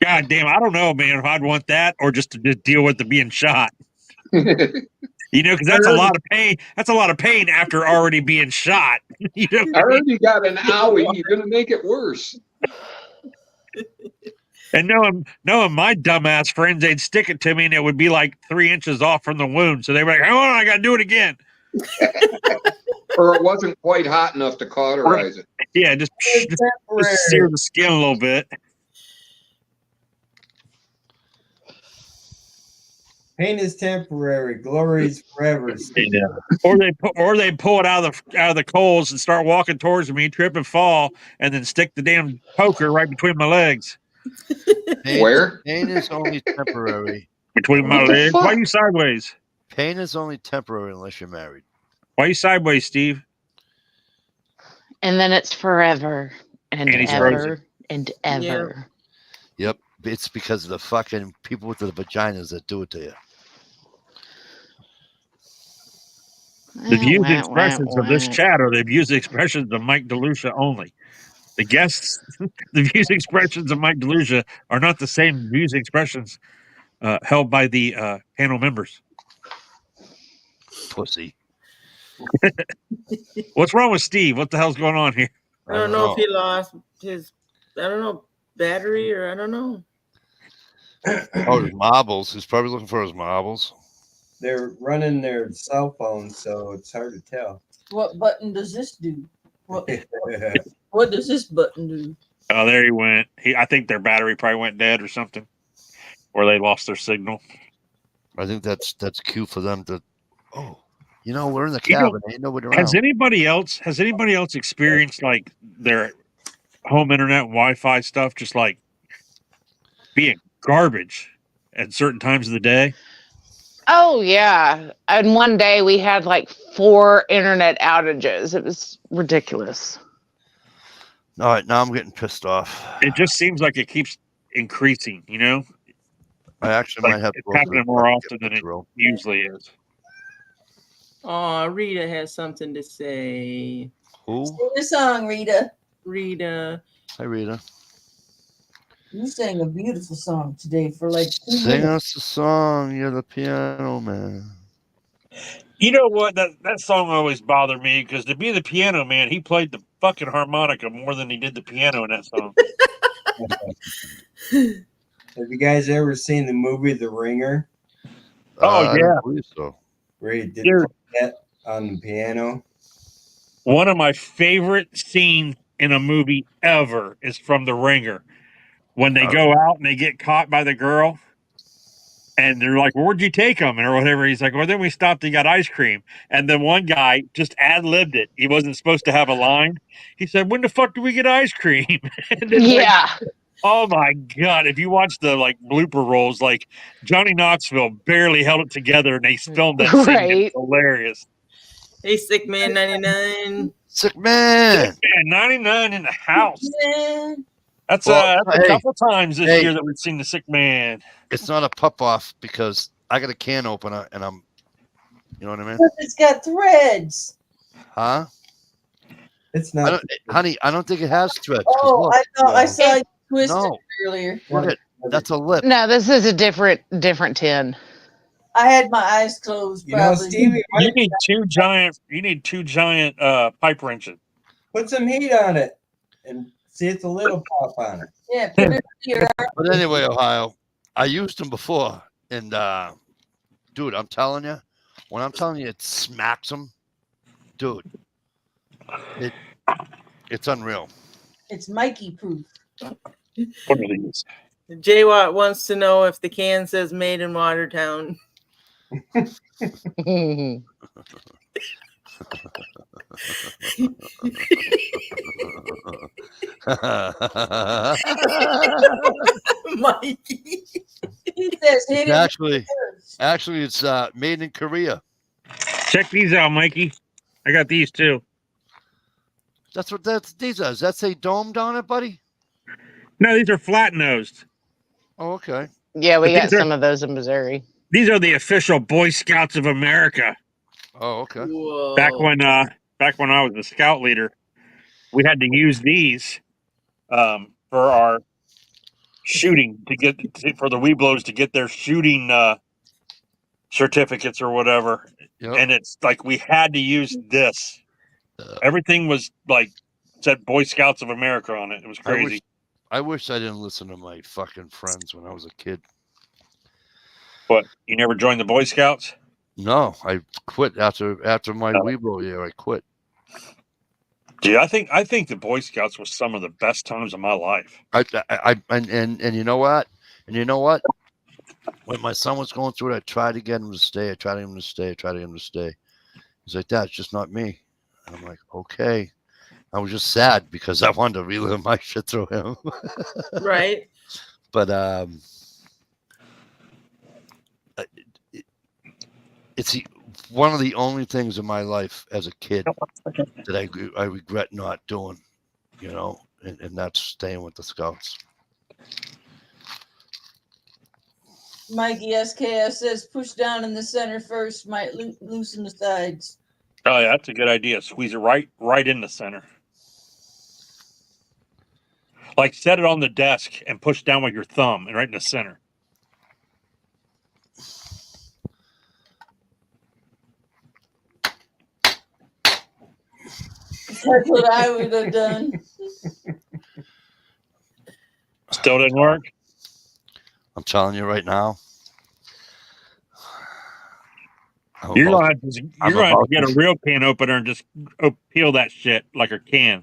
God damn, I don't know, man, if I'd want that or just to just deal with the being shot. You know, because that's a lot of pain. That's a lot of pain after already being shot. You know, I heard you got an owie. You're going to make it worse. and knowing my dumbass friends, they'd stick it to me, and it would be like 3 inches off from the wound. So they were like, "Hold on, I got to do it again." Or it wasn't quite hot enough to cauterize it. Yeah, just temporary. sear the skin a little bit. Pain is temporary. Glory is forever. Or they pull it out of the coals and start walking towards me, trip and fall, and then stick the damn poker right between my legs. Pain, Where? Pain is only temporary. Between my What the legs. fuck? Why are you sideways? Pain is only temporary unless you're married. Why are you sideways, Steve? and then it's forever and And he's ever frozen. and ever. Yep. It's because of the fucking people with the vaginas that do it to you. The views Wah, and wah, expressions of this wah. chat are the views and expressions of Mike DeLucia only. The guests, the views and expressions of Mike DeLucia are not the same views and expressions held by the panel members. Pussy. What's wrong with Steve? What the hell's going on here? I don't know if he lost his, I don't know, battery or I don't know. Oh, his marbles. He's probably looking for his marbles. They're running their cell phones, so it's hard to tell. What button does this do? What does this button do? Oh, there he went. I think their battery probably went dead or something, or they lost their signal. I think that's cue for them to. Oh, we're in the You know, cabin. Ain't nobody around. Has anybody else experienced like their home internet and Wi-Fi stuff just like being garbage at certain times of the day? Oh yeah. And one day we had like 4 internet outages. It was ridiculous. All right, now I'm getting pissed off. It just seems like it keeps increasing, you know? I actually Like might have to it's go to the happening more park and often get than it drill. usually is. Oh, Rita has something to say. Who? Sing a song, Rita. Rita. Hi, Rita. You sang a beautiful song today for like 2 Sing minutes. us a song. You're the piano man. You know what? That song always bothered me because to be the piano man, he played the fucking harmonica more than he did the piano in that song. Have you guys ever seen the movie The Ringer, Oh, I yeah. don't believe so. where he did Dude. that on the piano? One of my favorite scenes in a movie ever is from The Ringer. When they go out and they get caught by the girl, and they're like, "Where'd you take them?" or whatever. He's like, "Well, then we stopped and got ice cream." And then one guy just ad-libbed it. He wasn't supposed to have a line. He said, "When the fuck do we get ice cream?" And it's like, Yeah. oh my God. If you watch the like blooper rolls, like Johnny Knoxville barely held it together and they filmed that scene. Right. It's hilarious. Hey, Sick Man 99. Sick man. And 99 in the house. Man. That's Well, a hey. couple times this Hey. year that we've seen the Sick Man. It's not a pup off because I got a can opener and I'm, you know what I mean? It's got threads. Huh? It's I not. don't, honey, I don't think it has threads. 'cause Oh, look, I thought I no. saw you twisted No. earlier. look at that's a lip. No, this is a different tin. I had my eyes closed. You know, Probably. Stevie, You need two giant pipe wrenches. put some heat on it and see if the lid will pop on it. Yeah, put it in your arm. But anyway, Ohio, I used them before, and dude, I'm telling you, when I'm telling you it smacks them, dude, it's unreal. It's Mikey proof. What are these? J Watt wants to know if the can says made in Watertown. Mikey. He says hit it. Actually, it's made in Korea. Check these out, Mikey. I got these too. That's what these are. Does that say domed on it, buddy? No, these are flat nosed. Oh, okay. Yeah, we But got these are- some of those in Missouri. These are the official Boy Scouts of America. Oh, okay. Whoa. Back when I was a scout leader, we had to use these for our shooting for the Weeblos to get their shooting certificates or whatever. Yep. And it's like we had to use this. Everything was like said Boy Scouts of America on it. It was crazy. I wish I didn't listen to my fucking friends when I was a kid. But you never joined the Boy Scouts? No, I quit after my Weeblo year. I quit. Dude, I think the Boy Scouts was some of the best times of my life. And you know what? And you know what? When my son was going through it, I tried to get him to stay. I tried to get him to stay. He's like, "Dad, it's just not me." And I'm like, "Okay." I was just sad because I wanted to relive my shit through him. Right. But it's one of the only things in my life as a kid that I regret not doing, you know, and that's staying with the Scouts. Mikey SKS says push down in the center first, might loosen the sides. Oh yeah, that's a good idea. Squeeze it right in the center. Like set it on the desk and push down with your thumb and right in the center. That's what I would have done. Still didn't work. I'm telling you right now. You're about- gonna have to, you're gonna have to get a real can opener and just peel that shit like a can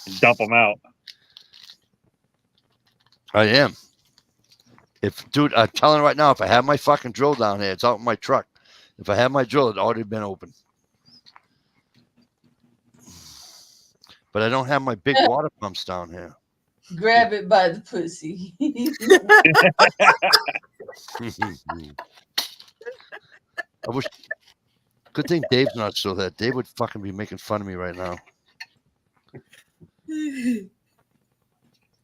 and dump them out. I am. Dude, I'm telling you right now, if I have my fucking drill down here, it's out in my truck. If I had my drill, it'd already been open. But I don't have my big water pumps down here. Grab it by the pussy. I wish. Good thing Dave's not still there. Dave would fucking be making fun of me right now.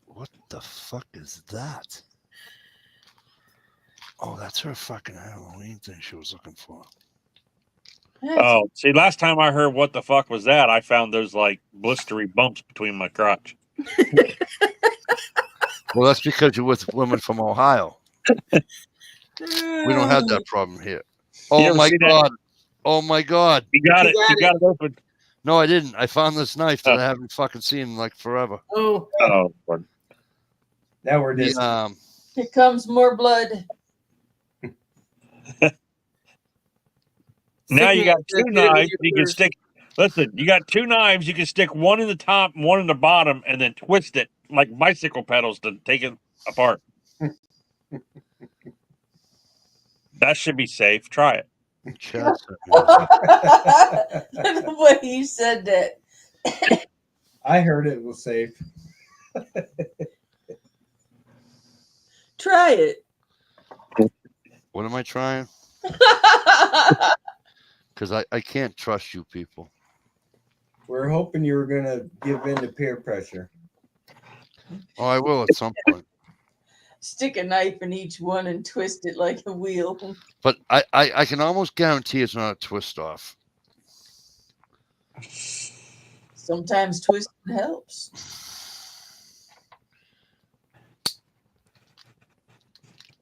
What the fuck is that? Oh, that's her fucking Halloween thing she was looking for. Oh, see, last time I heard what the fuck was that, I found those like blistery bumps between my crotch. Well, that's because you're with women from Ohio. We don't have that problem here. You Oh ever my see that? god! Oh my god! You got it. You got it open. No, I didn't. I found this knife that I haven't fucking seen in like forever. Oh, Oh, Lord. Now we're just Here comes more blood. Now you got two Sickness, knives. You can first. stick. Listen, you got two knives. You can stick one in the top and one in the bottom, and then twist it like bicycle pedals to take it apart. That should be safe. Try it. Chad sent me this. The way you said that. I heard it was safe. Try it. What am I trying? Because I can't trust you people. We're hoping you were gonna give in to peer pressure. Oh, I will at some point. Stick a knife in each one and twist it like a wheel. But I can almost guarantee it's not a twist off. Sometimes twisting helps.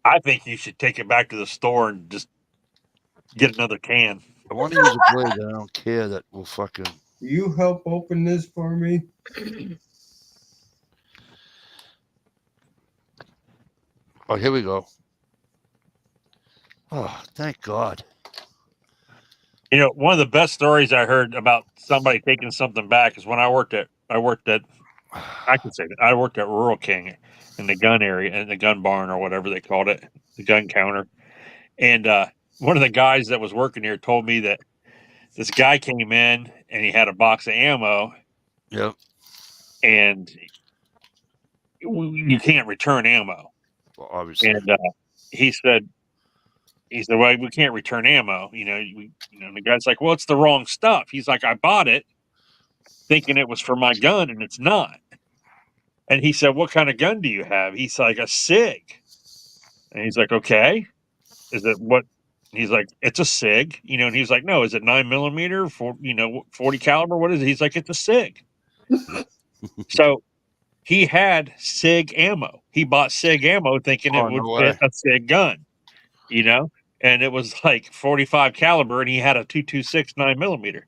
I think you should take it back to the store and just get another can. I want to use a blade that I don't care that will fucking. Will you help open this for me? Oh, here we go. Oh, thank God. You know, one of the best stories I heard about somebody taking something back is when I worked at I can say that I worked at Rural King in the gun area, in the gun barn or whatever they called it, the gun counter. And one of the guys that was working here told me that this guy came in and he had a box of ammo, Yep. and you can't return ammo. Well, obviously. And he said, well, we can't return ammo. And the guy's like, well, it's the wrong stuff. He's like, I bought it thinking it was for my gun, and it's not. And he said, what kind of gun do you have? He's like, a SIG. And he's like, okay. Is it what? He's like, it's a SIG. And he's like, no, is it 9mm for 40 caliber? What is it? He's like, it's a SIG. So he had SIG ammo. He bought SIG ammo thinking it would fit a SIG gun, and it was like 45 caliber, and he had a 226 9mm.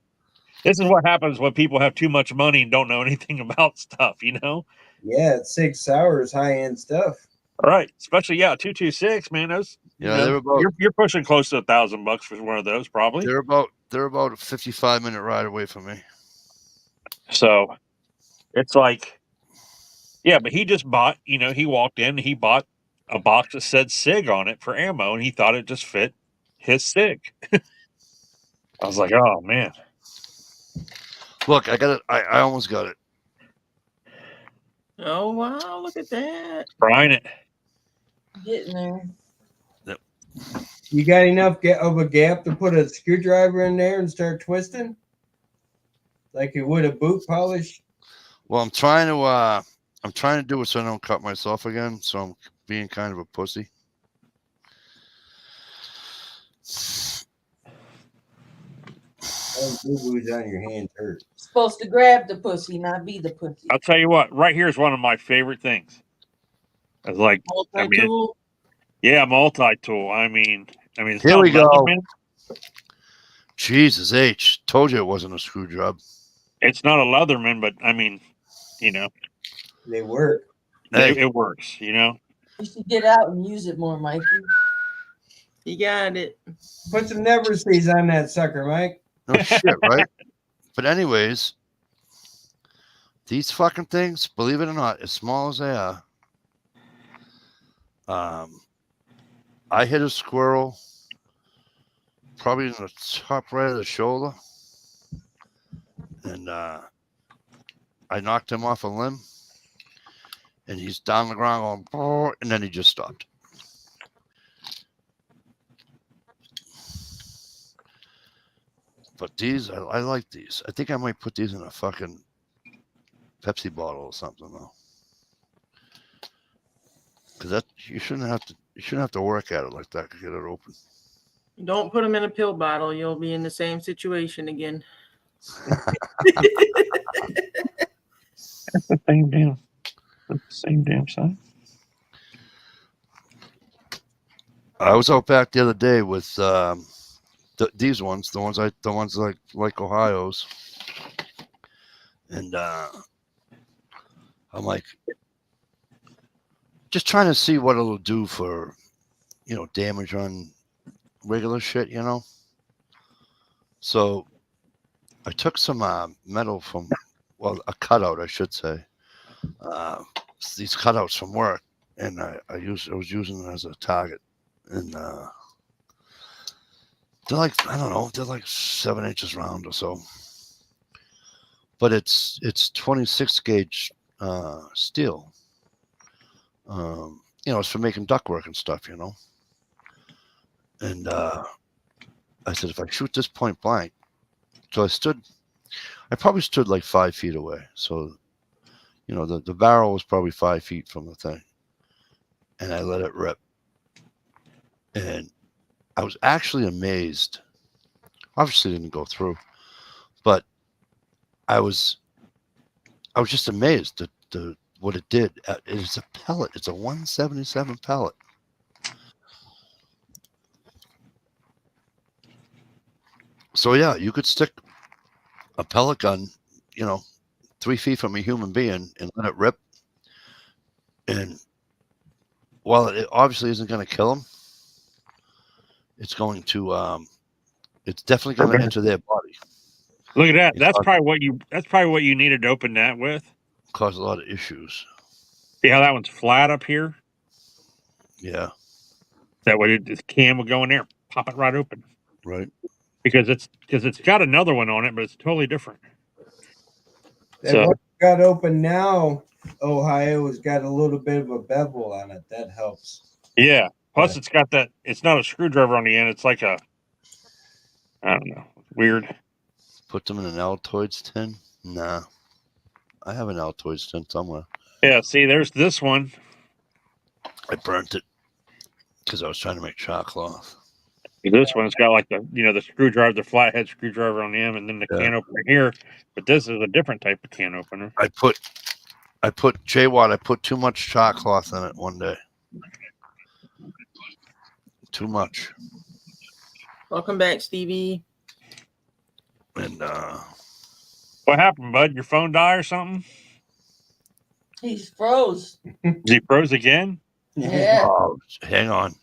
This is what happens when people have too much money and don't know anything about stuff, Yeah, it's Sig Sauer's high-end stuff. All right, especially 226, man. Those they're about. You're pushing close to $1,000 for one of those, probably. They're about a 55-minute ride away from me. So it's like, yeah, but he just bought. He walked in, and he bought a box that said SIG on it for ammo, and he thought it just fit his SIG. I was like, oh man. Look, I got it. I almost got it. Oh wow! Look at that. Trying it. Getting there. You got enough of a gap to put a screwdriver in there and start twisting? Like you would a boot polish? Well, I'm trying to do it so I don't cut myself again. So I'm being kind of a pussy. Boo-boos on your hands hurt. Supposed to grab the pussy, not be the pussy. I'll tell you what. Right here is one of my favorite things. It's like, Multi-tool. multi-tool. I mean, it's Here not we go. leather, man. Jesus H. Told you it wasn't a screw job. It's not a Leatherman, but I mean, you know, They work. Hey. it works. You know, You should get out and use it more, Mikey. You got it. Put some never seas on that sucker, Mike. No shit, right? But anyways, these fucking things, believe it or not, as small as they are, I hit a squirrel probably in the top right of the shoulder, and I knocked him off a limb, and he's down the ground going, and then he just stopped. But these, I like these. I think I might put these in a fucking Pepsi bottle or something though, because that you shouldn't have to work at it like that to get it open. Don't put them in a pill bottle. You'll be in the same situation again. that's the same damn. That's the same damn size. I was out back the other day with these ones, the ones like Ohio's, and I'm like just trying to see what it'll do for, damage on regular shit, So I took some metal from, a cutout, I should say, these cutouts from work, and I was using them as a target, and they're like, I don't know, they're like 7 inches round or so, but it's 26 gauge steel. It's for making ductwork and stuff, And I said, if I shoot this point blank, so I probably stood like 5 feet away. So, the barrel was probably 5 feet from the thing, and I let it rip. And I was actually amazed. Obviously, it didn't go through, but I was just amazed at what it did. It's a pellet. It's a 177 pellet. So yeah, you could stick a pellet gun, 3 feet from a human being and let it rip. And while it obviously isn't going to kill them, it's going to, it's definitely going to enter their body. Look at that. That's probably what you needed to open that with. Cause a lot of issues. See how that one's flat up here? Yeah. That way the cam will go in there, pop it right open. Right. Because it's got another one on it, but it's totally different. That one got open now, Ohio's got a little bit of a bevel on it. That helps. Yeah. Plus, it's got that. It's not a screwdriver on the end. It's like I don't know, weird. Put them in an Altoids tin? Nah. I have an Altoids tin somewhere. Yeah. See, there's this one. I burnt it because I was trying to make chalk cloth. This one's got like the screwdriver, the flathead screwdriver on the end, and then the can opener here. But this is a different type of can opener. I put J-Watt, I put too much chalk cloth in it one day. Too much. Welcome back, Stevie. And what happened, bud? Your phone die or something? He's froze. Is he froze again? Yeah. Oh, hang on.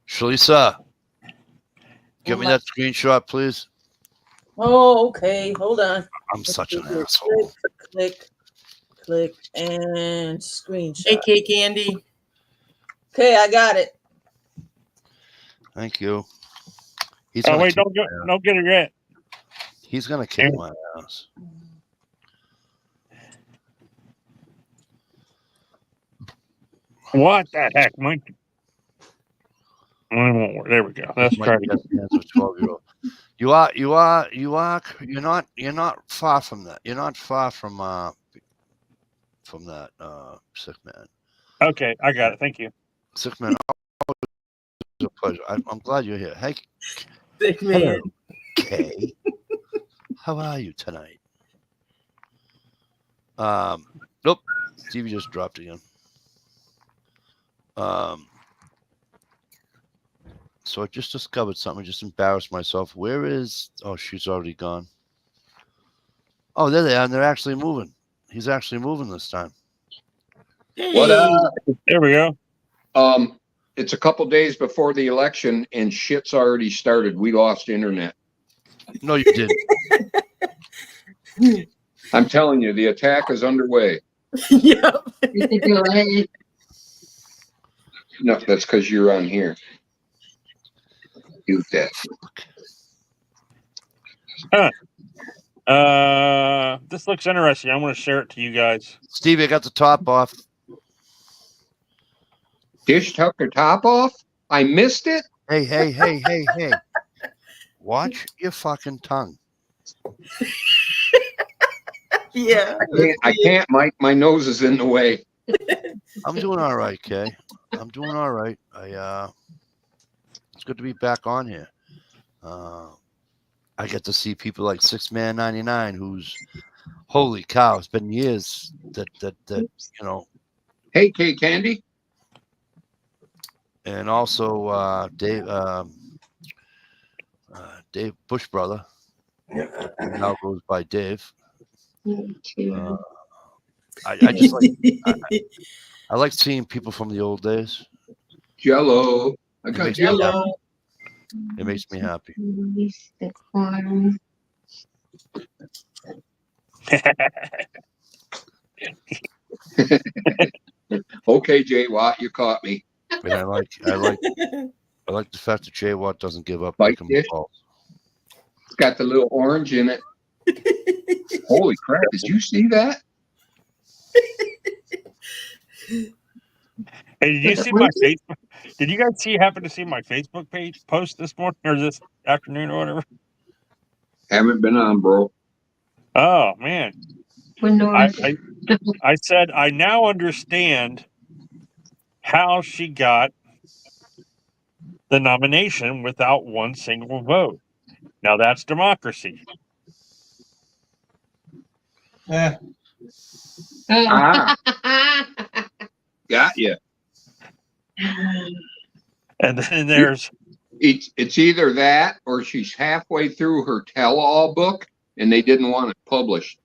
Shalisa, give me that screenshot, please. Oh, okay. Hold on. I'm such an asshole. Click, and screenshot. AK Candy. Okay, I got it. Thank you. Oh wait, don't get it yet. He's gonna kick my ass. What the heck, Mike? There we go. Let's try to get 12-year-old. You're not far from that. You're not far from that sick man. Okay, I got it. Thank you. Sick man, it's a pleasure. I'm glad you're here. Hey, Sick man. Kay. How are you tonight? Nope. Stevie just dropped again. So I just discovered something. I just embarrassed myself. Where is? Oh, she's already gone. Oh, there they are, and they're actually moving. He's actually moving this time. What up? There we go. It's a couple days before the election and shit's already started. We lost internet. No, you didn't. I'm telling you, the attack is underway. Yep. You can go ahead. No, that's because you're on here. You bet. This looks interesting. I'm going to share it to you guys. Steve, I got the top off. Dish took her top off? I missed it? Hey. Watch your fucking tongue. Yeah. I can't, Mike. My nose is in the way. I'm doing all right, Kay. I'm doing all right. It's good to be back on here. I get to see people like 6Man99, who's holy cow. It's been years that you know. Hey, K Candy. And also Dave Bush brother, who now goes by Dave. I just like I like seeing people from the old days. Jello. I got Jello. It makes me happy. Okay, Jay Watt, you caught me. And I like the fact that Jay Watt doesn't give up. Like Like this? It's got the little orange in it. Holy crap! Did you see that? Hey, did you see my Facebook? Did you guys happen to see my Facebook page post this morning or this afternoon or whatever? Haven't been on, bro. Oh man, I said I now understand how she got the nomination without one single vote. Now that's democracy. Eh, Ah, got you. And then there's It's either that or she's halfway through her tell-all book and they didn't want it published.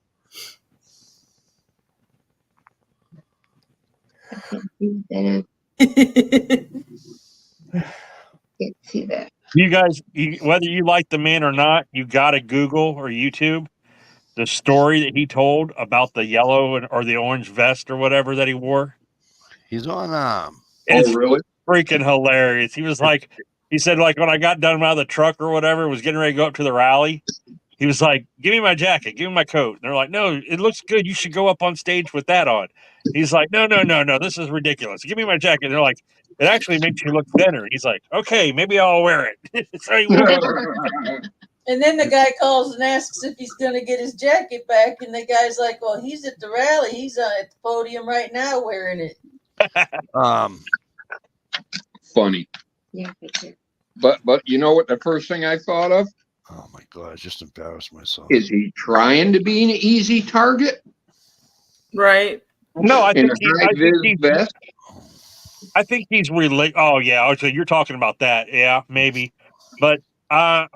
Can't see that. you guys, whether you like the man or not, you got to Google or YouTube the story that he told about the yellow or the orange vest or whatever that he wore. He's on It's Oh, really? freaking hilarious. He was like, he said, like, when I got done out of the truck or whatever, was getting ready to go up to the rally, he was like, give me my jacket, give me my coat. And they're like, no, it looks good. You should go up on stage with that on. He's like, no, this is ridiculous. Give me my jacket. And they're like, it actually makes you look thinner. He's like, okay, maybe I'll wear it. So he wore it. And then the guy calls and asks if he's going to get his jacket back. And the guy's like, well, he's at the rally. He's at the podium right now wearing it. Funny. Yeah, picture. But you know what the first thing I thought of? Oh my god, I just embarrassed myself. Is he trying to be an easy target? Right. No, I In think, a high-vis vest? I think he's related. Oh yeah, okay, you're talking about that. Yeah, maybe. But I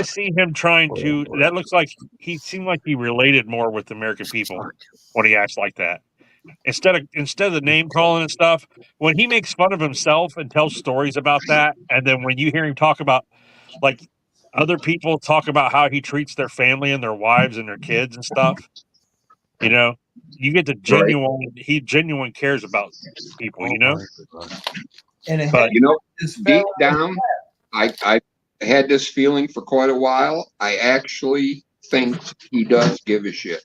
see him trying to. That looks like he seemed like he related more with the American people when he acts like that. Instead of the name calling and stuff, when he makes fun of himself and tells stories about that, and then when you hear him talk about like other people talk about how he treats their family and their wives and their kids and stuff, you know, you get the genuine. He genuine cares about people, you know. and it But You know, just deep fell down, I had this feeling for quite a while. I actually think he does give a shit.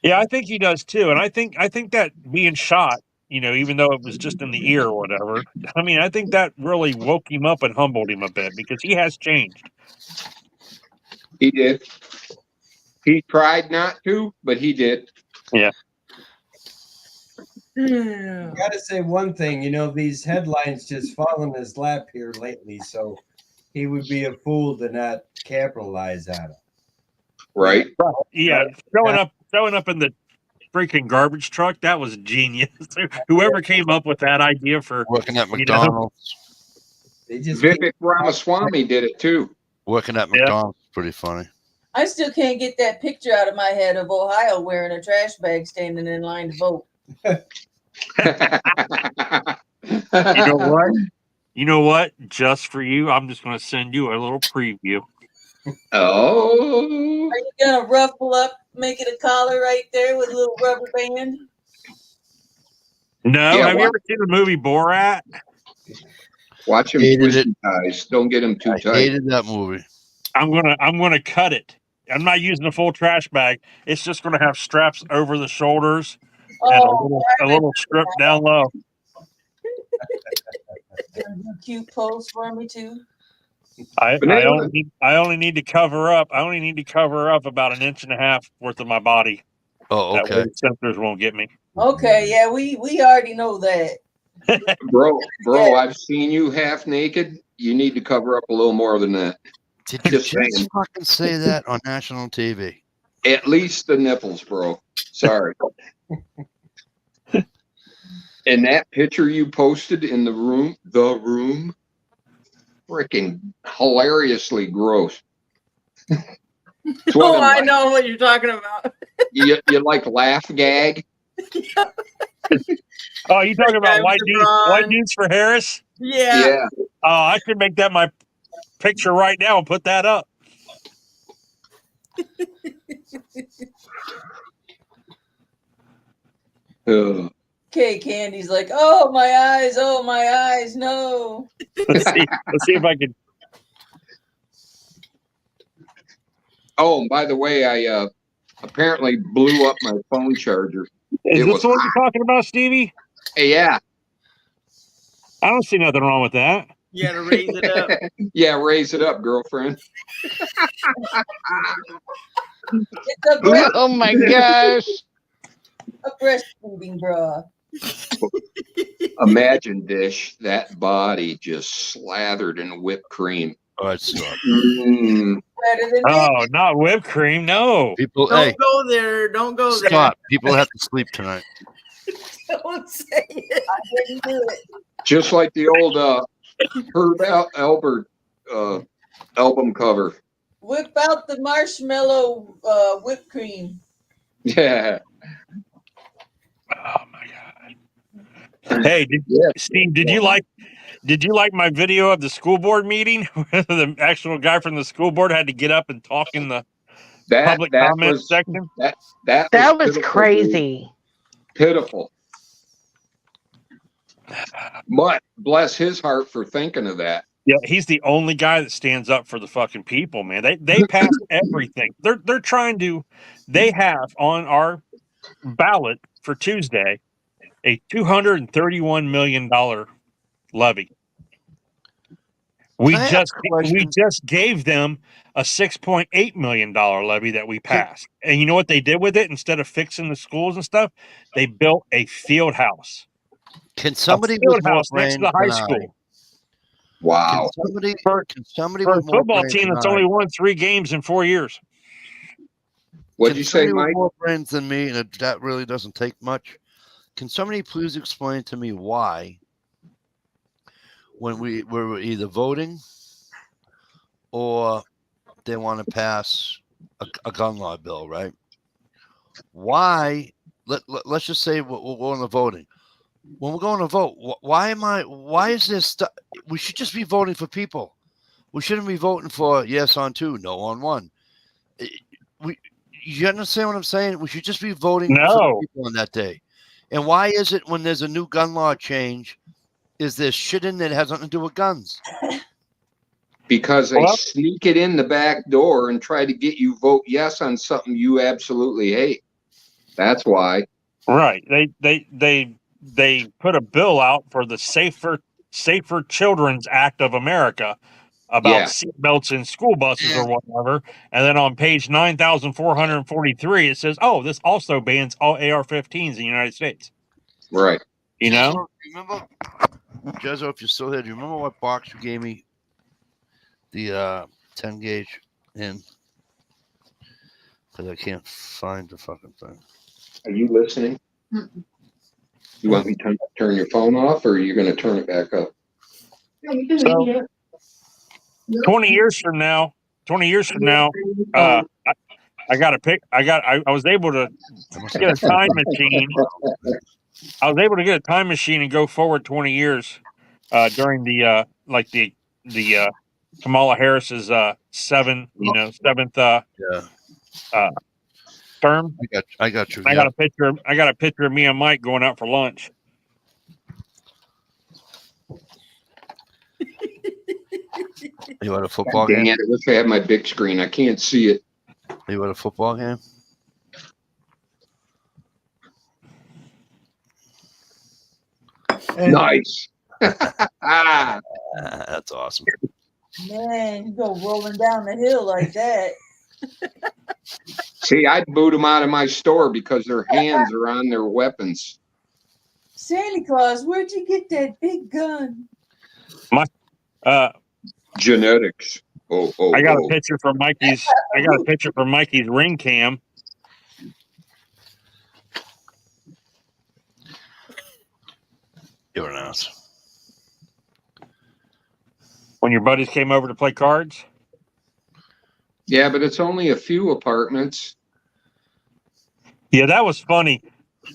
yeah, I think he does too, and I think that being shot, you know, even though it was just in the ear or whatever, I mean, I think that really woke him up and humbled him a bit because he has changed. He did. He tried not to, but he did. I gotta say one thing, you know, these headlines just fall in his lap here lately, so he would be a fool to not capitalize on it. Right? Yeah, showing up in the freaking garbage truck, that was genius. Whoever came up with that idea for Working at You know? McDonald's. They just Vivek Ramaswamy did it too. Working at Yeah. McDonald's is pretty funny. I still can't get that picture out of my head of Ohio wearing a trash bag standing in line to vote. You know what? You know what? Just for you, I'm just going to send you a little preview. Oh, Are you gonna ruffle up, make it a collar right there with a little rubber band? No, Yeah, have you what? ever seen the movie Borat? watch him Hated twist it. his ties. Don't get him too I tight. hated that movie. I'm gonna cut it. I'm not using a full trash bag. It's just gonna have straps over the shoulders and Oh, a little strip down low. gonna do a cute pose for me too. I Banana. only need to cover up. I only need to cover up about 1.5 inches worth of my body. Oh, That way okay. the sensors won't get me. Okay, yeah, we already know that. Bro, I've seen you half naked. You need to cover up a little more than that. Did you Just just saying. fucking say that on national TV? At least the nipples, bro. Sorry. And that picture you posted in the room, freaking hilariously gross. It's one Oh, of them, I know what you're talking about. you like laugh gag. Oh, you talking about Guy with white the dudes? bra White on. dudes for Harris? Yeah. Yeah. Oh, I could make that my picture right now and put that up. Okay, Candy's like, oh my eyes, no. Let's see if I can. Oh, by the way, I apparently blew up my phone charger. Is It this was what you're talking about, Stevie? Yeah. I don't see nothing wrong with that. You gotta raise it up. Yeah, raise it up, girlfriend. It's a breast, Oh my gosh. a breastfeeding bra. Imagine dish, that body just slathered in whipped cream. All right, stop. Mm. Better than Oh, not whipped cream. No. People, Don't hey, go there. Don't go stop. People have to sleep tonight. there. Don't say it. I didn't do it. Just like the old Herb Albert album cover. Whip out the marshmallow whipped cream. Yeah. Oh my god. Hey, Steve, did you like my video of the school board meeting where the actual guy from the school board had to get up and talk in the public comment section? That was pitiful, crazy. pitiful. But bless his heart for thinking of that. Yeah, he's the only guy that stands up for the fucking people, man. They pass everything. They're trying to. They have on our ballot for Tuesday a $231 million levy. We Can I ask just a question? gave them a $6.8 million levy that we passed. And you know what they did with it? Instead of fixing the schools and stuff, they built a field house. Can A somebody field with more house next to brains the high than I? school. Wow. Can somebody For a with more football brains team than that's I? only won 3 games in 4 years. What'd Can you say, somebody with Mike? more brains than me, and that really doesn't take much. Can somebody please explain to me why, when we're either voting or they want to pass a gun law bill, right? Why? Let's just say we're going to voting. When we're going to vote, why is this stuff? We should just be voting for people. We shouldn't be voting for yes on 2, no on 1. You understand what I'm saying? We should just be voting for the No. people on that day. And why is it when there's a new gun law change, is there shit in there that has nothing to do with guns? Because they Well- sneak it in the back door and try to get you vote yes on something you absolutely hate. That's why. Right. They put a bill out for the Safer Children's Act of America about Yeah. seatbelts in school buses or whatever. And then on page 9,443, it says, "Oh, this also bans all AR-15s in the United States." Right. You know? Do you remember, Jezzo, if you're still here, do you remember what box you gave me the 10 gauge in? Because I can't find the fucking thing. Are you listening? You want me to turn your phone off, or are you going to turn it back up? So 20 years from now, 20 years from now, I got to pick. I was able to get a time machine. I was able to get a time machine and go forward 20 years during the Kamala Harris's seventh Yeah. term. I got you. I got a picture of me and Mike going out for lunch. You at a football Dang game? it, I wish I had my big screen. I can't see it. You at a football game? Nice. Ah, That's awesome. Man, you go rolling down the hill like that. see, I'd boot them out of my store because their hands are on their weapons. Santa Claus, where'd you get that big gun? Genetics. Oh, I got a picture from Mikey's. I got a picture from Mikey's ring cam. You're an ass. When your buddies came over to play cards. Yeah, but it's only a few apartments. Yeah, that was funny.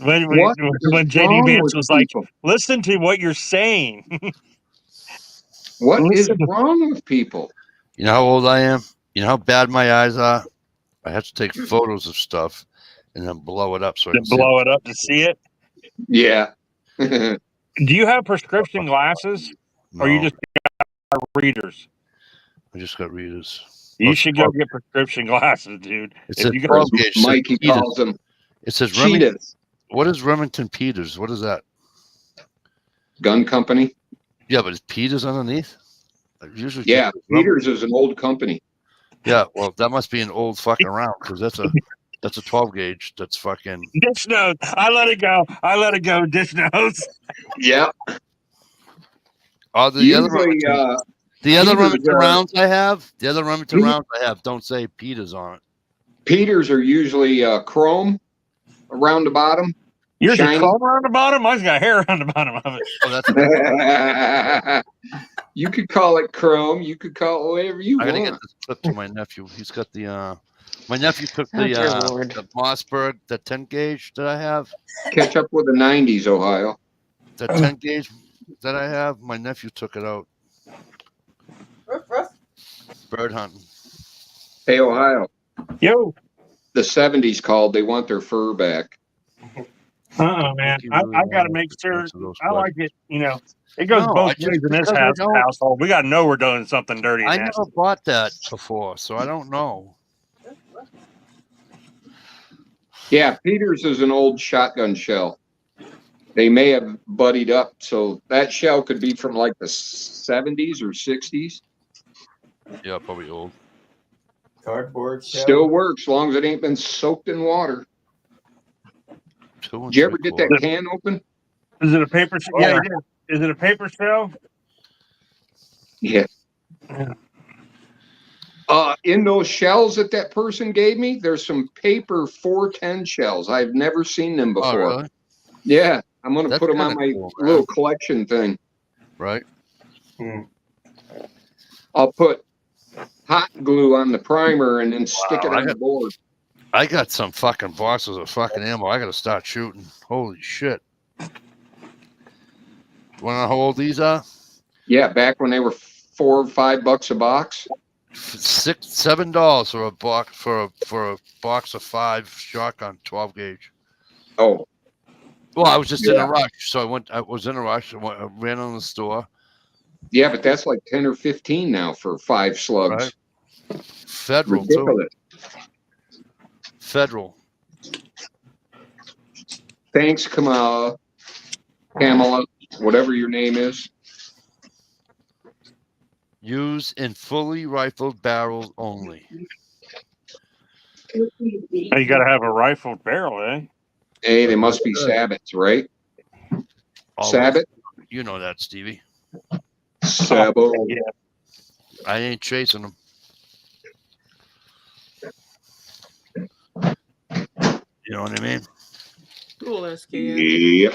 When What is JD wrong Vance with was like, people? "Listen to what you're saying." What is Listen to- wrong with people? You know how old I am? You know how bad my eyes are? I have to take photos of stuff and then blow it up so I To can see blow it up to see it. Yeah. Do you have prescription glasses, or you No, just got readers? I just got readers. You should go get prescription glasses, dude. It If says you go, 12 gauge. It says Mikey Peters. calls them It says Remington. cheetahs. What is Remington Peters? What is that? Gun company. Yeah, but is Peters underneath? I usually Yeah, think it's Remington. Peters is an old company. Yeah, well, that must be an old fucking round because that's a 12 gauge. That's fucking. dish nose. I let it go. I let it go. Dish nose. Yeah. Oh, the Usually, other Remington, the other Peters, Remington rounds I have. The other Remington rounds I have don't say Peters on it. Peters are usually chrome around the bottom. Yours is Shiny. chrome around the bottom. Mine's got hair around the bottom of it. Oh, that's. You could call it chrome. You could call it whatever you I gotta want. get this clip to my nephew. He's got the. My nephew took Oh, dear the Lord. Mossberg, the 10 gauge that I have. Catch up with the 90s, Ohio. The 10 gauge that I have. My nephew took it out Ruff, ruff. bird hunting. Hey, Ohio. Yo. The 70s called. They want their fur back. Man. He I really got to wanted make to sure. answer those I like it. You know, it goes No, I both just- ways in this because I don't- household. We got to know we're doing something dirty. I and never bought that before, so I don't know. Yeah, Peters is an old shotgun shell. They may have buddied up, so that shell could be from like the 70s or 60s. Yeah, probably old. Cardboard shell. Still works as long as it ain't been soaked in water. 2 and Did you ever get that 3/4. can open? Is it a paper? Yeah. Is it a paper shell? Yeah. In those shells that person gave me, there's some paper 410 shells. I've never seen them Oh, before. really? Yeah, I'm gonna That's put them on kinda my cool, man. little collection thing. Right? I'll put hot glue on the primer and then stick it I on the got- board. I got some fucking boxes of fucking ammo. I gotta start shooting. Holy shit. Wanna know how old these are? Yeah, back when they were $4 or $5 a box. $6, $7 for a box for a box of 5 shotgun 12 gauge. Oh, Well, I was just in Yeah. a rush, so I was in a rush. I ran on the store. yeah, but that's like 10 or 15 now for 5 slugs. Right. Federal too. Ridiculous. Federal. Thanks, Kamala, whatever your name is. Use in fully rifled barrels only. You got to have a rifled barrel, eh? Hey, they must be Sabbats, right? Always. Sabbat? You know that, Stevie. Sabo. Yeah. I ain't chasing them. You know what I mean? Cool, SKN. Yep.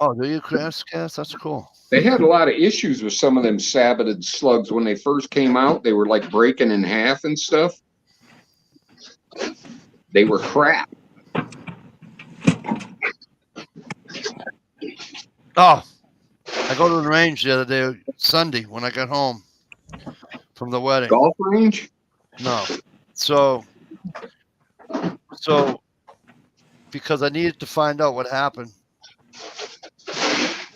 Oh, do you cast? That's cool. They had a lot of issues with some of them saboted slugs when they first came out. They were like breaking in half and stuff. They were crap. Oh, I go to the range the other day, Sunday, when I got home from the wedding. Golf range? No. So because I needed to find out what happened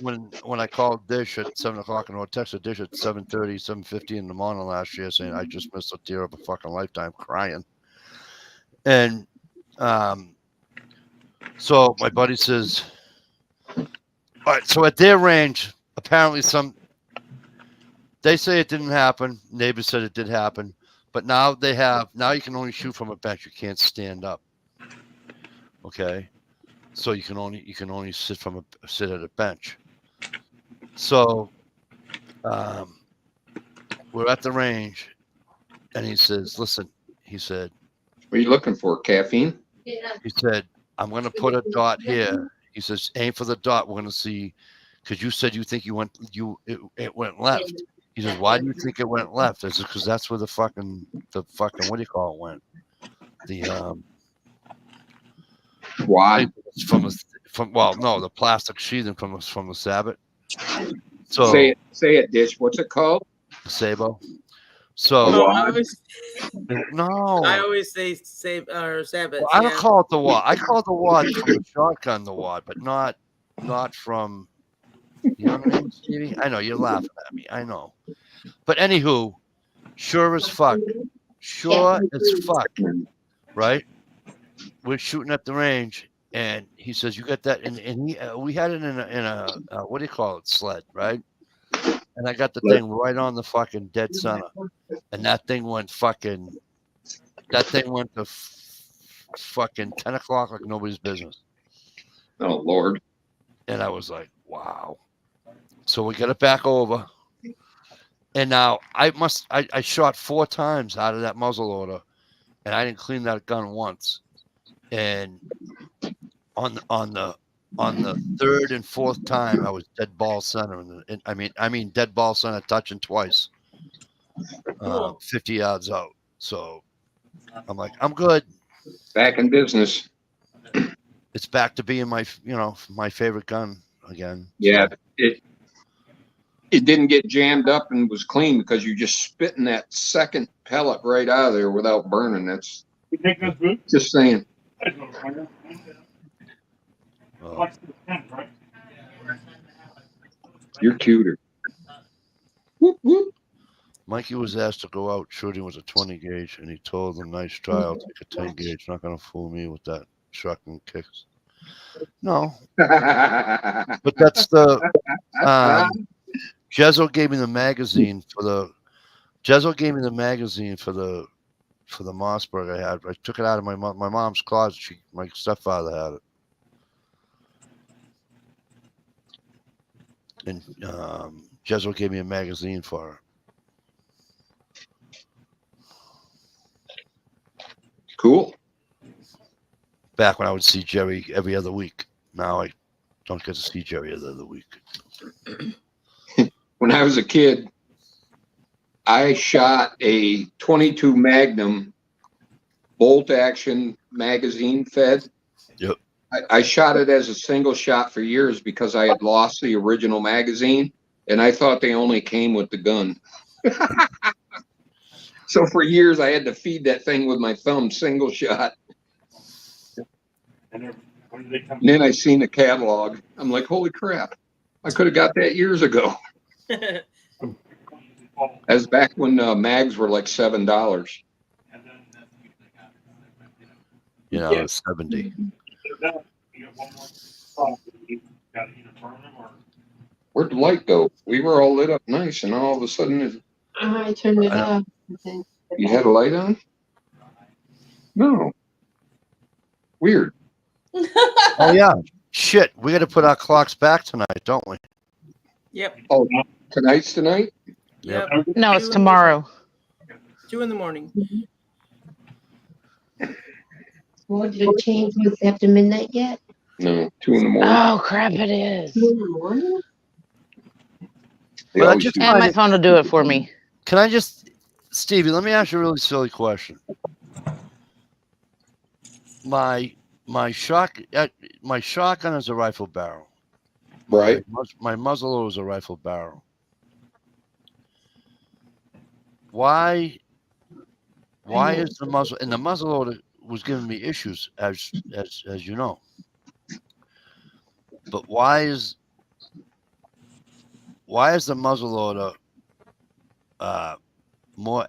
when I called Dish at 7 o'clock and I texted Dish at 7:30, 7:50 in the morning last year saying I just missed a deer of a fucking lifetime, crying. And so my buddy says, all right, so at their range, apparently they say it didn't happen. Neighbors said it did happen. But now you can only shoot from a bench. You can't stand up. Okay. So you can only sit at a bench. So we're at the range and he says, listen, he said, What are you looking for? Caffeine? he said, I'm gonna put a dot here. He says, aim for the dot. We're gonna see, because you said you think it went left. He says, why do you think it went left? I said, because that's where the fucking what do you call it went? The Why? the plastic sheathing from the sabot. So Say it, Dish. What's it called? Sabo. So No, I always say save or Sabbath. well, I don't call it the wad. I call the wad from the shotgun the wad, but not from. You know what I mean, Stevie? I know you're laughing at me. I know, but anywho, sure as fuck, right? We're shooting at the range, and he says, "You got that?" And we had it in a what do you call it, sled, right? And I got the thing right on the fucking dead center, and that thing went to fucking 10 o'clock like nobody's business. Oh Lord! And I was like, wow. So we got it back over, and now I shot 4 times out of that muzzle loader, and I didn't clean that gun once. And on the 3rd and 4th time, I was dead ball center, and I mean dead ball center, touching twice, 50 yards out. So I'm like, I'm good. Back in business. It's back to being my favorite gun again. Yeah, it didn't get jammed up and was clean because you just spitting that second pellet right out of there without burning. That's You take those boots? just saying. Well, You're cuter. Whoop, whoop. Mikey was asked to go out shooting with a 20 gauge, and he told them, "Nice try. I'll take a 10 gauge. Not gonna fool me with that shotgun kicks." No, but that's the Jezzo gave me the magazine for the Mossberg I had. I took it out of my mom's closet. My stepfather had it. And Jezzo gave me a magazine for it. Cool. Back when I would see Jerry every other week. Now I don't get to see Jerry every other week. When I was a kid, I shot a 22 Magnum bolt action magazine fed. Yep. I shot it as a single shot for years because I had lost the original magazine, and I thought they only came with the gun. So for years, I had to feed that thing with my thumb, single shot. And when they come And then I seen the catalog. I'm like, holy crap. I could have got that years ago. As back when mags were like $7. You know, it's 70. Where'd the light go? We were all lit up nice, and all of a sudden, I turned it off. I think. you had a light on? No. Weird. Oh yeah, shit. We got to put our clocks back tonight, don't we? Yep. Oh, tonight's tonight? Yep. No, it's tomorrow. 2 in the morning. What did it change? Was it after midnight yet? No, 2 in the morning. Oh crap! It is. 2 in the morning? They But I always just do. And my phone will do it for me. Can I just, Stevie? Let me ask you a really silly question. My shotgun is a rifle barrel. Right. My muzzleloader is a rifle barrel. Why is the muzzle, and the muzzleloader was giving me issues as you know. But why is the muzzleloader more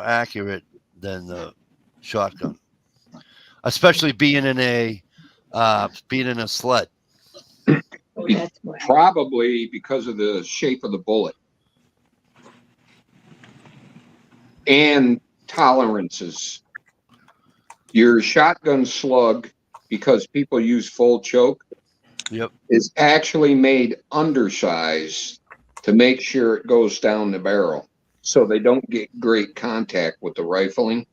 accurate than the shotgun, especially being in a sled? Probably because of the shape of the bullet and tolerances. Your shotgun slug, because people use full choke, Yep. is actually made undersized to make sure it goes down the barrel, so they don't get great contact with the rifling.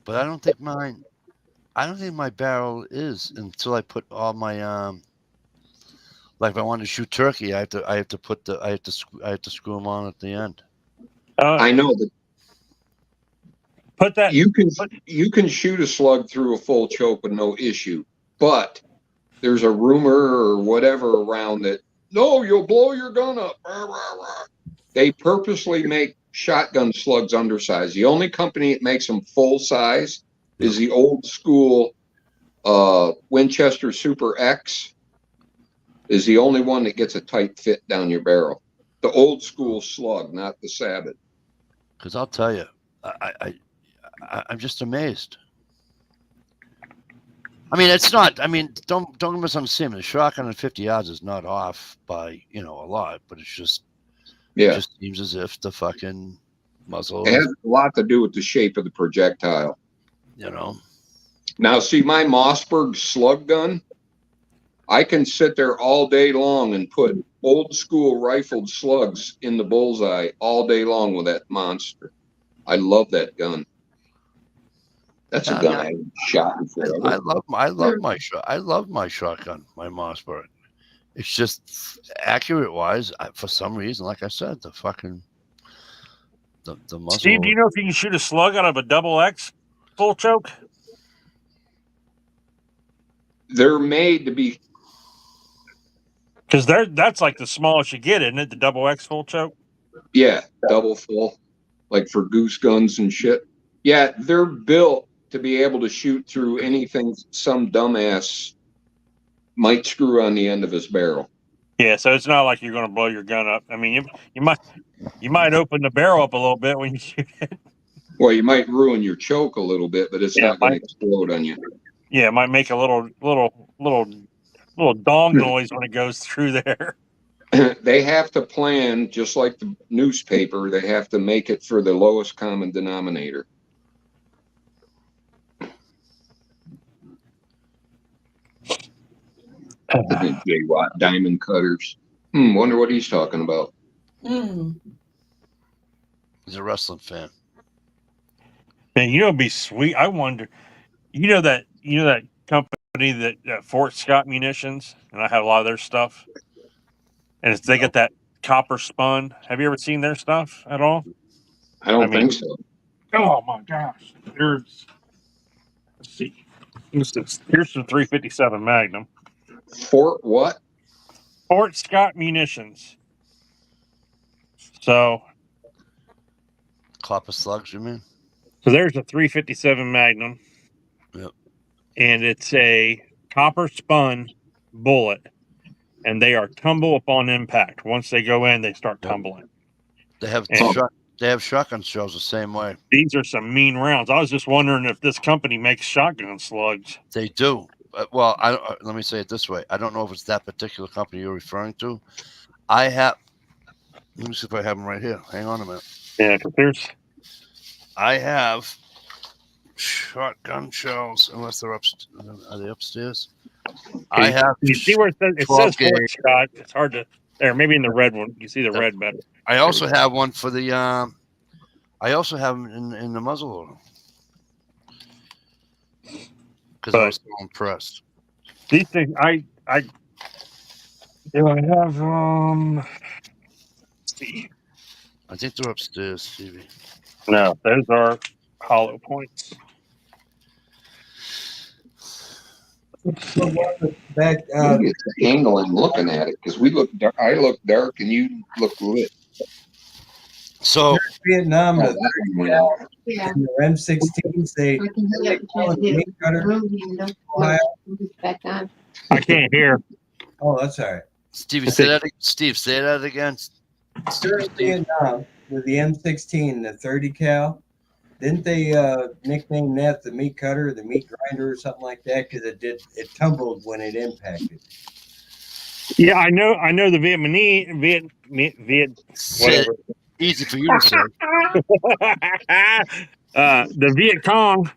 But I don't think my barrel is until I put all my like if I want to shoot turkey, I have to screw them on at the end. I know that Put that. you can shoot a slug through a full choke with no issue, but there's a rumor or whatever around that, no, you'll blow your gun up. They purposely make shotgun slugs undersized. The only company that makes them full size is the old school Winchester Super X. Is the only one that gets a tight fit down your barrel. The old school slug, not the Sabbath. Because I'll tell you, I'm just amazed. I mean, it's not. I mean, don't misunderstand me. The shotgun at 50 yards is not off by a lot, but it's just it just seems as if the fucking muzzle. It has a lot to do with the shape of the projectile. Now, see, my Mossberg slug gun, I can sit there all day long and put old school rifled slugs in the bullseye all day long with that monster. I love that gun. That's a gun I haven't shot before. I love my shotgun, my Mossberg. It's just accurate wise, for some reason, like I said, the muzzle. Steve, do you know if you can shoot a slug out of a double X full choke? They're made to be. Because that's like the smallest you get, isn't it? The double X full choke? Yeah, double full, like for goose guns and shit. Yeah, they're built to be able to shoot through anything some dumbass might screw on the end of his barrel. Yeah, so it's not like you're going to blow your gun up. I mean, you might open the barrel up a little bit when you shoot it. Well, you might ruin your choke a little bit, but it's not going to explode on you. Yeah, it might make a little dong noise when it goes through there. They have to plan, just like the newspaper, they have to make it for the lowest common denominator. The J. Watt diamond cutters. Wonder what he's talking about. Mm. He's a wrestling fan. Man, it'd be sweet. I wonder, that company that Fort Scott Munitions, and I have a lot of their stuff, and they get that copper spun. Have you ever seen their stuff at all? I don't think so. Oh my gosh! Let's see. Here's the 357 Magnum. Fort what? Fort Scott Munitions. So, Copper slugs, you mean? So there's a 357 Magnum. Yep. And it's a copper spun bullet, and they are tumble upon impact. Once they go in, they start tumbling. They have shotgun shells the same way. These are some mean rounds. I was just wondering if this company makes shotgun slugs. They do. Well, let me say it this way. I don't know if it's that particular company you're referring to. Let me see if I have them right here. Hang on a minute. Yeah, because I have shotgun shells, unless they're upstairs. Are they upstairs? I have. You see where it says Fort Scott? It's hard to. There, maybe in the red one. You see the red better. I also have one for the. I also have them in the muzzleloader because I was so impressed. These things, do I have, let's see. I think they're upstairs, Stevie. No, those are hollow points. Back, Maybe it's the angle I'm looking at it because we look dark. I look dark and you look lit. So Vietnam, Oh, the that one went off. Yeah. M16s, they I can hurry up and try to get meat cutter. the room handle. Ohio. Back on. I can't hear. Oh, that's all right. Stevie, say that. Steve, say that again. During Vietnam, with the M16, the 30 cal, didn't they nickname that the meat cutter, the meat grinder, or something like that? Because it tumbled when it impacted. Yeah, I know the Viet, Say whatever. it. Easy for you to say. The Viet Cong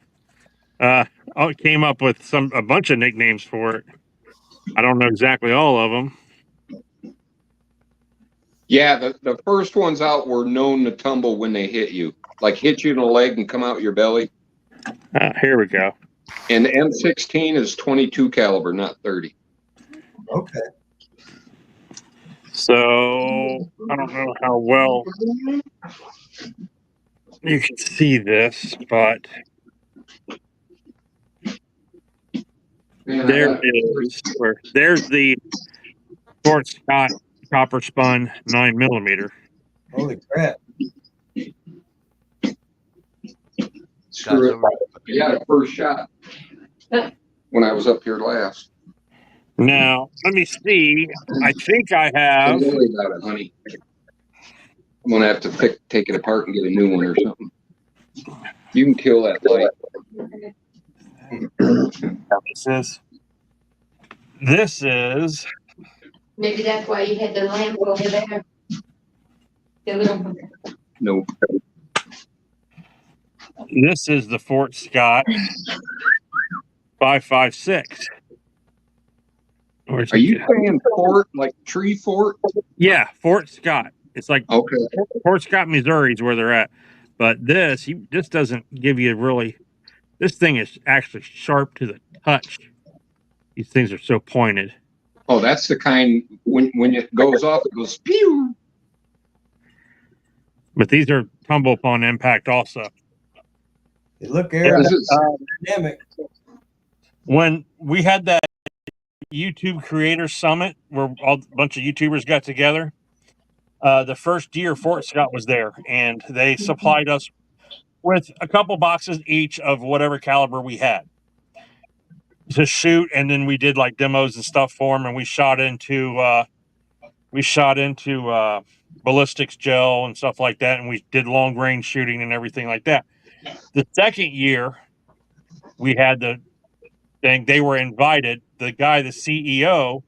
came up with a bunch of nicknames for it. I don't know exactly all of them. Yeah, the first ones out were known to tumble when they hit you, like hit you in the leg and come out your belly. Here we go. And the M16 is 22 caliber, not 30. Okay. So I don't know how well you can see this, but there's the Fort Scott copper spun 9mm. Holy crap. Screw it. Yeah, the first shot when I was up here last. Now let me see. I think I Don't have. worry about it, honey. I'm gonna have to take it apart and get a new one or something. You can kill that light. This is Maybe that's why you had the lamp over there. The little. Nope. This is the Fort Scott 5.56. Are you saying fort, like tree fort? Yeah, Fort Scott. It's like Okay. Fort Scott, Missouri is where they're at. But this doesn't give you really. This thing is actually sharp to the touch. These things are so pointed. Oh, that's the kind when it goes off, it goes pew. But these are tumble upon impact also. They look Is it- aerodynamic. When we had that YouTube Creator Summit where a bunch of YouTubers got together, the first year Fort Scott was there, and they supplied us with a couple boxes each of whatever caliber we had to shoot, and then we did like demos and stuff for them, and we shot into ballistics gel and stuff like that, and we did long range shooting and everything like that. The second year we had the thing, they were invited. The guy, the CEO,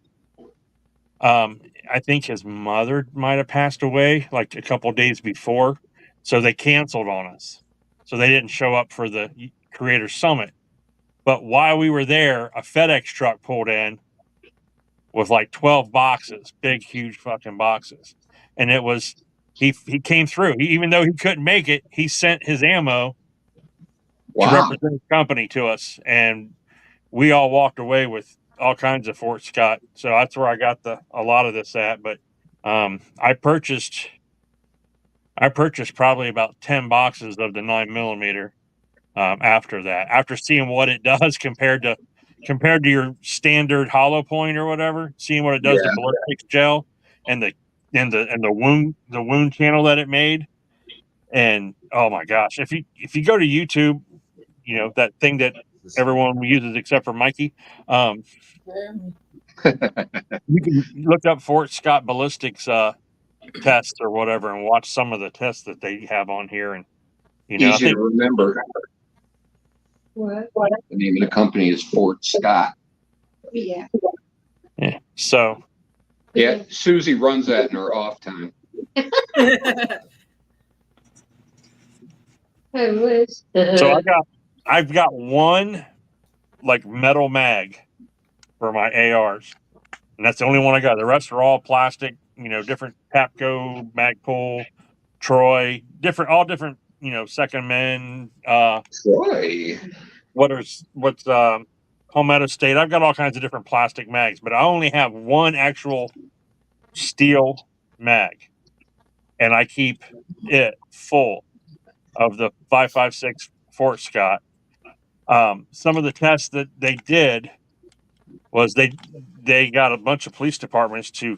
I think his mother might have passed away like a couple days before, so they canceled on us. So they didn't show up for the Creator Summit. But while we were there, a FedEx truck pulled in with like 12 boxes, big, huge fucking boxes. And it was, he came through. Even though he couldn't make it, he sent his ammo to represent his company to us. And we all walked away with all kinds of Fort Scott. So that's where I got a lot of this at. But I purchased probably about 10 boxes of the 9mm after that, after seeing what it does compared to your standard hollow point or whatever, seeing what it does to ballistics gel and the wound channel that it made. And oh my gosh, if you go to YouTube, you know, that thing that everyone uses except for Mikey, you can look up Fort Scott ballistics tests or whatever and watch some of the tests that they have on here. And you know, Easy to remember. What? The name of the company is Fort Scott. Yeah. yeah. So Yeah, Susie runs that in her off time. I wish. So I've got one like metal mag for my ARs, and that's the only one I got. The rest are all plastic, you know, different Tapco, Magpul, Troy, all different, you know, second men. Troy. What's Palmetto State. I've got all kinds of different plastic mags, but I only have one actual steel mag, and I keep it full of the 5.56 Fort Scott. Some of the tests that they did was they got a bunch of police departments to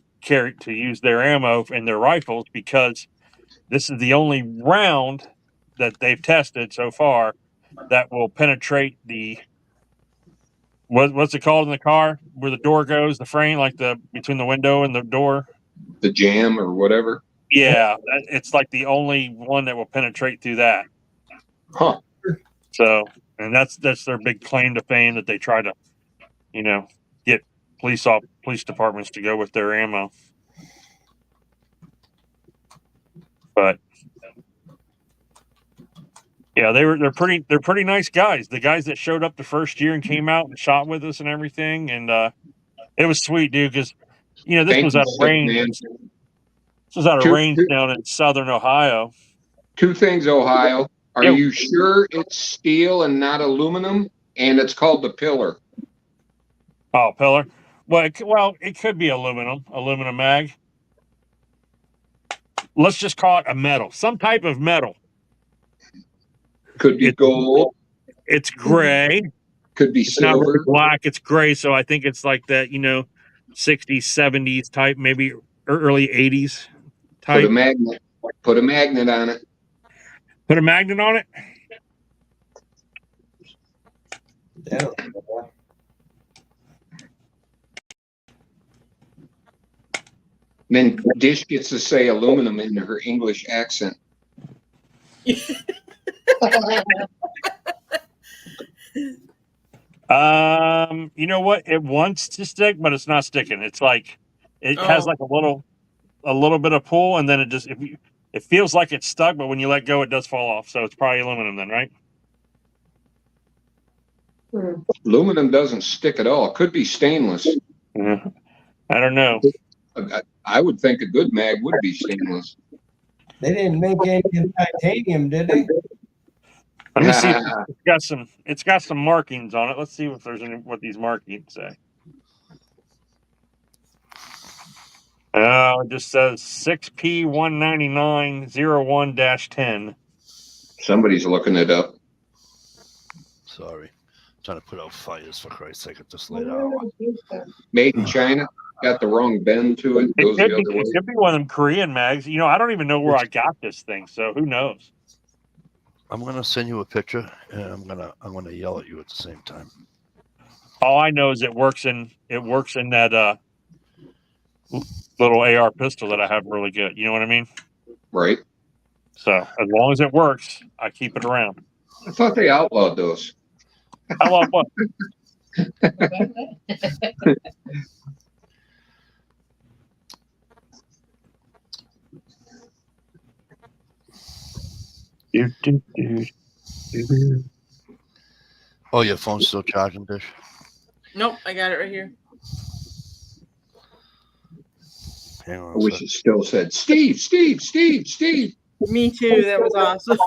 use their ammo in their rifles, because this is the only round that they've tested so far that will penetrate the what's it called in the car where the door goes, the frame, like the between the window and the door, The jam or whatever. yeah, it's like the only one that will penetrate through that. Huh. So, and that's their big claim to fame, that they try to, get police departments to go with their ammo. But yeah, they're pretty nice guys. The guys that showed up the first year and came out and shot with us and everything, and it was sweet, dude. Because this Thank was you, out of range. man. This was out of range down in southern Ohio. Two things, Ohio. Are Yep. you sure it's steel and not aluminum? And it's called the Pillar. Oh, Pillar. Well, it could be aluminum mag. Let's just call it a metal, some type of metal. Could be gold. It's gray. Could be It's not really silver. black. It's gray. So I think it's like that, 60s, 70s type, maybe early 80s Put a type. magnet. Put a magnet on it. Put a magnet on it. Yeah. Then Dish gets to say aluminum in her English accent. You know what? It wants to stick, but it's not sticking. It's like it has like a little bit of pull, and then it feels like it's stuck, but when you let go, it does fall off. So it's probably aluminum then, right? Aluminum doesn't stick at all. It could be stainless. Yeah. I don't know. I would think a good mag would be stainless. They didn't make any in titanium, did they? Let me see. It's got some markings on it. Let's see if there's what these markings say. It just says 6P19901-10. Somebody's looking it up. Sorry. Trying to put out fires, for Christ's sake, at this late hour. Made in China. Got the wrong bend to it. Goes the other way. It could be one of them Korean mags. I don't even know where I got this thing, so who knows? I'm gonna send you a picture, and I'm gonna yell at you at the same time. All I know is it works in that little AR pistol that I have really good. You know what I mean? Right. So as long as it works, I keep it around. I thought they outlawed those. I love what? Oh, your phone's still charging, Dish? Nope, I got it right here. Hang on I a wish sec. it still said, Steve, Steve, Steve, Steve. Me too. That was awesome.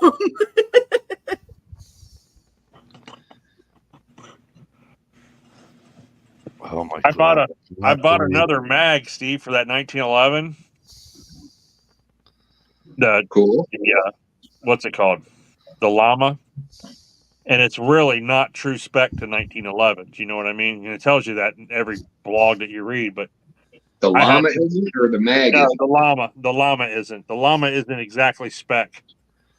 Oh my I god! bought another mag, Steve, for that 1911. Cool. What's it called? The Llama. And it's really not true spec to 1911. Do you know what I mean? And it tells you that in every blog that you read, but The llama isn't, or the mag no, isn't? the llama isn't. The llama isn't exactly spec.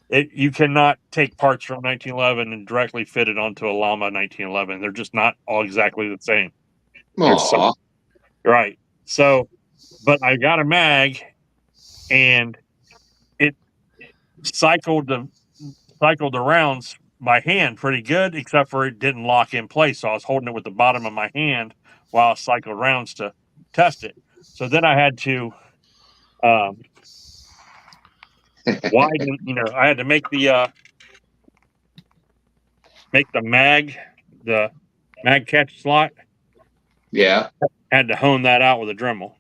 You cannot take parts from 1911 and directly fit it onto a llama 1911. They're just not all exactly the same. Aw. Right. So, but I got a mag, and it cycled the rounds by hand pretty good, except for it didn't lock in place. So I was holding it with the bottom of my hand while I cycled rounds to test it. So then I had to widen. I had to make the mag catch slot. Yeah. Had to hone that out with a Dremel,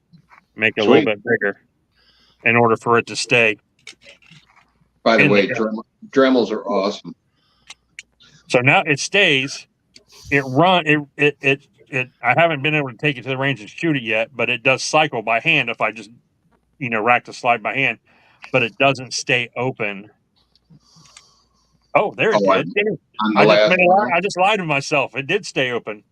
make it a Sweet. little bit bigger in order for it to stay. By the And way, the- Dremels are awesome. So now it stays, I haven't been able to take it to the range and shoot it yet, but it does cycle by hand if I just, rack the slide by hand, but it doesn't stay open. Oh, there it did. On the last one. I just lied to myself. It did stay open.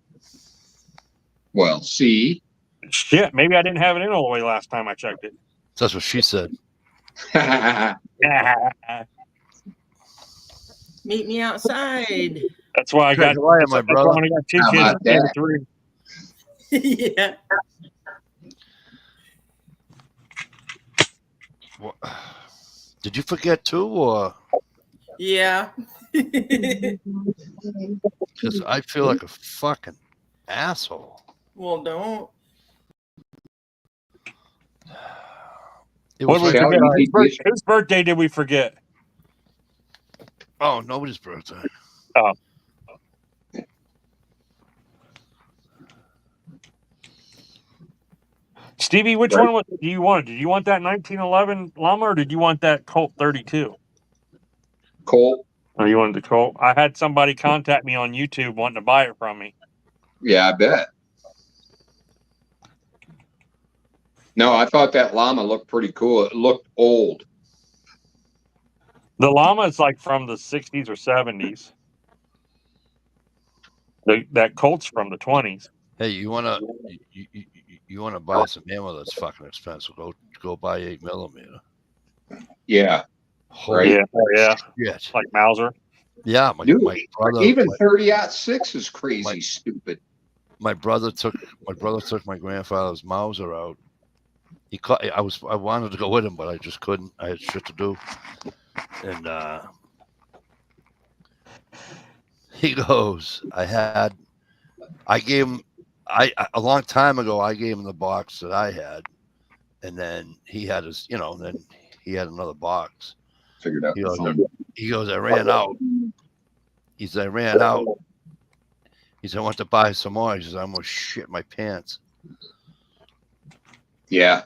Well, see. Shit, maybe I didn't have it in all the way last time I checked it. That's what she said. Meet me outside. That's why I got. Why am I, That's why brother? I got 2 How kids about and that? 3. Yeah. What? Did you forget too, or Yeah. because I feel like a fucking asshole? Well, don't. It What was did we like, forget? Whose birthday did we forget? oh, nobody's birthday. Oh. Stevie, which one do you want? Did you want that 1911 llama, or did you want that Colt 32? Colt. Oh, you wanted the Colt? I had somebody contact me on YouTube wanting to buy it from me. Yeah, I bet. No, I thought that llama looked pretty cool. It looked old. The llama is like from the 60s or 70s. That Colt's from the 20s. Hey, you wanna buy some ammo that's fucking expensive? Go buy 8mm. Yeah. Holy Yeah, yeah, shit. like Mauser. Yeah, Dude, my brother. Even 30-06 is crazy stupid. My brother took my grandfather's Mauser out. I wanted to go with him, but I just couldn't. I had shit to do. And he goes, a long time ago, I gave him the box that I had, and then he had his, then he had another box. Figured out. He goes, I ran out. He said, I ran out. He said, I want to buy some more. He says, I almost shit my pants. Yeah.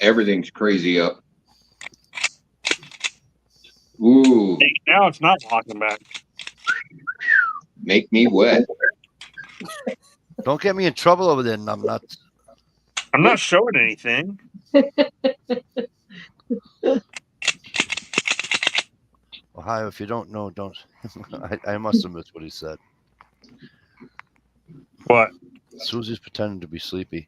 Everything's crazy up. Ooh. Now it's not walking back. Make me wet. Don't get me in trouble over there, numbnuts. I'm not showing anything. Ohio, if you don't know, don't. I must have missed what he said. What? Susie's pretending to be sleepy.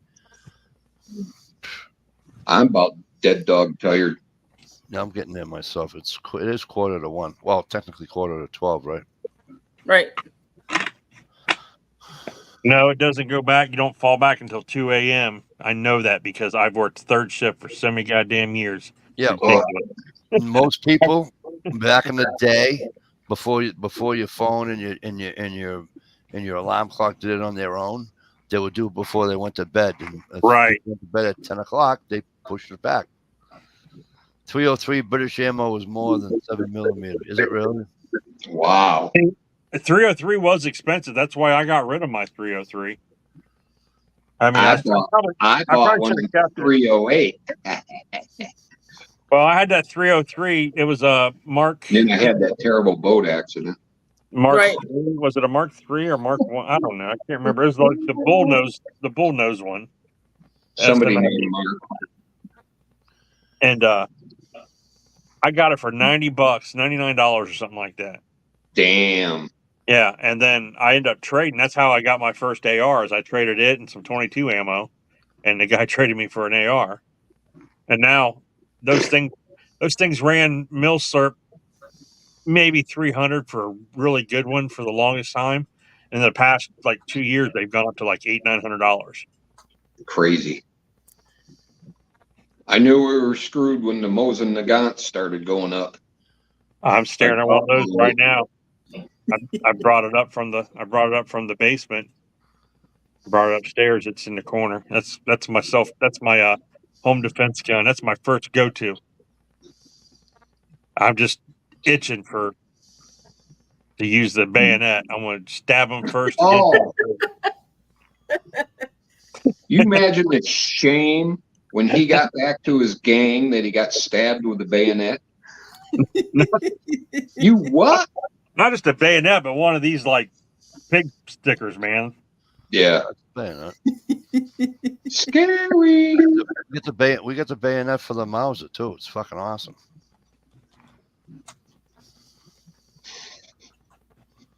I'm about dead dog tired. Now I'm getting there myself. It is 1:45. Well, technically 11:45, right? Right. No, it doesn't go back. You don't fall back until 2 a.m. I know that because I've worked third shift for so many goddamn years. Yeah. Oh. Most people back in the day, before your phone and your alarm clock did it on their own, they would do it before they went to bed. And if Right. they went to bed at 10 o'clock, they pushed it back. 303 British ammo was more than 7mm. Is it really? Wow. 303 was expensive. That's why I got rid of my 303. I mean, I bought one in 308. Well, I had that 303. It was a Mark. Then I had that terrible boat accident. Right. Was it a Mark III or Mark 1? I don't know. I can't remember. It was like the bull nose one. Somebody That's named Mark. And I got it for $90, $99 or something like that. Damn. Yeah, and then I ended up trading. That's how I got my first ARs. I traded it and some 22 ammo, and the guy traded me for an AR. And now those things ran milsurp maybe 300 for a really good one for the longest time. In the past like 2 years, they've gone up to like $800-900. Crazy. I knew we were screwed when the Mosin Nagant started going up. I'm staring at one of those right now. I brought it up from the basement. Brought it upstairs. It's in the corner. That's myself. That's my home defense gun. That's my first go-to. I'm just itching to use the bayonet. I'm going to stab him first. Oh. You imagine the shame when he got back to his gang that he got stabbed with a bayonet? You what? Not just a bayonet, but one of these like pig stickers, man. Yeah. Bayonet. Scary. We get the bayonet for the Mauser too. It's fucking awesome.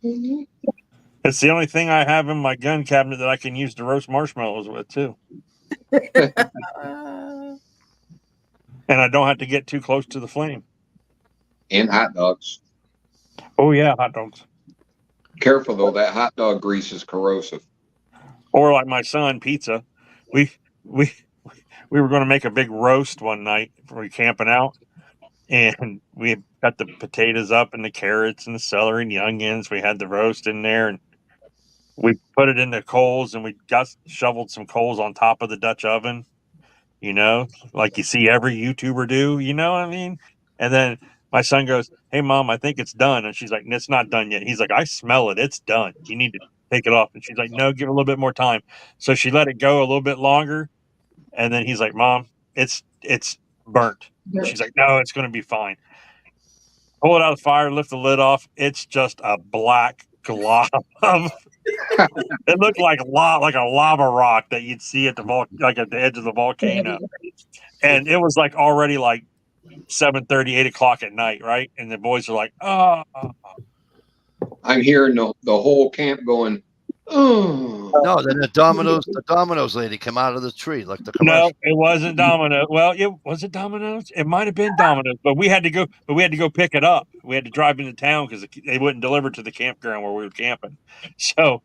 It's the only thing I have in my gun cabinet that I can use to roast marshmallows with too, and I don't have to get too close to the flame. And hot dogs. Oh yeah, hot dogs. Careful though, that hot dog grease is corrosive. Or like my son, pizza. We were going to make a big roast one night. We were camping out, and we got the potatoes up and the carrots and the celery and the onions. We had the roast in there, and we put it in the coals, and we shoveled some coals on top of the Dutch oven. You know, like you see every YouTuber do. You know what I mean? And then my son goes, "Hey, Mom, I think it's done." And she's like, "It's not done yet." He's like, "I smell it. It's done. You need to take it off." And she's like, "No, give it a little bit more time." So she let it go a little bit longer. And then he's like, "Mom, it's burnt." She's like, "No, it's going to be fine." Pull it out of the fire, lift the lid off. It's just a black glob of. It looked like a lava rock that you'd see at the edge of the volcano. And it was like already like 7:30, 8 o'clock at night, right? And the boys are like, "Oh." I'm hearing the whole camp going, oh. No, then the Domino's lady came out of the tree like the commercial. No, it wasn't Domino's. Well, was it Domino's? It might have been Domino's, but we had to go pick it up. We had to drive into town because they wouldn't deliver to the campground where we were camping. So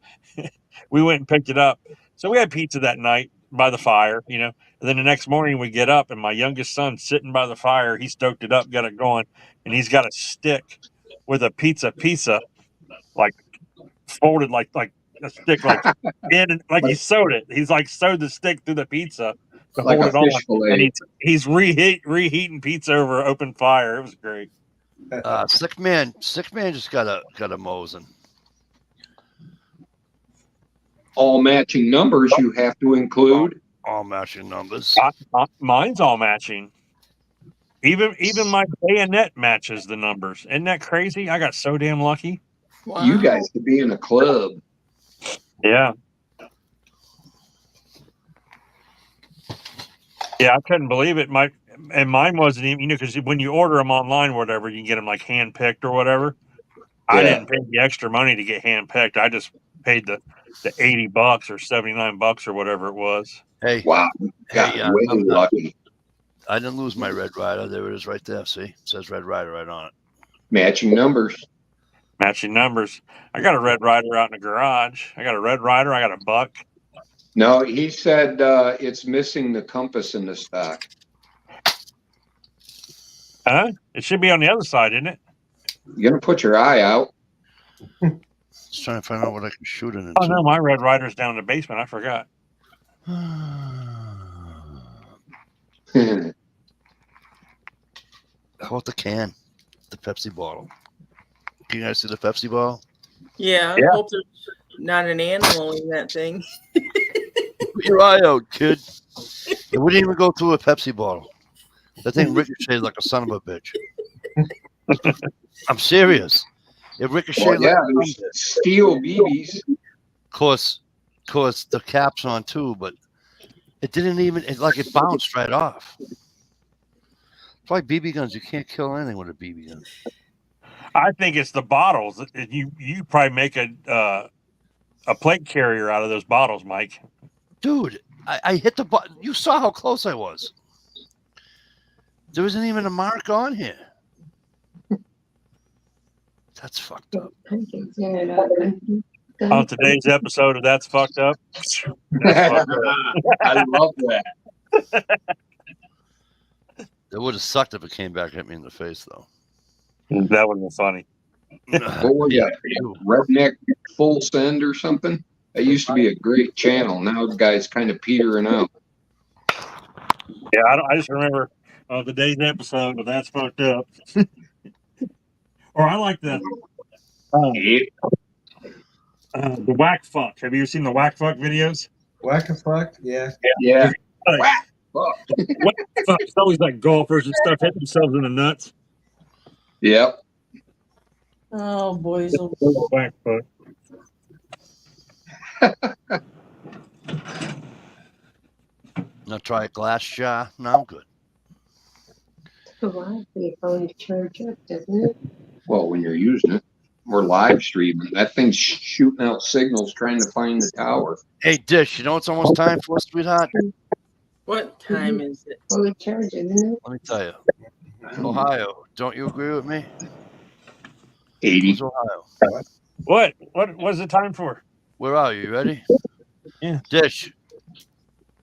we went and picked it up. So we had pizza that night by the fire, you know. And then the next morning we get up and my youngest son's sitting by the fire. He stoked it up, got it going, and he's got a stick with a pizza like folded like a stick like he sewed it. He's like sewed the stick through the pizza to Like hold a it fish on. fillet. And he's reheating pizza over open fire. It was great. Sick man just got a Mosin. All matching numbers you have to include. All matching numbers. Mine's all matching. Even my bayonet matches the numbers. Isn't that crazy? I got so damn lucky. Wow. You guys could be in a club. Yeah. Yeah, I couldn't believe it. Mine wasn't even, because when you order them online or whatever, you can get them like hand picked or whatever. I Yeah. didn't pay the extra money to get hand picked. I just paid the $80 or $79 or whatever it was. Hey, Wow. Got way lucky. I didn't lose my Red Rider. There it is right there. See? It says Red Rider right on it. Matching numbers. Matching numbers. I got a Red Rider out in the garage. I got a Red Rider. I got a Buck. No, he said it's missing the compass in the stock. Huh? It should be on the other side, isn't it? You're going to put your eye out. Just trying to find out what I can shoot it into. Oh, no, my Red Rider's down in the basement. I forgot. How about the can? The Pepsi bottle. Can you guys see the Pepsi bottle? Yeah, Yeah. I hope there's not an animal in that thing. Put your eye out, kid. It wouldn't even go through a Pepsi bottle. That thing ricocheted like a son of a bitch. I'm serious. It ricocheted Well, yeah, like a son of a there's bitch. steel BBs. Course, the cap's on too, but it didn't even, it bounced right off. It's like BB guns. You can't kill anything with a BB gun. I think it's the bottles. You probably make a plate carrier out of those bottles, Mike. Dude, I hit the button. You saw how close I was. There isn't even a mark on here. That's fucked up. On today's episode of That's Fucked Up. I love that. It would have sucked if it came back at me in the face, though. That would have been funny. What was that? Redneck Full Send or something? That used to be a great channel. Now the guy's kind of petering out. Yeah, I just remember today's episode of That's Fucked Up. Or I like the Whack Fuck. Have you ever seen the Whack Fuck videos? Whack-a-fuck? Yeah. Yeah. Like, Whack fuck. Whack Fuck. It's always like golfers and stuff hitting themselves in the nuts. Yep. Oh, boys. Whack Fuck. Now try a glass jar. No, I'm good. A lot for your phone to charge up, doesn't it? Well, when you're using it, we're live streaming. That thing's shooting out signals trying to find the tower. Hey, Dish, you know it's almost time for, sweetheart? What time is it? Fully charged, isn't it? Let me tell you. Ohio, don't you agree with me? 80. Who's Ohio? What was the time for? Where are you? You ready? Yeah. Dish.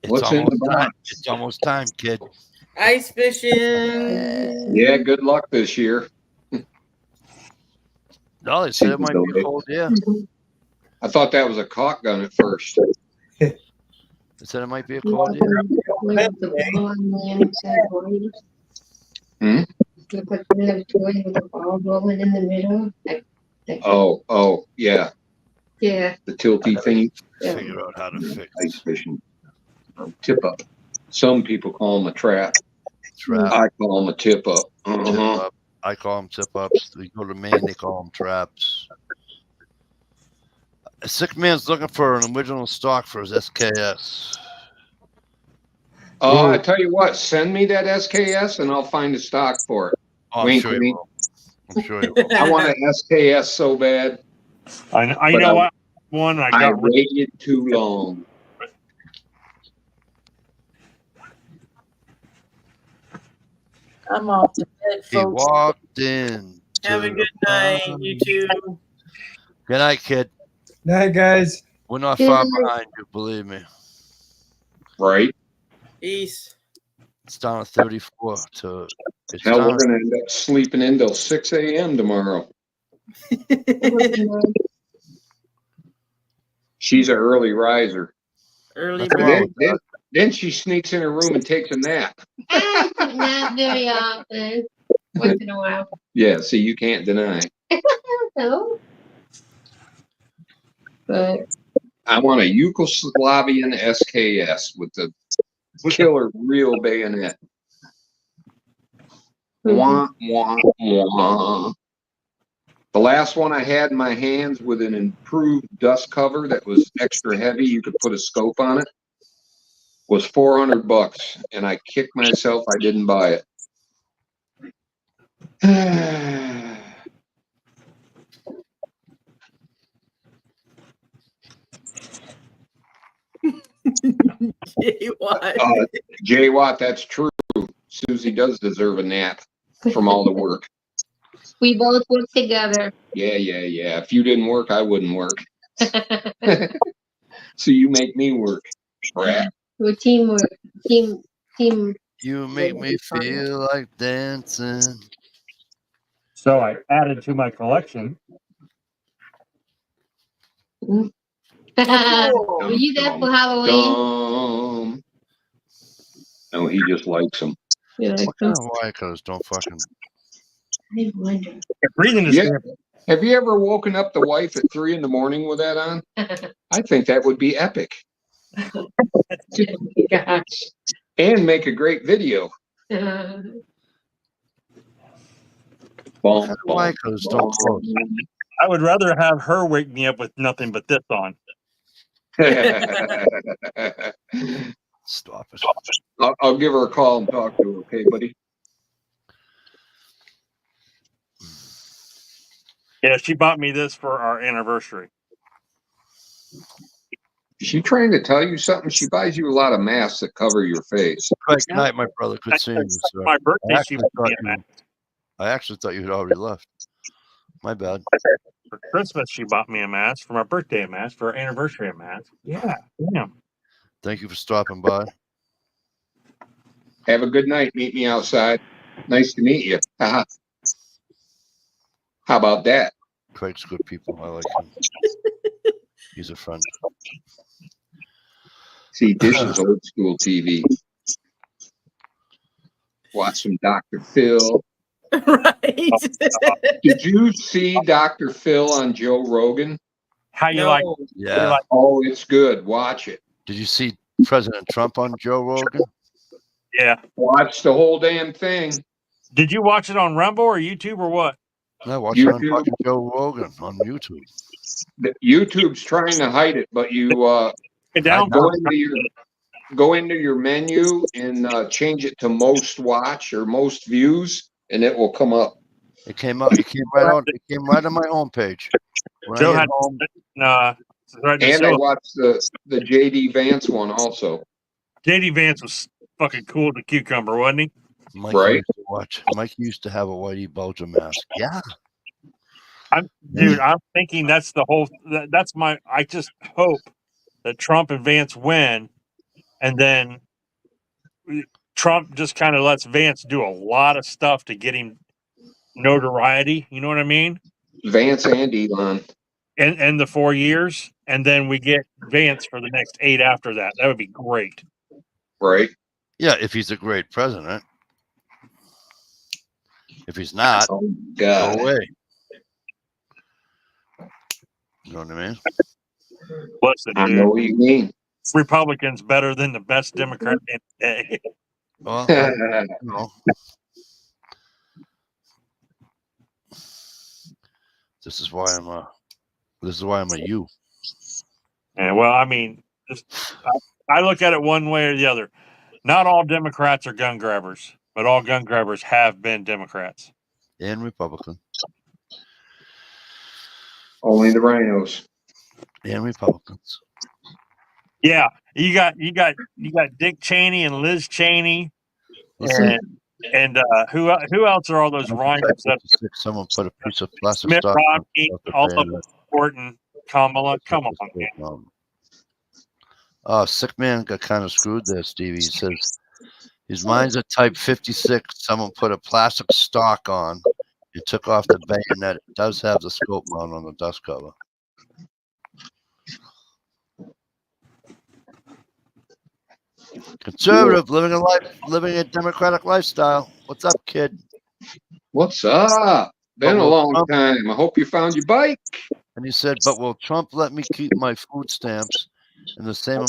It's What's in almost the time. box? It's almost time, kid. Ice fishing. Yeah, good luck this year. No, they said it might be a cold year. I thought that was a caulk gun at first. They said it might be a cold year. We have the ball on the inside boys. Hmm? You put the toy with the ball rolling in the middle. Oh, yeah. Yeah. The tilty thing. Yeah. Figure out how to fix Ice fishing. Tip up. Some people call them a trap. trap. I call them a tip up. Tip Uh-huh. up. I call them tip ups. We go to Maine, they call them traps. A sick man's looking for an original stock for his SKS. Oh, I tell you what, send me that SKS and I'll find a stock for it. Oh, I'm Wink, sure you wink. will. I'm sure you will. I want an SKS so bad. I But know what one I I got. waited too long. I'm off to bed, He folks. walked in. Have a good night, you two. Good night, kid. Night, guys. We're not Good far night. behind you, believe me. Right? Peace. It's down to 34 to it's Hell, down. we're gonna end up sleeping in till 6 a.m. tomorrow. She's an early riser. Early That's bird. wrong with that. Then she sneaks in her room and takes a nap. Not very often. Once in a while. Yeah, see, you can't deny. No. But I want a Yugoslavian SKS with the killer real bayonet. Wah, wah, wah. The last one I had in my hands with an improved dust cover that was extra heavy, you could put a scope on it, was $400, and I kicked myself I didn't buy it. Jay Watt. Jay Watt, that's true. Susie does deserve a nap from all the work. we both work together. Yeah. If you didn't work, I wouldn't work. So you make me work. Brat. We're teamwork. Team. You make me feel like dancing. So I added to my collection. Were you there for Halloween? No, he just likes them. You like What kind of Wycos don't fucking. I wonder. Breathing is Yeah. Have you ever woken up the wife at 3 a.m. with that on? I think that would be epic Gosh. and make a great video. What kind of Wycos don't close? I would rather have her wake me up with nothing but this on. Stop it. I'll give her a call and talk to her, okay, buddy? Yeah, she bought me this for our anniversary. Is she trying to tell you something? She buys you a lot of masks that cover your face. Craig, good night, my brother. Good seeing you, sir. My birthday, she actually bought me thought a mask. I actually thought you had already left. My bad. For Christmas, she bought me a mask. For my birthday, a mask. For our anniversary, a mask. Yeah. Thank you for stopping by. Have a good night. Meet me outside. Nice to meet you. Haha. How about that? Craig's good people. I like him. He's a friend. See, Dish is old school TV. Watch some Dr. Phil. Right. Did you see Dr. Phil on Joe Rogan? How you No. like? Yeah. Oh, it's good. Watch it. Did you see President Trump on Joe Rogan? Yeah. Watch the whole damn thing. Did you watch it on Rumble or YouTube or what? I watched it on YouTube. fucking Joe Rogan on YouTube. YouTube's trying to hide it, but you Get down. go into your menu and change it to most watch or most views, and it will come up. It came up. It came right on. It came right on my homepage. When Joe I had hit home, right to And I Zillow. watched the JD Vance one also. JD Vance was fucking cool to cucumber, wasn't he? Mike Right. used to watch. Mike used to have a Whitey Bulger mask. Yeah. I'm thinking that's the whole. That's my. I just hope that Trump and Vance win, and then Trump just kind of lets Vance do a lot of stuff to get him notoriety. You know what I mean? Vance and Elon. And the 4 years, and then we get Vance for the next 8 after that. That would be great. Right. Yeah. If he's a great president. If he's not, Oh, go God. away. You know what I mean? Listen, I dude, know what you mean. Republicans better than the best Democrat in the day. Well, you know. This is why I'm a you. And well, I mean, I look at it one way or the other. Not all Democrats are gun grabbers, but all gun grabbers have been Democrats. And Republican. Only the rhinos. And Republicans. Yeah, you got Dick Cheney and Liz Cheney, Listen, and who else are all those rhinos? That someone put a piece of plastic Mitt stock Romney, also supporting Kamala. Come on, man. Sick man got kind of screwed there, Stevie. He says his mine's a Type 56. Someone put a plastic stock on and took off the bayonet. It does have the scope mount on the dust cover. Conservative, living a democratic lifestyle. What's up, kid? What's up? Been a long time. I hope you found your bike. And he said, but will Trump let me keep my food stamps in the same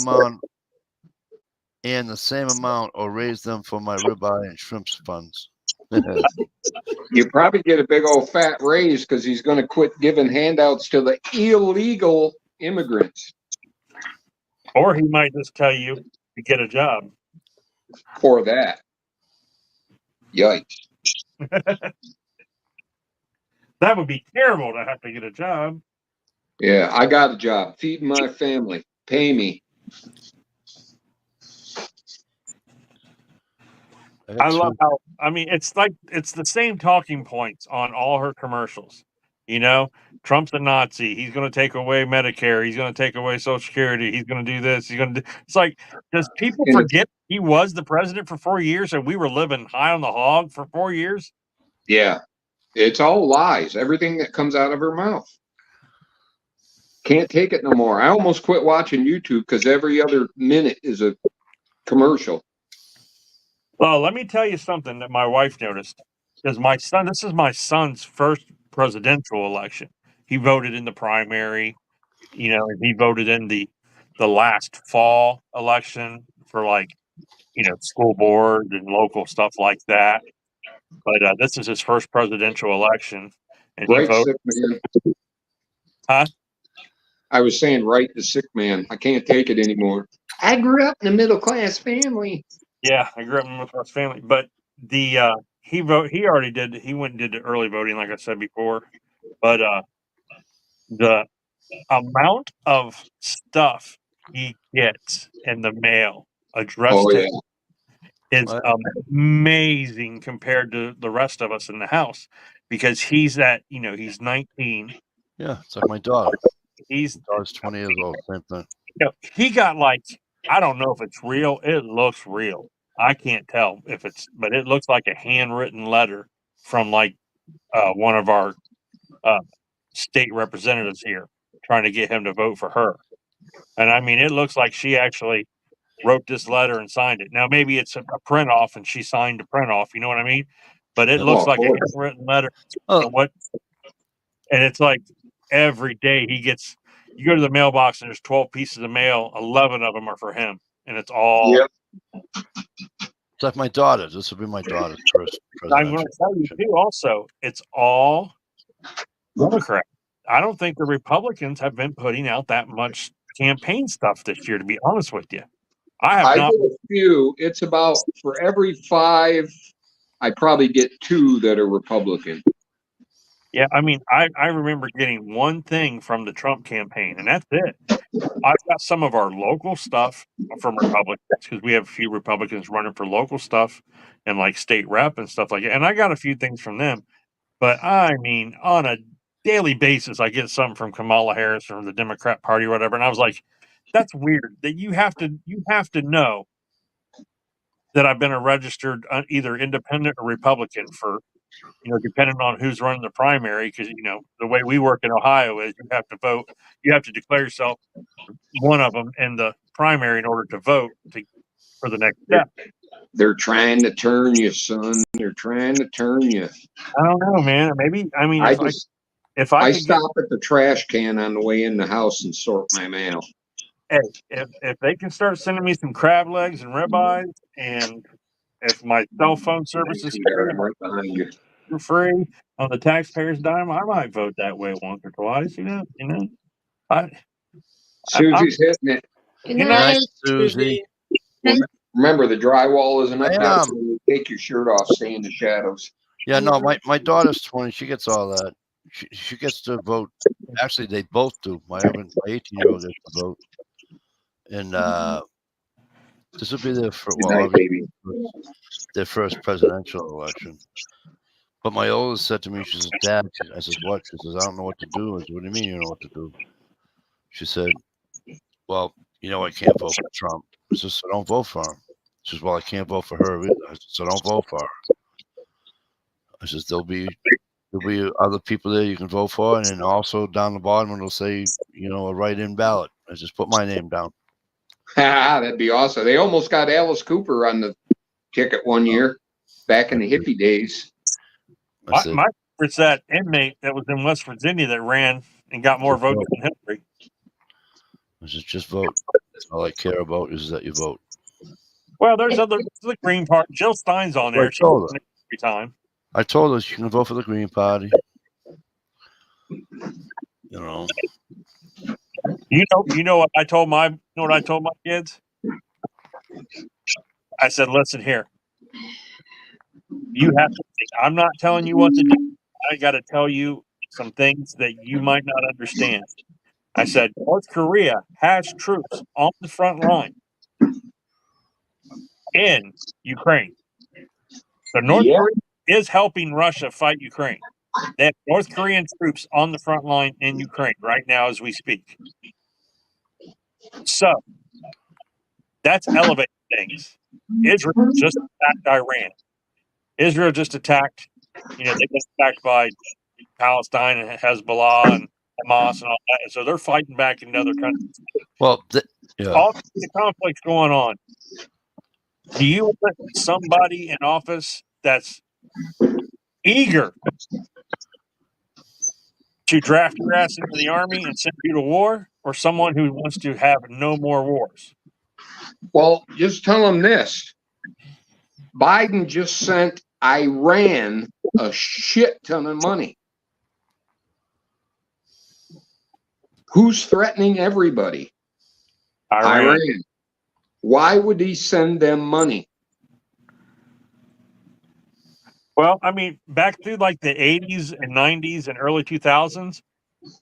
amount or raise them for my ribeye and shrimp funds? You probably get a big old fat raise because he's going to quit giving handouts to the illegal immigrants. Or he might just tell you to get a job. For that. Yikes. That would be terrible to have to get a job. Yeah, I got a job. Feeding my family. Pay me. I love how, I mean, it's the same talking points on all her commercials. You know, Trump's a Nazi. He's going to take away Medicare. He's going to take away Social Security. He's going to do this. He's going to do. It's like, does people forget he was the president for 4 years and we were living high on the hog for 4 years? Yeah. It's all lies. Everything that comes out of her mouth. Can't take it no more. I almost quit watching YouTube because every other minute is a commercial. Well, let me tell you something that my wife noticed. Because this is my son's first presidential election. He voted in the primary, you know, and he voted in the last fall election for, like, you know, school board and local stuff like that. But this is his first presidential election, and Right, he voted. sick man. Huh? I was saying, right, the sick man. I can't take it anymore. I grew up in a middle class family. Yeah, I grew up in a middle class family, but he already did. He went and did the early voting, like I said before. But the amount of stuff he gets in the mail addressed to him is amazing compared to the rest of us in the house, because he's 19. Yeah, it's like my daughter. He's 20 years old. Same thing. You know, he got, like, I don't know if it's real. It looks real. I can't tell if it's, but it looks like a handwritten letter from, like, one of our state representatives here, trying to get him to vote for her. And I mean, it looks like she actually wrote this letter and signed it. Now, maybe it's a print off and she signed the print off. You know what I mean? But it looks like a handwritten letter. And it's like every day he gets. You go to the mailbox and there's 12 pieces of mail. 11 of them are for him, and it's all. Yep. It's like my daughter. This will be my daughter's first. I'm going to tell you too. Also, it's all Democrat. I don't think the Republicans have been putting out that much campaign stuff this year, to be honest with you. I have I not. get a few. It's about for every 5, I probably get 2 that are Republican. Yeah, I mean, I remember getting one thing from the Trump campaign, and that's it. I've got some of our local stuff from Republicans because we have a few Republicans running for local stuff and like state rep and stuff like that. And I got a few things from them. But I mean, on a daily basis, I get something from Kamala Harris from the Democrat Party or whatever. And I was like, that's weird that you have to know that I've been a registered either independent or Republican for, depending on who's running the primary, because, the way we work in Ohio is you have to vote, you have to declare yourself one of them in the primary in order to vote for the next step. They're trying to turn you, son. They're trying to turn you. I don't know, man. Maybe, I mean, if I could stop at the trash can on the way in the house and sort my mail. hey, if they can start sending me some crab legs and ribeyes, and if my cell phone service is I'm right behind you. free on the taxpayer's dime, I might vote that way once or twice. Susie's hitting it. Good You know, night. Nice, Susie. Remember, the drywall isn't up I yet. am. So you take your shirt off, stay in the shadows. Yeah, no, my daughter's 20. She gets all that. She gets to vote. Actually, they both do. My 18-year-old gets to vote. And this will be their their first presidential election. But my oldest said to me, she said, Dad, I said, what? She says, I don't know what to do. I said, what do you mean you don't know what to do? She said, well, I can't vote for Trump. I said, so don't vote for him. She says, well, I can't vote for her either. I said, so don't vote for her. I said, there'll be other people there you can vote for, and then also down the bottom it'll say, a write-in ballot. I just put my name down. That'd be awesome. They almost got Alice Cooper on the ticket one year back in the hippie days. my favorite's that inmate that was in West Virginia that ran and got more votes than Hillary. I said, just vote. That's all I care about is that you vote. Well, there's the Green Party. Jill Stein's on there. I told her. Every time. I told her she can vote for the Green Party. You know what I told my kids? I said, listen here. You have to think. I'm not telling you what to do. I got to tell you some things that you might not understand. I said, North Korea has troops on the front line in Ukraine. So North Korea is helping Russia fight Ukraine. They have North Korean troops on the front line in Ukraine right now as we speak. So that's elevating things. Israel just attacked Iran. Israel just attacked, they got attacked by Palestine and Hezbollah and Hamas and all that. And so they're fighting back in other countries. Well, all the conflicts going on. Do you want somebody in office that's eager to draft your ass into the army and send you to war, or someone who wants to have no more wars? Well, just tell them this. Biden just sent Iran a shit ton of money. Who's threatening everybody? Iran. Why would he send them money? Well, I mean, back through like the 80s and 90s and early 2000s,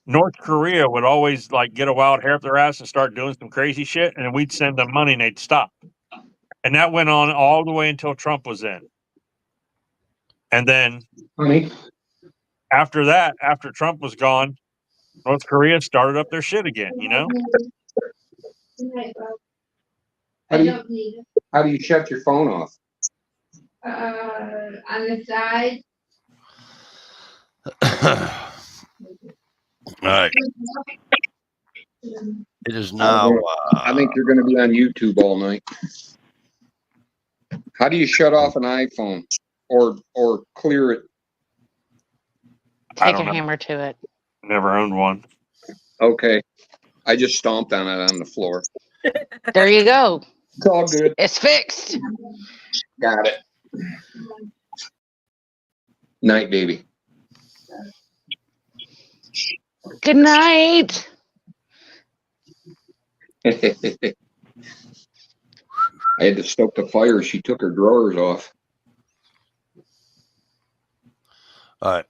North Korea would always like get a wild hair up their ass and start doing some crazy shit, and then we'd send them money and they'd stop. And that went on all the way until Trump was in. And then after that, after Trump was gone, North Korea started up their shit again, How do you shut your phone off? On the side. all right. It is now. I think you're going to be on YouTube all night. How do you shut off an iPhone or clear it? Take a hammer to it. Never owned one. Okay. I just stomped on it on the floor. There you go. It's all good. It's fixed. Got it. Night, baby. Good night. I had to stoke the fire. She took her drawers off. All right.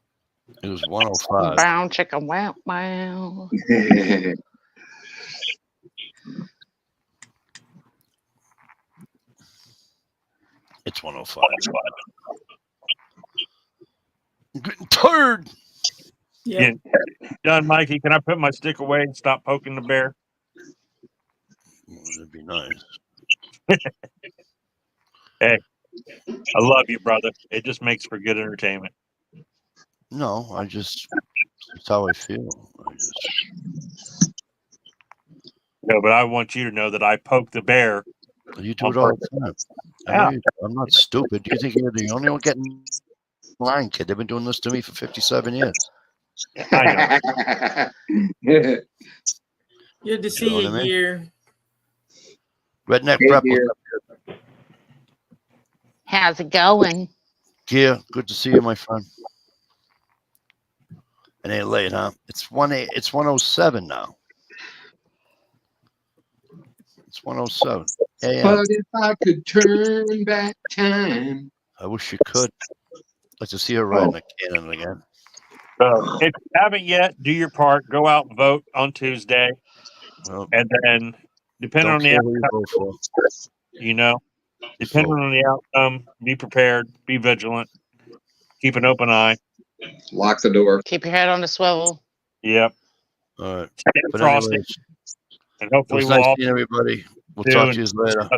It was 105. Brown chicken. Wow, wow. It's 105. I'm getting tired. Yeah. Done, Mikey. Can I put my stick away and stop poking the bear? That'd be nice. I love you, brother. It just makes for good entertainment. No, that's how I feel. No, but I want you to know that I poke the bear. You do it all the time. I know you do. I'm not stupid. Do you think you're the only one getting in line, kid? They've been doing this to me for 57 years. I Good to see know you what I mean? here. Redneck Hey, Prep. dear. How's it going? Gear, good to see you, my friend. It ain't late, huh? It's 1:07 now. It's 1:07 a.m. But if I could turn back time. I wish you could. Like to see her riding a cannon again. So if you haven't yet, do your part. Go out and vote on Tuesday. Well, And then, depending don't on the care who you outcome, vote for. depending on the outcome, be prepared, be vigilant, keep an open eye. Lock the door. Keep your head on the swivel. Yep. All right. Stay But frosty. anyways, And it hopefully was we'll nice all seeing everybody. We'll do talk and- to you later.